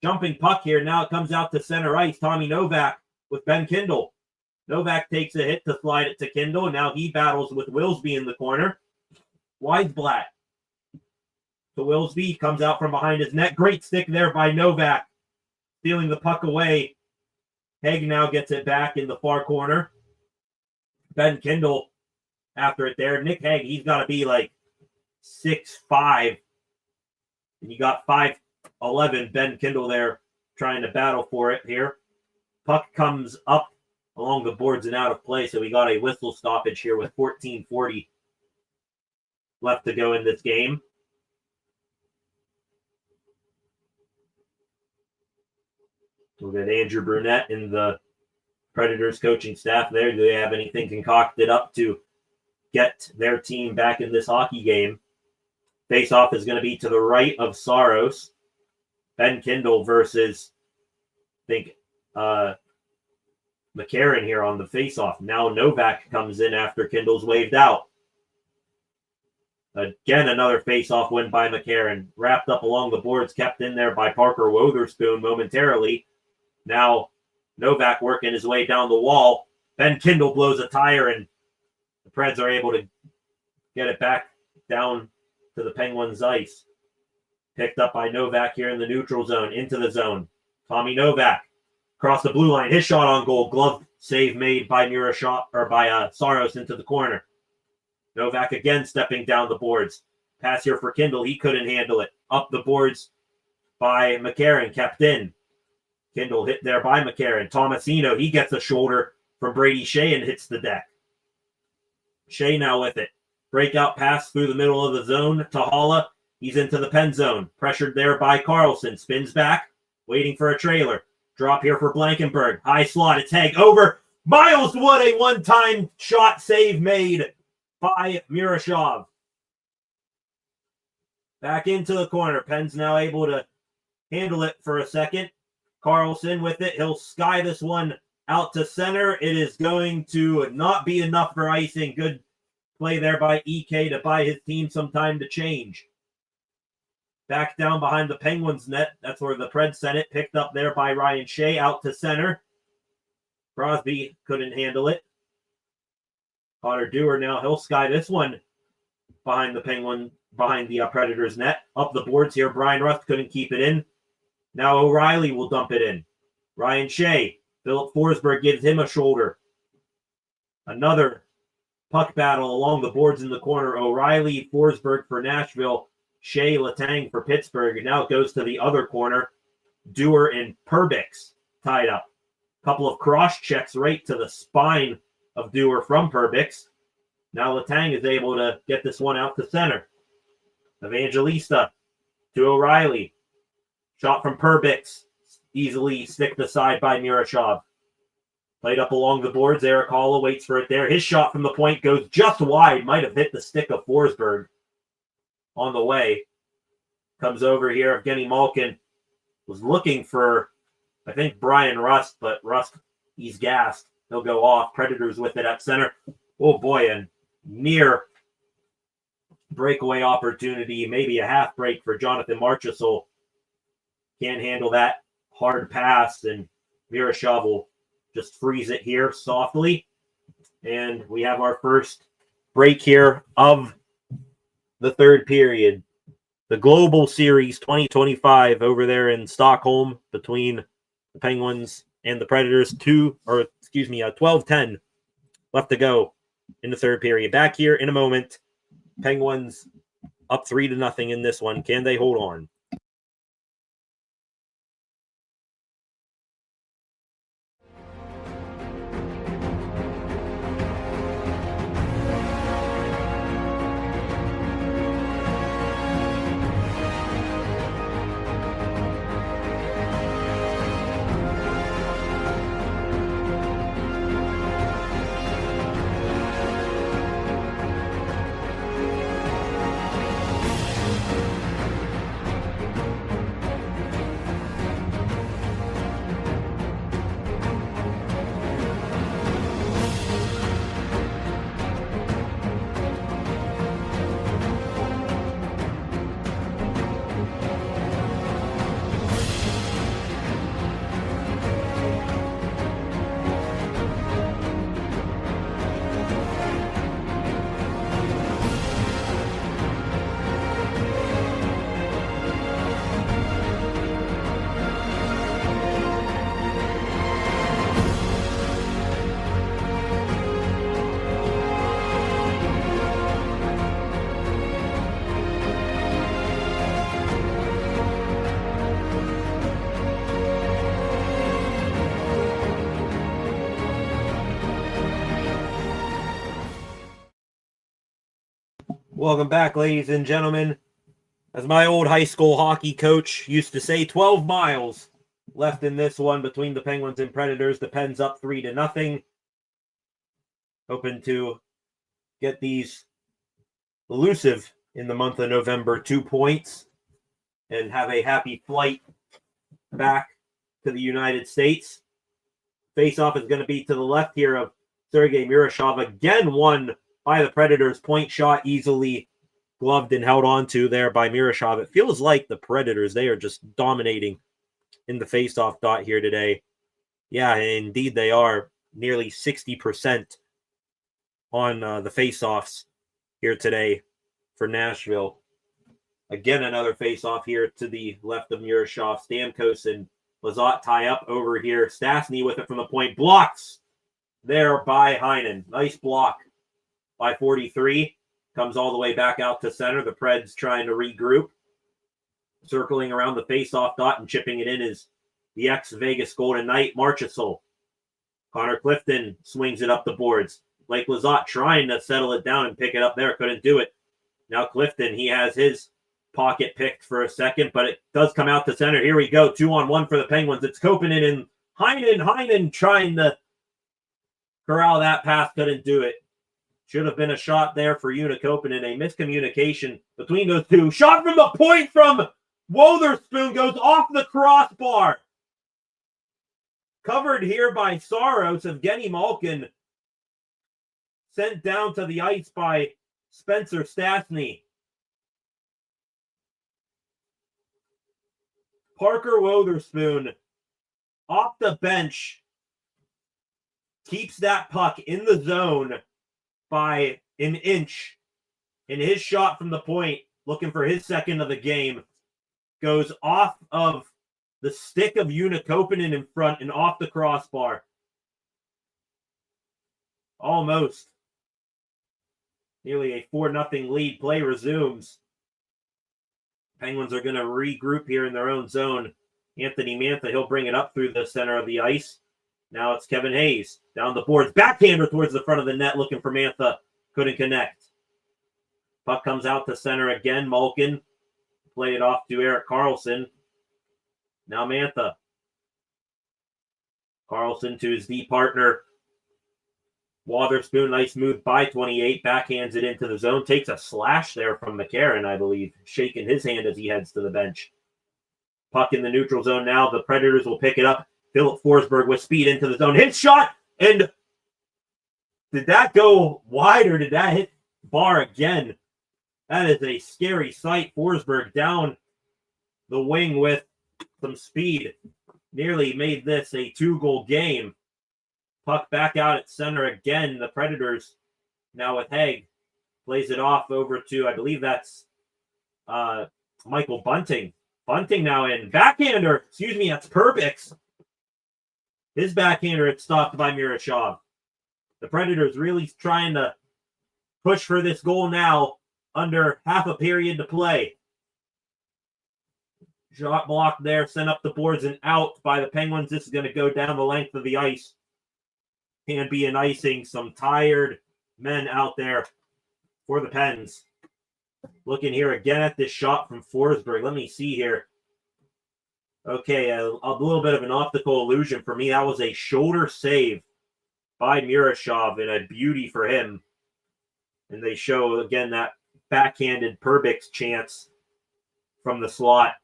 Jumping puck here. Now it comes out to center ice. Tommy Novak with Ben Kindle. Novak takes a hit to slide it to Kindle. And now he battles with Willsby in the corner. Weisblatt to Willsby. Comes out from behind his net. Great stick there by Novak. Stealing the puck away. Hague now gets it back in the far corner. Ben Kindle after it there. Nick Hague, he's got to be like 6'5". And you got 5'11". Ben Kindle there trying to battle for it here. Puck comes up along the boards and out of play. So we got a whistle stoppage here with 14:40 left to go in this game. We'll get Andrew Brunette in the Predators coaching staff there. Do they have anything concocted up to get their team back in this hockey game? Face-off is going to be to the right of Saros. Ben Kindle versus, I think, McCarron here on the face-off. Now Novak comes in after Kindle's waved out. Again, another face-off win by McCarron. Wrapped up along the boards, kept in there by Parker Wotherspoon momentarily. Now Novak working his way down the wall. Ben Kindle blows a tire, and the Preds are able to get it back down to the Penguins' ice. Picked up by Novak here in the neutral zone, into the zone. Tommy Novak across the blue line. His shot on goal. Glove save made by Saros into the corner. Novak again stepping down the boards. Pass here for Kindle. He couldn't handle it. Up the boards by McCarron. Kept in. Kindle hit there by McCarron. Tomasino, he gets a shoulder from Brady Shea and hits the deck. Shea now with it. Breakout pass through the middle of the zone to Haula. He's into the pen zone. Pressured there by Carlson. Spins back. Waiting for a trailer. Drop here for Blankenberg. High slot. It's Hague over. Miles Wood, a one-time shot save made by Murashov. Back into the corner. Penn's now able to handle it for a second. Carlson with it. He'll sky this one out to center. It is going to not be enough for icing. Good play there by EK to buy his team some time to change. Back down behind the Penguins net. That's where the Preds sent it. Picked up there by Ryan Shea out to center. Crosby couldn't handle it. Connor Dewar now. He'll sky this one behind the Predators net. Up the boards here. Brian Rust couldn't keep it in. Now O'Reilly will dump it in. Ryan Shea Philip Forsberg gives him a shoulder. Another puck battle along the boards in the corner. O'Reilly, Forsberg for Nashville. Shea Letang for Pittsburgh. And now it goes to the other corner. Dewar and Perbix tied up. Couple of cross checks right to the spine of Dewar from Perbix. Now Letang is able to get this one out to center. Evangelista to O'Reilly. Shot from Perbix. Easily sticked aside by Miroshov. Played up along the boards. Eric Halla waits for it there. His shot from the point goes just wide. Might have hit the stick of Forsberg on the way. Comes over here. Evgeny Malkin was looking for, I think, Brian Rust, but Rust, he's gassed. He'll go off. Predators with it at center. Oh boy, and near breakaway opportunity, maybe a half break for Jonathan Marchessault. Can't handle that hard pass, and Miroshov will just freeze it here softly. And we have our first break here of the third period. The Global Series 2025 over there in Stockholm between the Penguins and the Predators. 12-10 left to go in the third period. Back here in a moment. Penguins up 3-0 in this one. Can they hold on? Welcome back, ladies and gentlemen. As my old high school hockey coach used to say, 12 miles left in this one between the Penguins and Predators. The Pens up 3-0. Hoping to get these elusive in the month of November 2 points and have a happy flight back to the United States. Face-off is going to be to the left here of Sergei Miroshov. Again, won by the Predators. Point shot easily gloved and held on to there by Miroshov. It feels like the Predators, they are just dominating in the face-off dot here today. Yeah, indeed they are. Nearly 60% on the face-offs here today for Nashville. Again, another face-off here to the left of Miroshov. Stamkos and Lizotte tie up over here. Stastny with it from the point. Blocks there by Heinen. Nice block by 43. Comes all the way back out to center. The Preds trying to regroup. Circling around the face-off dot and chipping it in is the ex-Vegas Golden Knight, Marchessault. Connor Clifton swings it up the boards. Blake Lizotte trying to settle it down and pick it up there. Couldn't do it. Now Clifton, he has his pocket picked for a second, but it does come out to center. Here we go. 2-on-1 for the Penguins. It's Koppanen and Heinen. Heinen trying to corral that pass. Couldn't do it. Should have been a shot there for Una Koppanen. A miscommunication between those two. Shot from the point from Wotherspoon goes off the crossbar. Covered here by Saros. Evgeny Malkin sent down to the ice by Spencer Stastny. Parker Wotherspoon off the bench keeps that puck in the zone by an inch. And his shot from the point, looking for his second of the game, goes off of The stick of Unikopinen in front and off the crossbar. Almost. Nearly a 4-0 lead. Play resumes. Penguins are going to regroup here in their own zone. Anthony Mantha, he'll bring it up through the center of the ice. Now it's Kevin Hayes down the boards. Backhander towards the front of the net looking for Mantha. Couldn't connect. Puck comes out to center again. Malkin played it off to Erik Karlsson. Now Mantha. Karlsson to his D partner. Wotherspoon, nice move by 28. Backhands it into the zone. Takes a slash there from McCarron, I believe. Shaking his hand as he heads to the bench. Puck in the neutral zone now. The Predators will pick it up. Philip Forsberg with speed into the zone. Hit shot! And did that go wide or did that hit bar again? That is a scary sight. Forsberg down the wing with some speed. Nearly made this a 2-goal game. Puck back out at center again. The Predators now with Haig. Plays it off over to, I believe that's Michael Bunting. Bunting now in. Backhander. Excuse me, that's Perbix. His backhander had stopped by Miroshov. The Predators really trying to push for this goal now under half a period to play. Shot blocked there, sent up the boards and out by the Penguins. This is going to go down the length of the ice. And be an icing. Some tired men out there for the Pens. Looking here again at this shot from Forsberg. Let me see here. Okay, a little bit of an optical illusion for me. That was a shoulder save by Miroshov and a beauty for him. And they show, again, that backhanded Perbix chance from the slot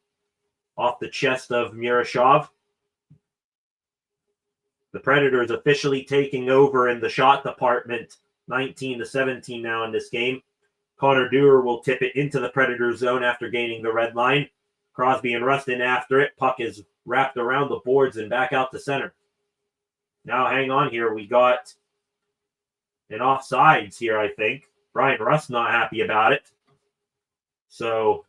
off the chest of Miroshov. The Predators officially taking over in the shot department, 19-17 now in this game. Connor Dewar will tip it into the Predator zone after gaining the red line. Crosby and Rustin after it. Puck is wrapped around the boards and back out to center. Now hang on here. We got an offsides here, I think. Brian Rust not happy about it. So,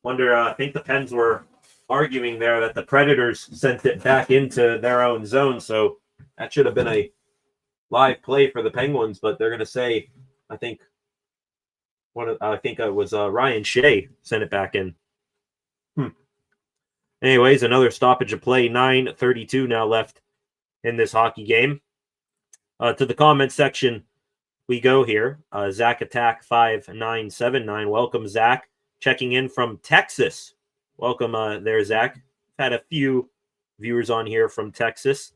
I think the Pens were arguing there that the Predators sent it back into their own zone. So that should have been a live play for the Penguins, but they're going to say, I think it was Ryan Shea sent it back in. Anyways, another stoppage of play. 9:32 now left in this hockey game. To the comment section we go here. Zach Attack 5979. Welcome, Zach. Checking in from Texas. Welcome there, Zach. Had a few viewers on here from Texas.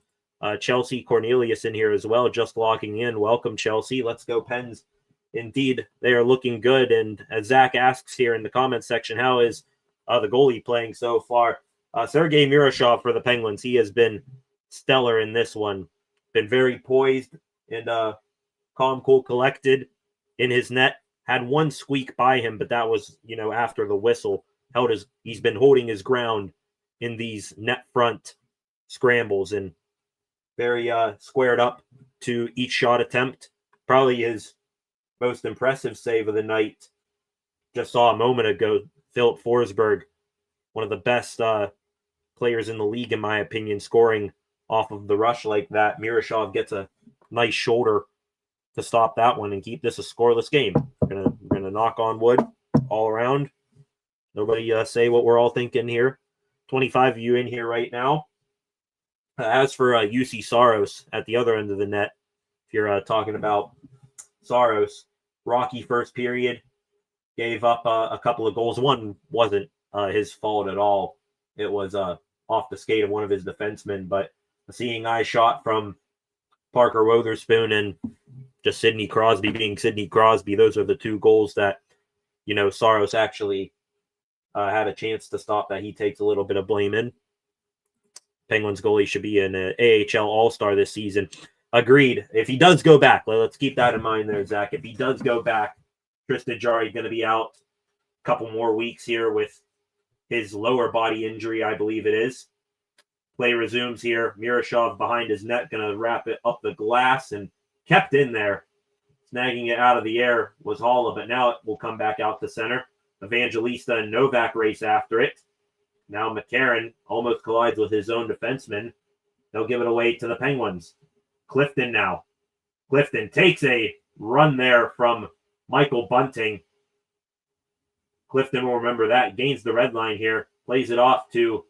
Chelsea Cornelius in here as well, just logging in. Welcome, Chelsea. Let's go, Pens. Indeed, they are looking good. And as Zach asks here in the comments section, how is the goalie playing so far? Sergei Miroshov for the Penguins. He has been stellar in this one. Been very poised and calm, cool, collected in his net. Had one squeak by him, but that was, after the whistle. He's been holding his ground in these net front scrambles and very squared up to each shot attempt. Probably his most impressive save of the night. Just saw a moment ago, Philip Forsberg, one of the best players in the league, in my opinion, scoring off of the rush like that. Miroshov gets a nice shoulder to stop that one and keep this a scoreless game. We're gonna knock on wood all around. Nobody say what we're all thinking here. 25 of you in here right now. As for UC Saros at the other end of the net, if you're talking about Saros, rocky first period, gave up a couple of goals. One wasn't his fault at all. It was off the skate of one of his defensemen, but a seeing eye shot from Parker Wotherspoon and just Sidney Crosby being Sidney Crosby. Those are the two goals that, Saros actually had a chance to stop that he takes a little bit of blame in. Penguins goalie should be an AHL All-Star this season. Agreed. If he does go back, let's keep that in mind there, Zach. If he does go back, Tristan Jarry going to be out a couple more weeks here with his lower body injury, I believe it is. Play resumes here. Miroshov behind his net, going to wrap it up the glass and kept in there. Snagging it out of the air was Halla, but now it will come back out to center. Evangelista and Novak race after it. Now McCarron almost collides with his own defenseman. They'll give it away to the Penguins. Clifton now. Clifton takes a run there from Michael Bunting. Clifton will remember that. Gains the red line here. Plays it off to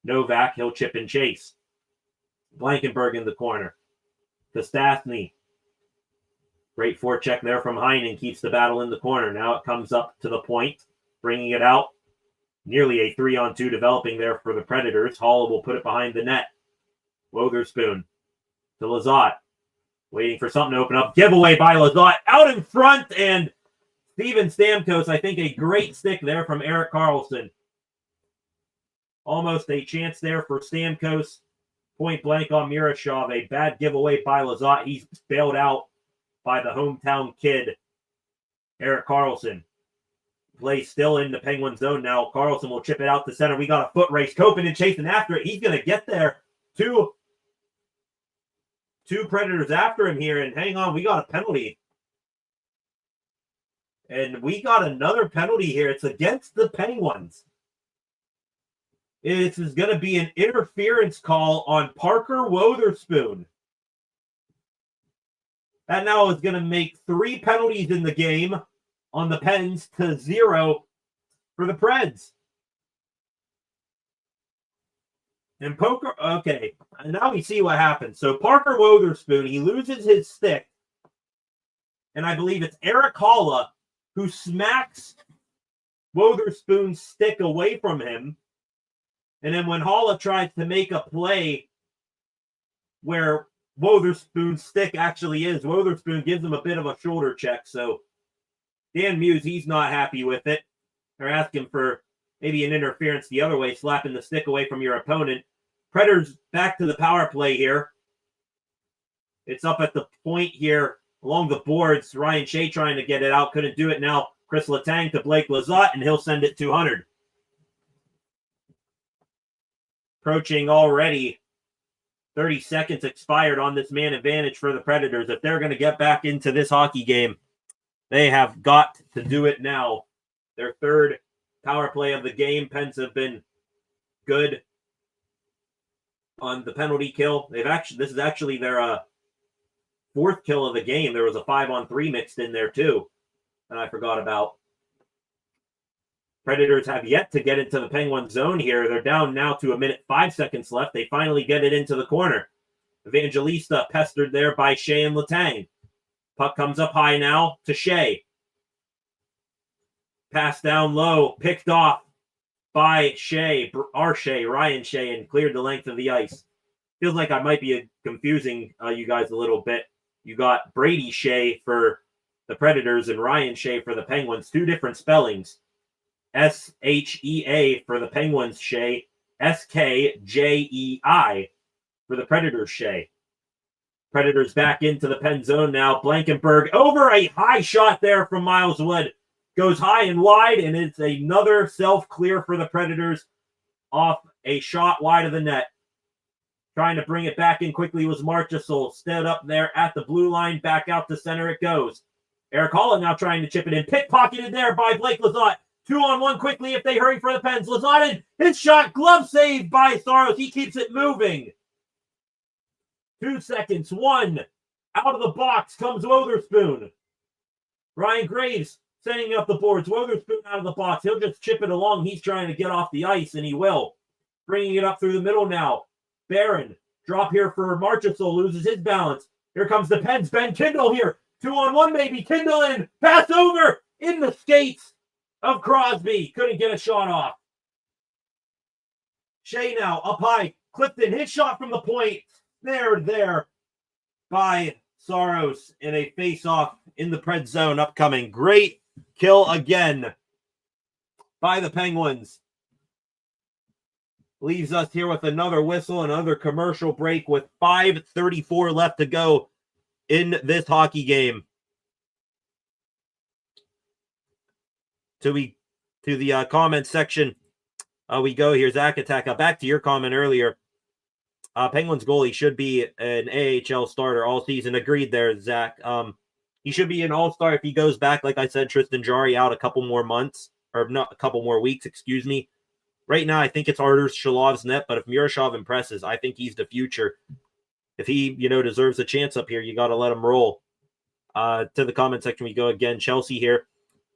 Novak. He'll chip and chase. Blankenburg in the corner. Kostastny. Great forecheck there from Heinen. Keeps the battle in the corner. Now it comes up to the point. Bringing it out. Nearly a 3-on-2 developing there for the Predators. Hall will put it behind the net. Wotherspoon to Lizotte. Waiting for something to open up. Giveaway by Lizotte. Out in front. And Steven Stamkos, I think a great stick there from Erik Karlsson. Almost a chance there for Stamkos. Point blank on Murashov. A bad giveaway by Lizotte. He's bailed out by the hometown kid, Erik Karlsson. Play still in the Penguin zone now. Karlsson will chip it out to center. We got a foot race. Koponen chasing after it. He's going to get there. Two Predators after him here. And hang on, we got a penalty. And we got another penalty here. It's against the Penguins. This is going to be an interference call on Parker Wotherspoon. That now is going to make 3 penalties in the game on the Pens to 0 for the Preds. And okay, now we see what happens. So Parker Wotherspoon, he loses his stick. And I believe it's Eric Haula who smacks Wotherspoon's stick away from him. And then when Haula tries to make a play where Wotherspoon's stick actually is, Wotherspoon gives him a bit of a shoulder check. So Dan Muse, he's not happy with it. They're asking for maybe an interference the other way, slapping the stick away from your opponent. Predators back to the power play here. It's up at the point here along the boards. Ryan Shea trying to get it out. Couldn't do it now. Chris Letang to Blake Lizotte, and he'll send it 200. Approaching already 30 seconds expired on this man advantage for the Predators. If they're going to get back into this hockey game, they have got to do it now. Their third power play of the game. Pens have been good on the penalty kill. This is actually their fourth kill of the game. There was a 5-on-3 mixed in there too, and I forgot about. Predators have yet to get into the Penguin zone here. They're down now to 1:05 left. They finally get it into the corner. Evangelista pestered there by Shea and Letang. Puck comes up high now to Shea. Pass down low, picked off by Ryan Shea, and cleared the length of the ice. Feels like I might be confusing you guys a little bit. You got Brady Shea for the Predators and Ryan Shea for the Penguins. 2 different spellings. S-H-E-A for the Penguins Shea. S-K-J-E-I for the Predators Shea. Predators back into the pen zone now. Blankenburg over a high shot there from Miles Wood. Goes high and wide, and it's another self-clear for the Predators off a shot wide of the net. Trying to bring it back in quickly was Marchessault. Stood up there at the blue line. Back out to center it goes. Erik Haula now trying to chip it in. Pickpocketed there by Blake Lizotte. 2-on-1 quickly if they hurry for the Pens. Lizotte in. His shot. Glove saved by Saros. He keeps it moving. 2 seconds. 1. Out of the box comes Wotherspoon. Ryan Graves setting up the boards. Wotherspoon out of the box. He'll just chip it along. He's trying to get off the ice, and he will. Bringing it up through the middle now. Barron. Drop here for Marchessault. Loses his balance. Here comes the Pens. Ben Kindle here. 2-on-1 maybe. Kindle in. Pass over. In the skates of Crosby. Couldn't get a shot off. Shea now up high. Clifton. His shot from the point. There by Saros in a face-off in the Pred zone upcoming. Great kill again by the Penguins. Leaves us here with another whistle, another commercial break with 5:34 left to go in this hockey game. To the comment section we go here. Zach Attack, back to your comment earlier. Penguins goalie should be an AHL starter all season. Agreed there, Zach. He should be an all-star if he goes back. Like I said, Tristan Jarry out a couple more months, or not a couple more weeks, excuse me. right now, I think it's Artur Shalov's net, but if Miroshov impresses, I think he's the future. If he, deserves a chance up here, you got to let him roll. To the comment section we go again. Chelsea here.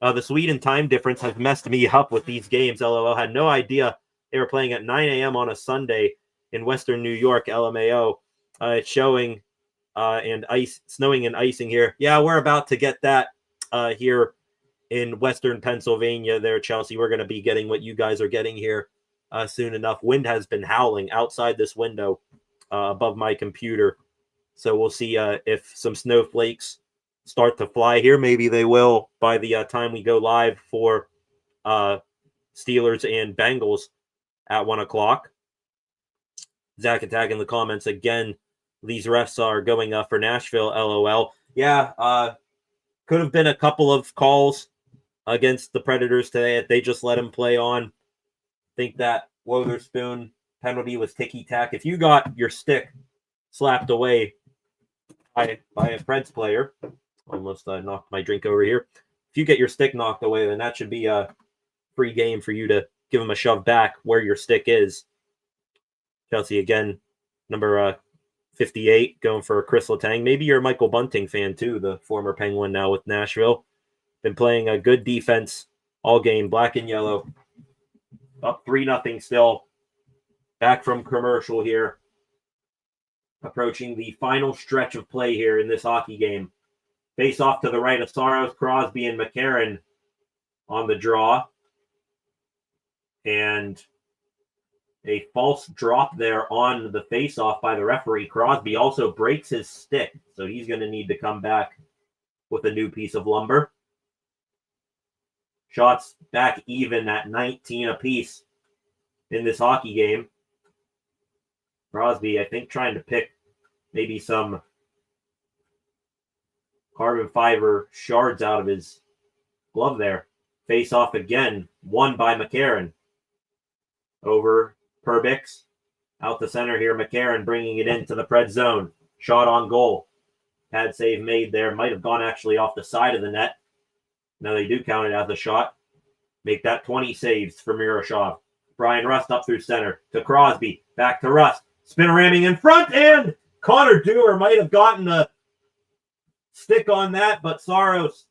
The Sweden time difference has messed me up with these games. LOL. Had no idea they were playing at 9 a.m. on a Sunday in Western New York. LMAO. It's showing and snowing and icing here. Yeah, we're about to get that here in Western Pennsylvania there, Chelsea. We're going to be getting what you guys are getting here soon enough. Wind has been howling outside this window above my computer. So we'll see if some snowflakes start to fly here. Maybe they will by the time we go live for Steelers and Bengals at 1 o'clock. Zach Attack in the comments again. These refs are going up for Nashville, LOL. Yeah, could have been a couple of calls against the Predators today if they just let him play on. I think that Wotherspoon penalty was ticky-tack. If you got your stick slapped away by a Preds player, almost knocked my drink over here. If you get your stick knocked away, then that should be a free game for you to give him a shove back where your stick is. Chelsea again, number 58, going for Chris Letang. Maybe you're a Michael Bunting fan too, the former Penguin now with Nashville. Been playing a good defense all game, black and yellow. Up 3-0 still. Back from commercial here. Approaching the final stretch of play here in this hockey game. Face off to the right of Saros, Crosby, and McCarron on the draw. And a false drop there on the face-off by the referee. Crosby also breaks his stick, so he's going to need to come back with a new piece of lumber. Shots back even at 19 apiece in this hockey game. Crosby, I think, trying to pick maybe some carbon fiber shards out of his glove there. Face off again, won by McCarron. Over Perbix. Out the center here, McCarron bringing it into the Pred zone. Shot on goal. Pad save made there. Might have gone actually off the side of the net. Now they do count it as a shot. Make that 20 saves for Miroshov. Brian Rust up through center to Crosby. Back to Rust. Spinoramming in front, and Connor Dewar might have gotten a stick on that, but Saros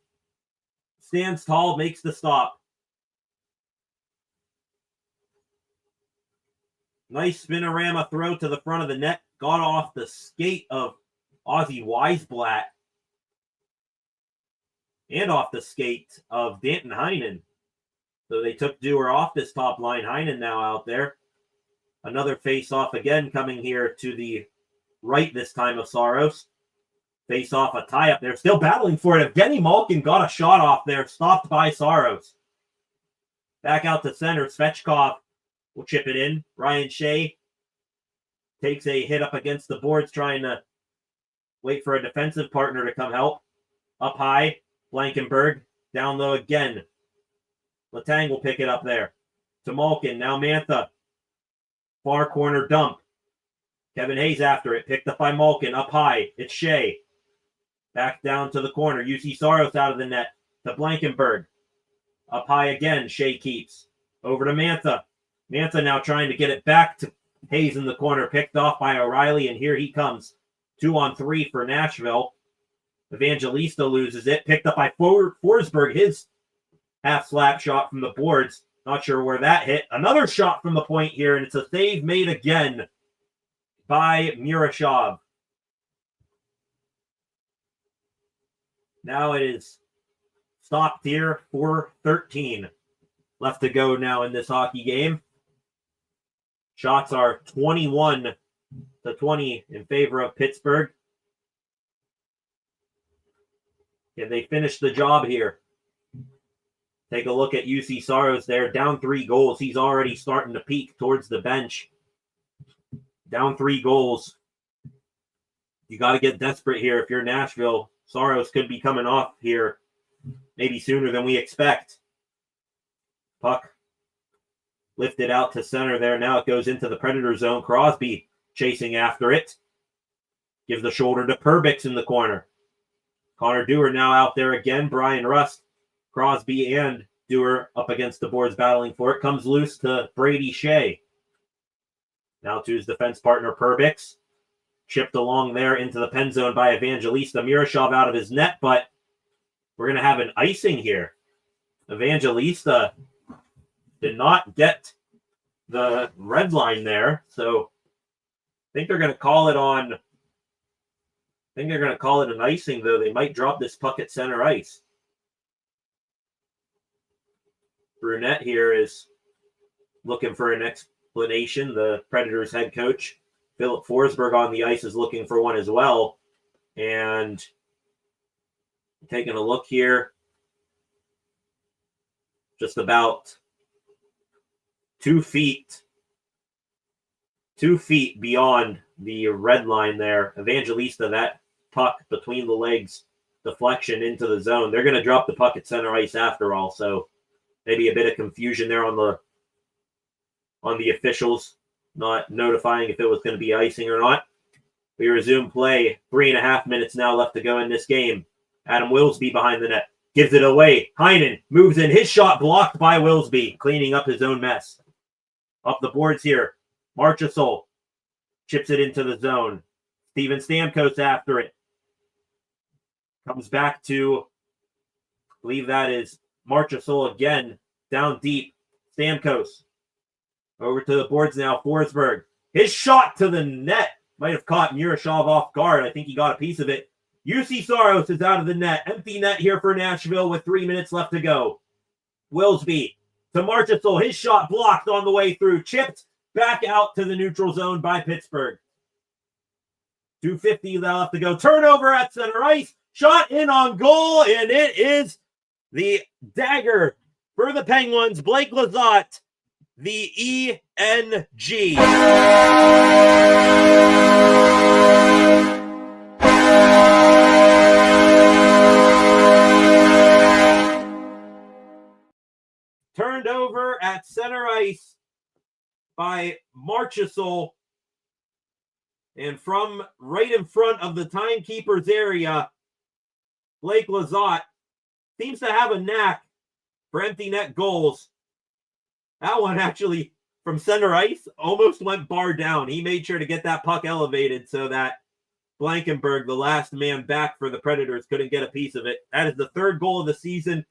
stands tall, makes the stop. Nice spinorama throw to the front of the net. Got off the skate of Ozzy Weisblatt. And off the skate of Danton Heinen. So they took Dewar off this top line. Heinen now out there. Another face-off again coming here to the right this time of Saros. Face-off, a tie-up there. Still battling for it. Evgeny Malkin got a shot off there. Stopped by Saros. Back out to center. Svechkov will chip it in. Ryan Shea takes a hit up against the boards, trying to wait for a defensive partner to come help. Up high. Blankenberg. Down low again. Letang will pick it up there. To Malkin. Now Mantha. Far corner dump. Kevin Hayes after it. Picked up by Malkin. Up high. It's Shea. Back down to the corner. UC Saros out of the net. To Blankenberg. Up high again. Shea keeps. Over to Mantha. Mantha now trying to get it back to Hayes in the corner. Picked off by O'Reilly. And here he comes. 2-on-3 for Nashville. Evangelista loses it. Picked up by Forsberg. His half slap shot from the boards. Not sure where that hit. Another shot from the point here, and it's a save made again by Miroshov. Now it is stopped here. 4:13 left to go now in this hockey game. Shots are 21-20 in favor of Pittsburgh. Can they finish the job here? Take a look at UC Saros there. Down 3 goals. He's already starting to peek towards the bench. Down 3 goals. You got to get desperate here if you're Nashville. Saros could be coming off here maybe sooner than we expect. Puck lifted out to center there. Now it goes into the Predator zone. Crosby chasing after it. Gives the shoulder to Perbix in the corner. Connor Dewar now out there again. Brian Rust, Crosby, and Dewar up against the boards battling for it. Comes loose to Brady Shea. Now to his defense partner, Perbix. Chipped along there into the pen zone by Evangelista. Miroshov out of his net, but we're going to have an icing here. Evangelista did not get the red line there, so I think they're going to call it on. I think they're going to call it an icing, though. They might drop this puck at center ice. Brunette here is looking for an explanation. The Predators head coach, Philip Forsberg, on the ice is looking for one as well. And taking a look here, just about 2 feet beyond the red line there. Evangelista, that puck between the legs, deflection into the zone. They're going to drop the puck at center ice after all, so maybe a bit of confusion there on the officials not notifying if it was going to be icing or not. We resume play. 3.5 minutes now left to go in this game. Adam Wilsby behind the net. Gives it away. Heinen moves in. His shot blocked by Wilsby, cleaning up his own mess. Up the boards here. Marchessault chips it into the zone. Steven Stamkos after it. Comes back to, I believe that is Marchessault again. Down deep. Stamkos. Over to the boards now. Forsberg. His shot to the net. Might have caught Miroshov off guard. I think he got a piece of it. UC Saros is out of the net. Empty net here for Nashville with 3 minutes left to go. Wilsby to Marchessault. His shot blocked on the way through. Chipped back out to the neutral zone by Pittsburgh. 2:50 left to go. Turnover at center ice. Shot in on goal, and it is the dagger for the Penguins. Blake Lizotte, the ENG. Turned over at center ice by Marchessault. And from right in front of the timekeeper's area, Blake Lizotte seems to have a knack for empty net goals. That one actually, from center ice, almost went bar down. He made sure to get that puck elevated so that Blankenberg, the last man back for the Predators, couldn't get a piece of it. That is the third goal of the season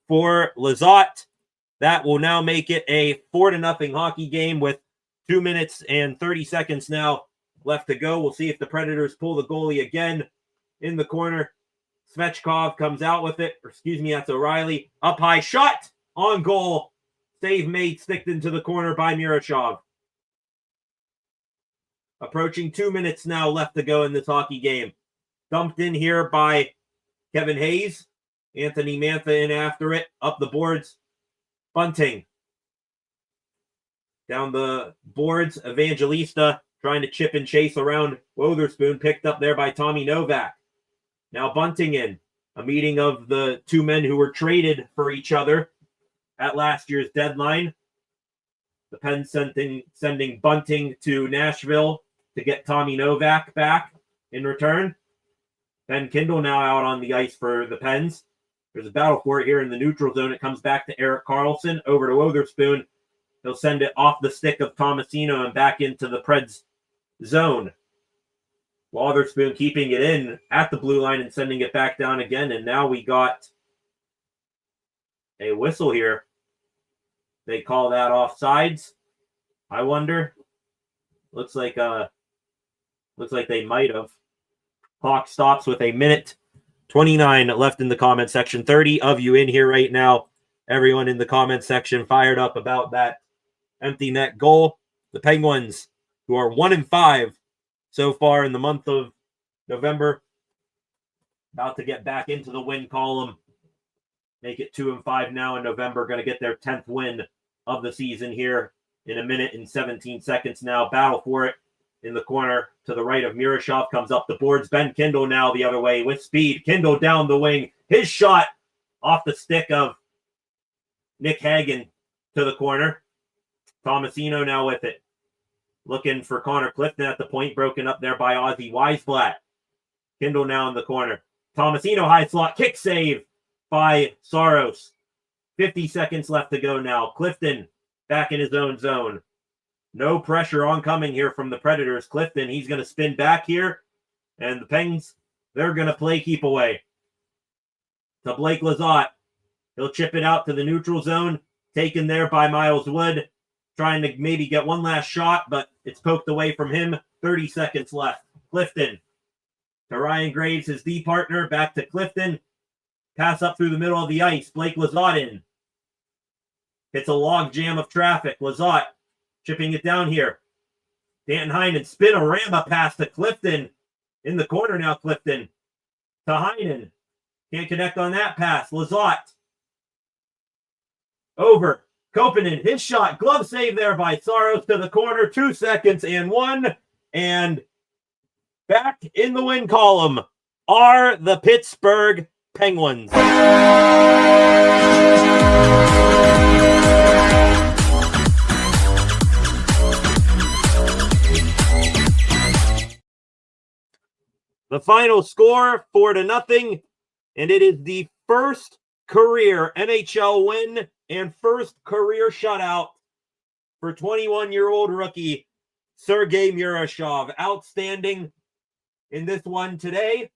for Lizotte. That will now make it a 4-0 hockey game with 2 minutes and 30 seconds now left to go. We'll see if the Predators pull the goalie again in the corner. Svechkov comes out with it. That's O'Reilly. Up high, shot on goal. Save made, sticked into the corner by Miroshov. Approaching 2 minutes now left to go in this hockey game. Dumped in here by Kevin Hayes. Anthony Mantha in after it. Up the boards. Bunting. Down the boards, Evangelista trying to chip and chase around Wotherspoon. Picked up there by Tommy Novak. Now Bunting in. A meeting of the two men who were traded for each other at last year's deadline. The Pens sending Bunting to Nashville to get Tommy Novak back in return. Ben Kindle now out on the ice for the Pens. There's a battle for it here in the neutral zone. It comes back to Erik Karlsson, over to Wotherspoon. He'll send it off the stick of Tomasino and back into the Preds zone. Wotherspoon keeping it in at the blue line and sending it back down again. And now we got a whistle here. They call that offsides. I wonder. Looks like they might have. Clock stops with 1:29 left in the comment section. 30 of you in here right now. Everyone in the comment section fired up about that empty net goal. The Penguins, who are 1-5 so far in the month of November, about to get back into the win column. Make it 2-5 now in November. Going to get their 10th win of the season here in 1 minute and 17 seconds now. Battle for it in the corner to the right of Miroshov. Comes up the boards. Ben Kindle now the other way with speed. Kindle down the wing. His shot off the stick of Nick Hagen to the corner. Tomasino now with it. Looking for Connor Clifton at the point. Broken up there by Ozzy Weisblatt. Kindle now in the corner. Tomasino high slot. Kick save by Saros. 50 seconds left to go now. Clifton back in his own zone. No pressure oncoming here from the Predators. Clifton, he's going to spin back here. And the Penguins, they're going to play keep away. To Blake Lizotte. He'll chip it out to the neutral zone. Taken there by Miles Wood. Trying to maybe get one last shot, but it's poked away from him. 30 seconds left. Clifton to Ryan Graves, his D partner. Back to Clifton. Pass up through the middle of the ice. Blake Lizotte in. It's a log jam of traffic. Lizotte chipping it down here. Danton Heinen, spin-a-rama pass to Clifton. In the corner now, Clifton. To Heinen. Can't connect on that pass. Lizotte. Over. Koppanen, his shot. Glove save there by Saros to the corner. 2 seconds and 1. And back in the win column are the Pittsburgh Penguins. The final score 4-0, and it is the first career NHL win and first career shutout for 21-year-old rookie Sergei Murashov. Outstanding in this one today.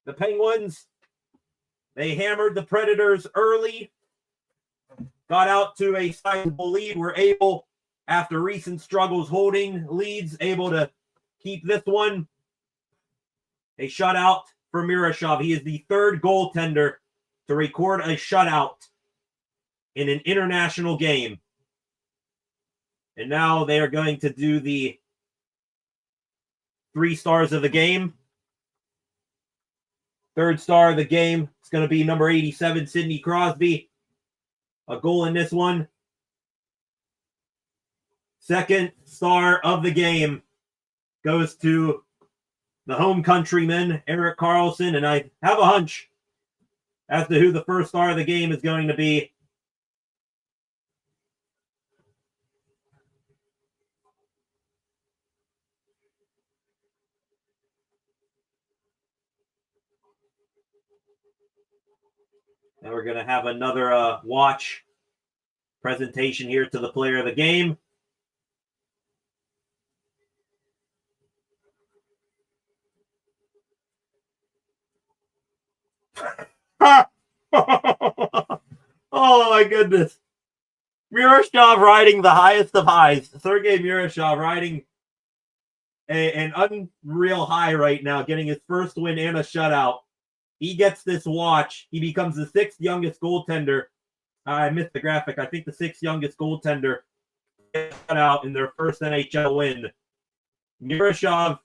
The Penguins, they hammered the Predators early, got out to a sizable lead, were able, after recent struggles holding leads, able to keep this one. A shutout for Murashov. He is the third goaltender to record a shutout in an international game. And now they are going to do the 3 stars of the game. Third star of the game is going to be number 87, Sidney Crosby. A goal in this one. Second star of the game goes to the home countryman, Erik Karlsson, and I have a hunch as to who the first star of the game is going to be. And we're going to have another watch presentation here to the player of the game. Oh my goodness. Murashov riding the highest of highs. Sergei Murashov riding an unreal high right now, getting his first win and a shutout. He gets this watch. He becomes the 6th youngest goaltender. I missed the graphic. I think the 6th youngest goaltender shutout in their first NHL win. Murashov,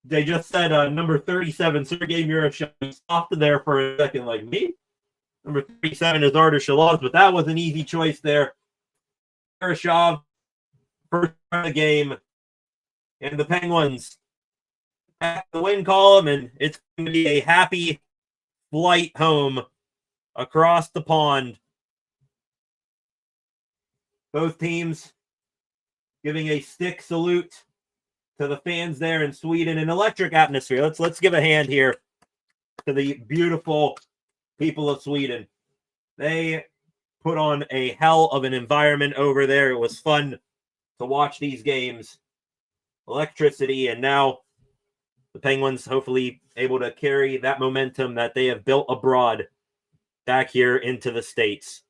they just said number 37, Sergei Murashov. He stopped there for a second, like, me? Number 37 is Artur Shalov, but that was an easy choice there. Murashov, first of the game, and the Penguins at the win column, and it's going to be a happy flight home across the pond. Both teams giving a stick salute to the fans there in Sweden. An electric atmosphere. Let's give a hand here to the beautiful people of Sweden. They put on a hell of an environment over there. It was fun to watch these games. Electricity, and now the Penguins hopefully able to carry that momentum that they have built abroad back here into the States.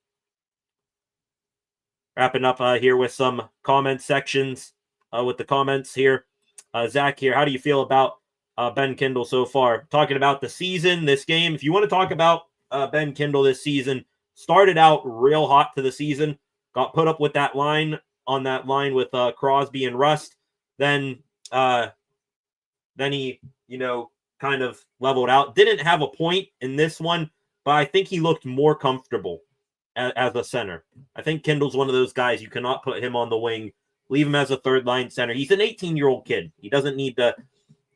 Wrapping up here with some comment sections with the comments here. Zach here, how do you feel about Ben Kindle so far? Talking about the season, this game. If you want to talk about Ben Kindle this season, started out real hot to the season, got put up with that line with Crosby and Rust. Then he, kind of leveled out. Didn't have a point in this one, but I think he looked more comfortable as a center. I think Kindle's one of those guys, you cannot put him on the wing. Leave him as a third-line center. He's an 18-year-old kid. He doesn't need to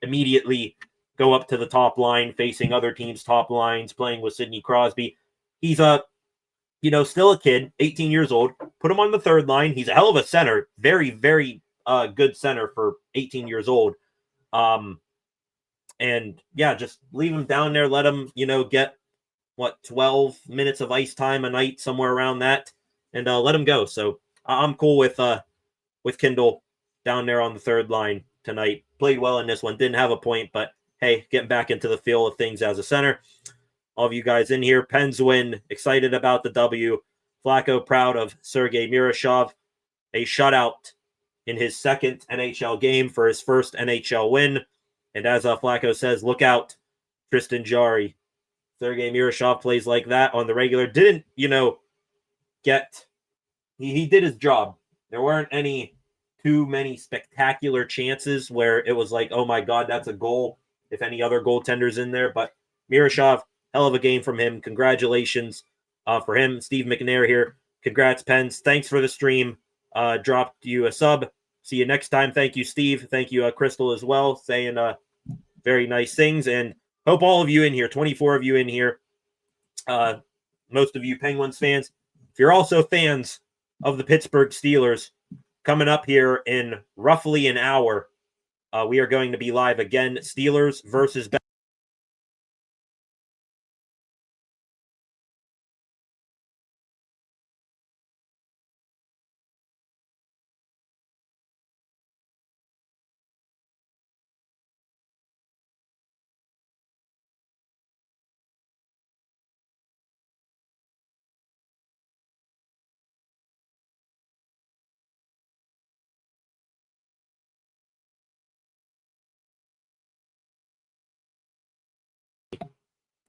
immediately go up to the top line, facing other teams' top lines, playing with Sidney Crosby. He's still a kid, 18 years old. Put him on the third line. He's a hell of a center. Very, very good center for 18 years old. And yeah, just leave him down there. Let him, get 12 minutes of ice time a night, somewhere around that, and let him go. So I'm cool with Kindle down there on the third line tonight. Played well in this one. Didn't have a point, but hey, getting back into the feel of things as a center. All of you guys in here, Pens win. Excited about the W. Flacco proud of Sergei Miroshov. A shutout in his second NHL game for his first NHL win. And as Flacco says, look out, Tristan Jarry. Sergei Miroshov plays like that on the regular. Didn't, get... He did his job. There weren't too many spectacular chances where it was like, oh my God, that's a goal if any other goaltender's in there. But Miroshov, hell of a game from him. Congratulations for him. Steve McNair here. Congrats, Pens. Thanks for the stream. Dropped you a sub. See you next time. Thank you, Steve. Thank you, Crystal, as well, saying very nice things. And hope all of you in here, 24 of you in here, most of you Penguins fans, if you're also fans of the Pittsburgh Steelers, coming up here in roughly an hour, we are going to be live again. Steelers versus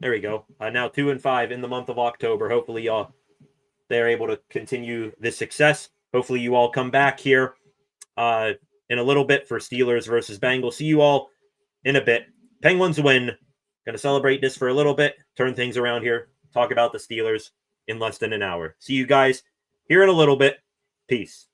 There we go. Now 2-5 in the month of October. Hopefully, they're able to continue this success. Hopefully, you all come back here in a little bit for Steelers versus Bengals. See you all in a bit. Penguins win. Going to celebrate this for a little bit. Turn things around here. Talk about the Steelers in less than an hour. See you guys here in a little bit. Peace.